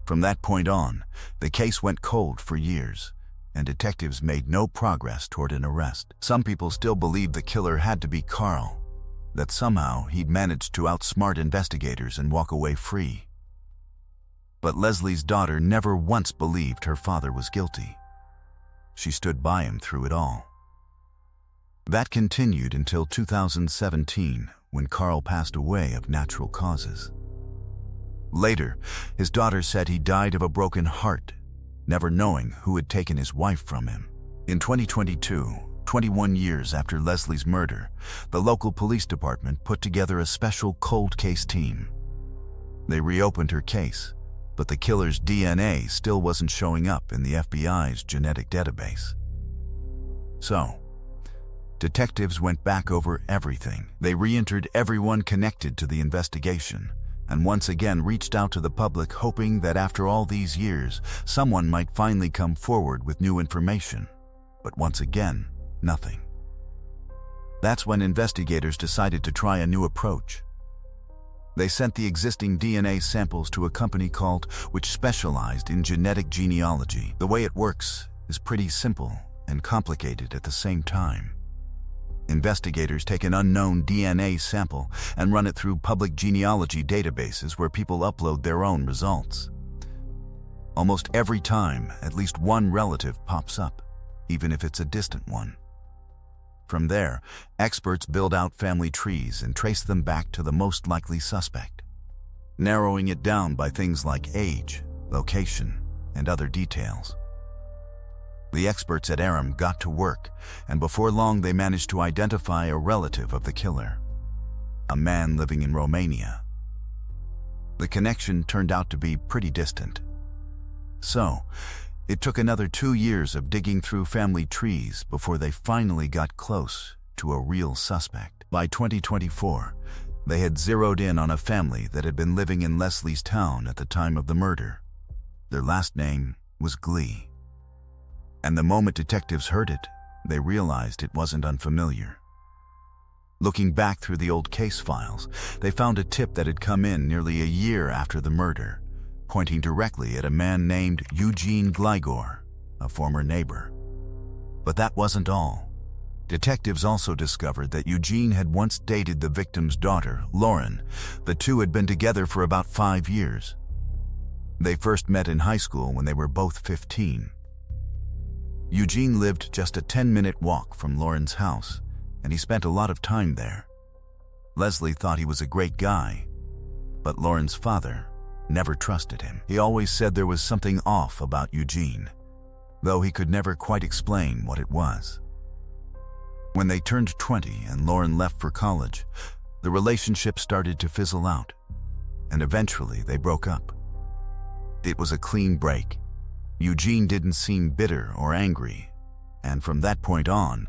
From that point on, the case went cold for years, and detectives made no progress toward an arrest. Some people still believed the killer had to be Carl, that somehow he'd managed to outsmart investigators and walk away free. But Leslie's daughter never once believed her father was guilty. She stood by him through it all. That continued until 2017, when Carl passed away of natural causes. Later, his daughter said he died of a broken heart, never knowing who had taken his wife from him. In 2022, 21 years after Leslie's murder, the local police department put together a special cold case team. They reopened her case, but the killer's DNA still wasn't showing up in the FBI's genetic database. So, detectives went back over everything. They re-entered everyone connected to the investigation, and once again reached out to the public, hoping that after all these years, someone might finally come forward with new information. But once again, nothing. That's when investigators decided to try a new approach. They sent the existing DNA samples to a company which specialized in genetic genealogy. The way it works is pretty simple and complicated at the same time. Investigators take an unknown DNA sample and run it through public genealogy databases where people upload their own results. Almost every time, at least one relative pops up, even if it's a distant one. From there, experts build out family trees and trace them back to the most likely suspect, narrowing it down by things like age, location, and other details. The experts at Aram got to work, and before long they managed to identify a relative of the killer, a man living in Romania. The connection turned out to be pretty distant. So, it took another 2 years of digging through family trees before they finally got close to a real suspect. By 2024, they had zeroed in on a family that had been living in Leslie's town at the time of the murder. Their last name was Glee. And the moment detectives heard it, they realized it wasn't unfamiliar. Looking back through the old case files, they found a tip that had come in nearly a year after the murder, pointing directly at a man named Eugene Gligor, a former neighbor. But that wasn't all. Detectives also discovered that Eugene had once dated the victim's daughter, Lauren. The two had been together for about 5 years. They first met in high school when they were both 15. Eugene lived just a 10-minute walk from Lauren's house, and he spent a lot of time there. Leslie thought he was a great guy, but Lauren's father never trusted him. He always said there was something off about Eugene, though he could never quite explain what it was. When they turned 20 and Lauren left for college, the relationship started to fizzle out, and eventually they broke up. It was a clean break. Eugene didn't seem bitter or angry, and from that point on,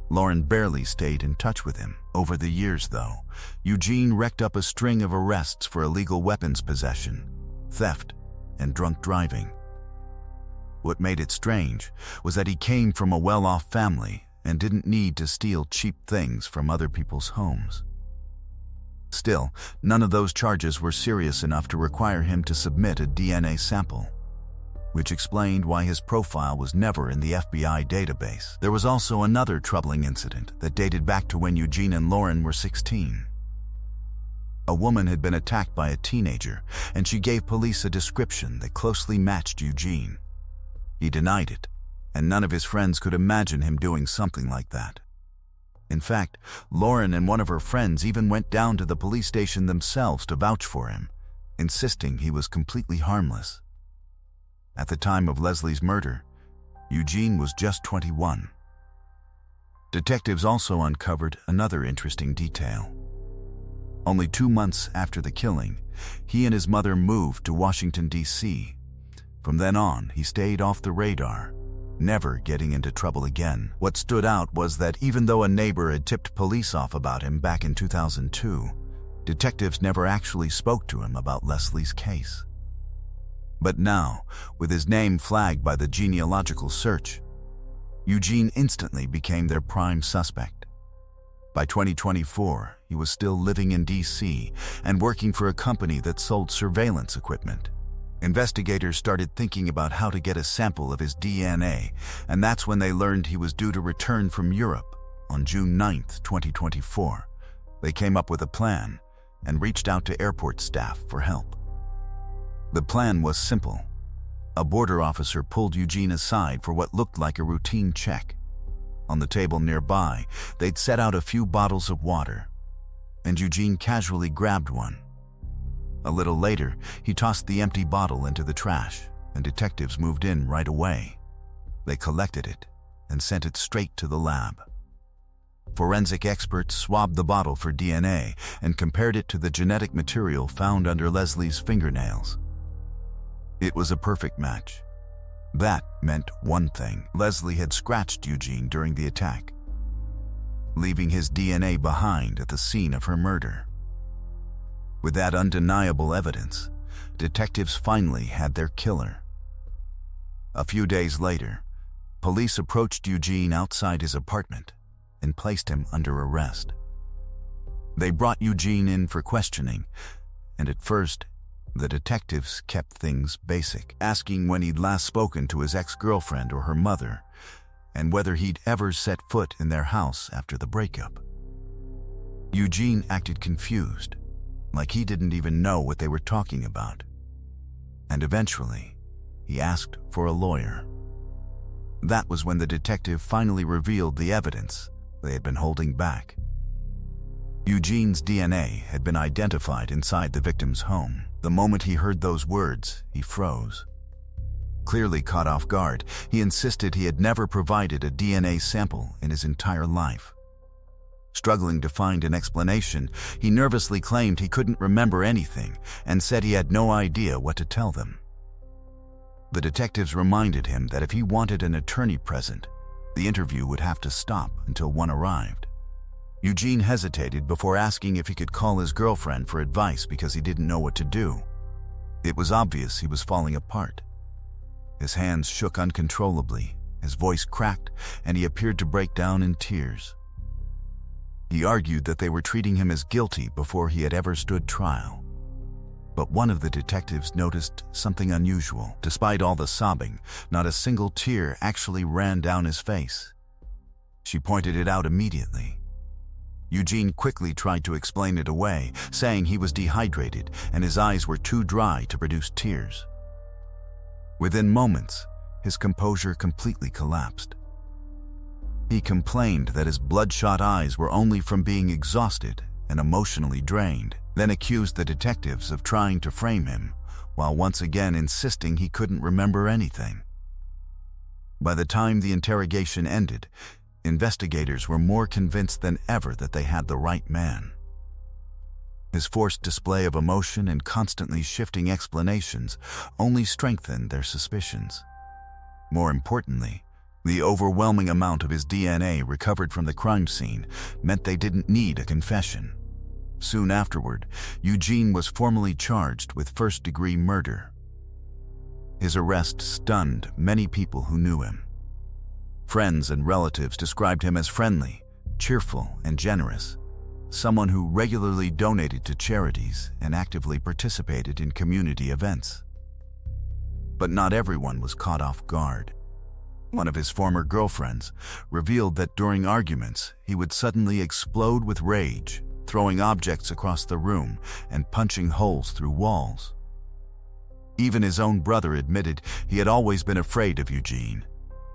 Lauren barely stayed in touch with him. Over the years, though, Eugene racked up a string of arrests for illegal weapons possession, theft, and drunk driving. What made it strange was that he came from a well-off family and didn't need to steal cheap things from other people's homes. Still, none of those charges were serious enough to require him to submit a DNA sample, which explained why his profile was never in the FBI database. There was also another troubling incident that dated back to when Eugene and Lauren were 16. A woman had been attacked by a teenager, and she gave police a description that closely matched Eugene. He denied it, and none of his friends could imagine him doing something like that. In fact, Lauren and one of her friends even went down to the police station themselves to vouch for him, insisting he was completely harmless. At the time of Leslie's murder, Eugene was just 21. Detectives also uncovered another interesting detail. Only 2 months after the killing, he and his mother moved to Washington, D.C. From then on, he stayed off the radar, never getting into trouble again. What stood out was that even though a neighbor had tipped police off about him back in 2002, detectives never actually spoke to him about Leslie's case. But now, with his name flagged by the genealogical search, Eugene instantly became their prime suspect. By 2024, he was still living in D.C. and working for a company that sold surveillance equipment. Investigators started thinking about how to get a sample of his DNA, and that's when they learned he was due to return from Europe on June 9, 2024. They came up with a plan and reached out to airport staff for help. The plan was simple. A border officer pulled Eugene aside for what looked like a routine check. On the table nearby, they'd set out a few bottles of water, and Eugene casually grabbed one. A little later, he tossed the empty bottle into the trash, and detectives moved in right away. They collected it and sent it straight to the lab. Forensic experts swabbed the bottle for DNA and compared it to the genetic material found under Leslie's fingernails. It was a perfect match. That meant one thing: Leslie had scratched Eugene during the attack, leaving his DNA behind at the scene of her murder. With that undeniable evidence, detectives finally had their killer. A few days later, police approached Eugene outside his apartment and placed him under arrest. They brought Eugene in for questioning, And at first, the detectives kept things basic, asking when he'd last spoken to his ex-girlfriend or her mother, and whether he'd ever set foot in their house after the breakup. Eugene acted confused, like he didn't even know what they were talking about. And eventually, he asked for a lawyer. That was when the detective finally revealed the evidence they had been holding back. Eugene's DNA had been identified inside the victim's home. The moment he heard those words, he froze. Clearly caught off guard, he insisted he had never provided a DNA sample in his entire life. Struggling to find an explanation, he nervously claimed he couldn't remember anything and said he had no idea what to tell them. The detectives reminded him that if he wanted an attorney present, the interview would have to stop until one arrived. Eugene hesitated before asking if he could call his girlfriend for advice because he didn't know what to do. It was obvious he was falling apart. His hands shook uncontrollably, his voice cracked, and he appeared to break down in tears. He argued that they were treating him as guilty before he had ever stood trial. But one of the detectives noticed something unusual. Despite all the sobbing, not a single tear actually ran down his face. She pointed it out immediately. Eugene quickly tried to explain it away, saying he was dehydrated and his eyes were too dry to produce tears. Within moments, his composure completely collapsed. He complained that his bloodshot eyes were only from being exhausted and emotionally drained, then accused the detectives of trying to frame him, while once again insisting he couldn't remember anything. By the time the interrogation ended, investigators were more convinced than ever that they had the right man. His forced display of emotion and constantly shifting explanations only strengthened their suspicions. More importantly, the overwhelming amount of his DNA recovered from the crime scene meant they didn't need a confession. Soon afterward, Eugene was formally charged with first-degree murder. His arrest stunned many people who knew him. Friends and relatives described him as friendly, cheerful, and generous, someone who regularly donated to charities and actively participated in community events. But not everyone was caught off guard. One of his former girlfriends revealed that during arguments, he would suddenly explode with rage, throwing objects across the room and punching holes through walls. Even his own brother admitted he had always been afraid of Eugene,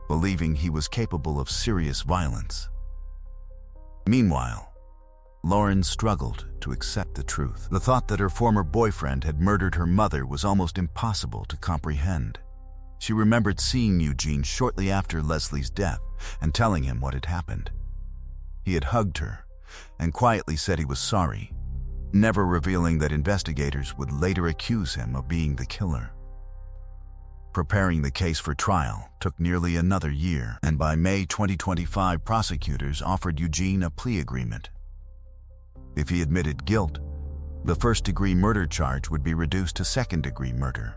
believing he was capable of serious violence. Meanwhile, Lauren struggled to accept the truth. The thought that her former boyfriend had murdered her mother was almost impossible to comprehend. She remembered seeing Eugene shortly after Leslie's death and telling him what had happened. He had hugged her and quietly said he was sorry, never revealing that investigators would later accuse him of being the killer. Preparing the case for trial took nearly another year, and by May 2025, prosecutors offered Eugene a plea agreement. If he admitted guilt, the first-degree murder charge would be reduced to second-degree murder,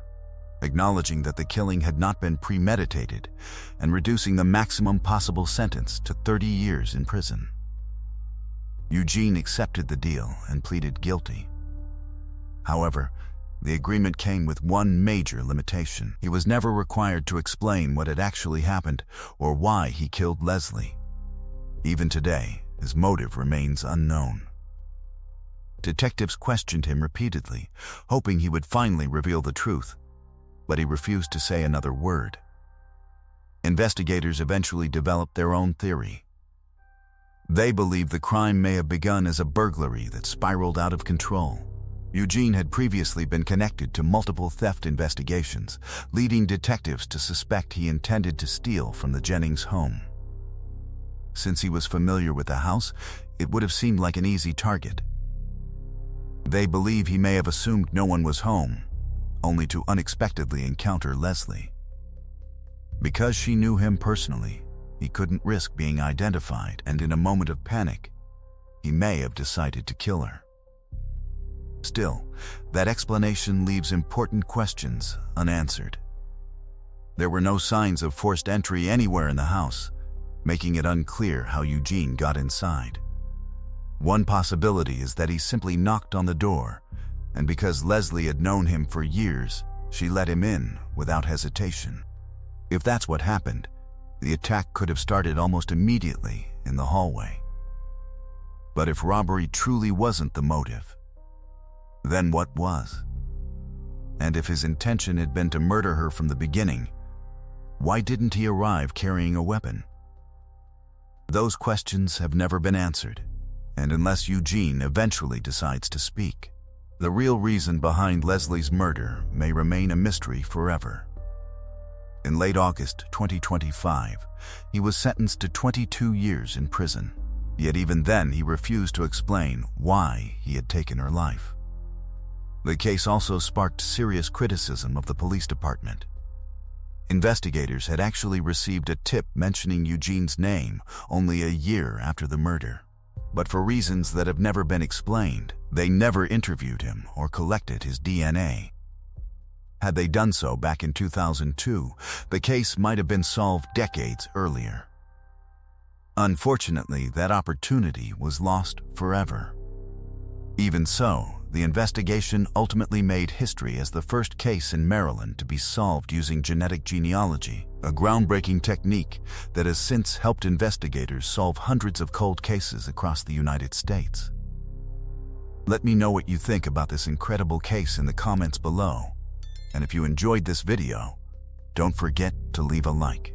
acknowledging that the killing had not been premeditated and reducing the maximum possible sentence to 30 years in prison. Eugene accepted the deal and pleaded guilty. However, the agreement came with one major limitation. He was never required to explain what had actually happened or why he killed Leslie. Even today, his motive remains unknown. Detectives questioned him repeatedly, hoping he would finally reveal the truth, but he refused to say another word. Investigators eventually developed their own theory. They believed the crime may have begun as a burglary that spiraled out of control. Eugene had previously been connected to multiple theft investigations, leading detectives to suspect he intended to steal from the Jennings home. Since he was familiar with the house, it would have seemed like an easy target. They believe he may have assumed no one was home, only to unexpectedly encounter Leslie. Because she knew him personally, he couldn't risk being identified, and in a moment of panic, he may have decided to kill her. Still, that explanation leaves important questions unanswered. There were no signs of forced entry anywhere in the house, making it unclear how Eugene got inside. One possibility is that he simply knocked on the door, And because Leslie had known him for years, she let him in without hesitation. If that's what happened, the attack could have started almost immediately in the hallway. But if robbery truly wasn't the motive, then what was? And if his intention had been to murder her from the beginning, why didn't he arrive carrying a weapon? Those questions have never been answered, and unless Eugene eventually decides to speak, the real reason behind Leslie's murder may remain a mystery forever. In late August 2025, he was sentenced to 22 years in prison. Yet even then, he refused to explain why he had taken her life. The case also sparked serious criticism of the police department. Investigators had actually received a tip mentioning Eugene's name only a year after the murder. But for reasons that have never been explained, they never interviewed him or collected his DNA. Had they done so back in 2002, the case might have been solved decades earlier. Unfortunately, that opportunity was lost forever. Even so, the investigation ultimately made history as the first case in Maryland to be solved using genetic genealogy, a groundbreaking technique that has since helped investigators solve hundreds of cold cases across the United States. Let me know what you think about this incredible case in the comments below. And if you enjoyed this video, don't forget to leave a like.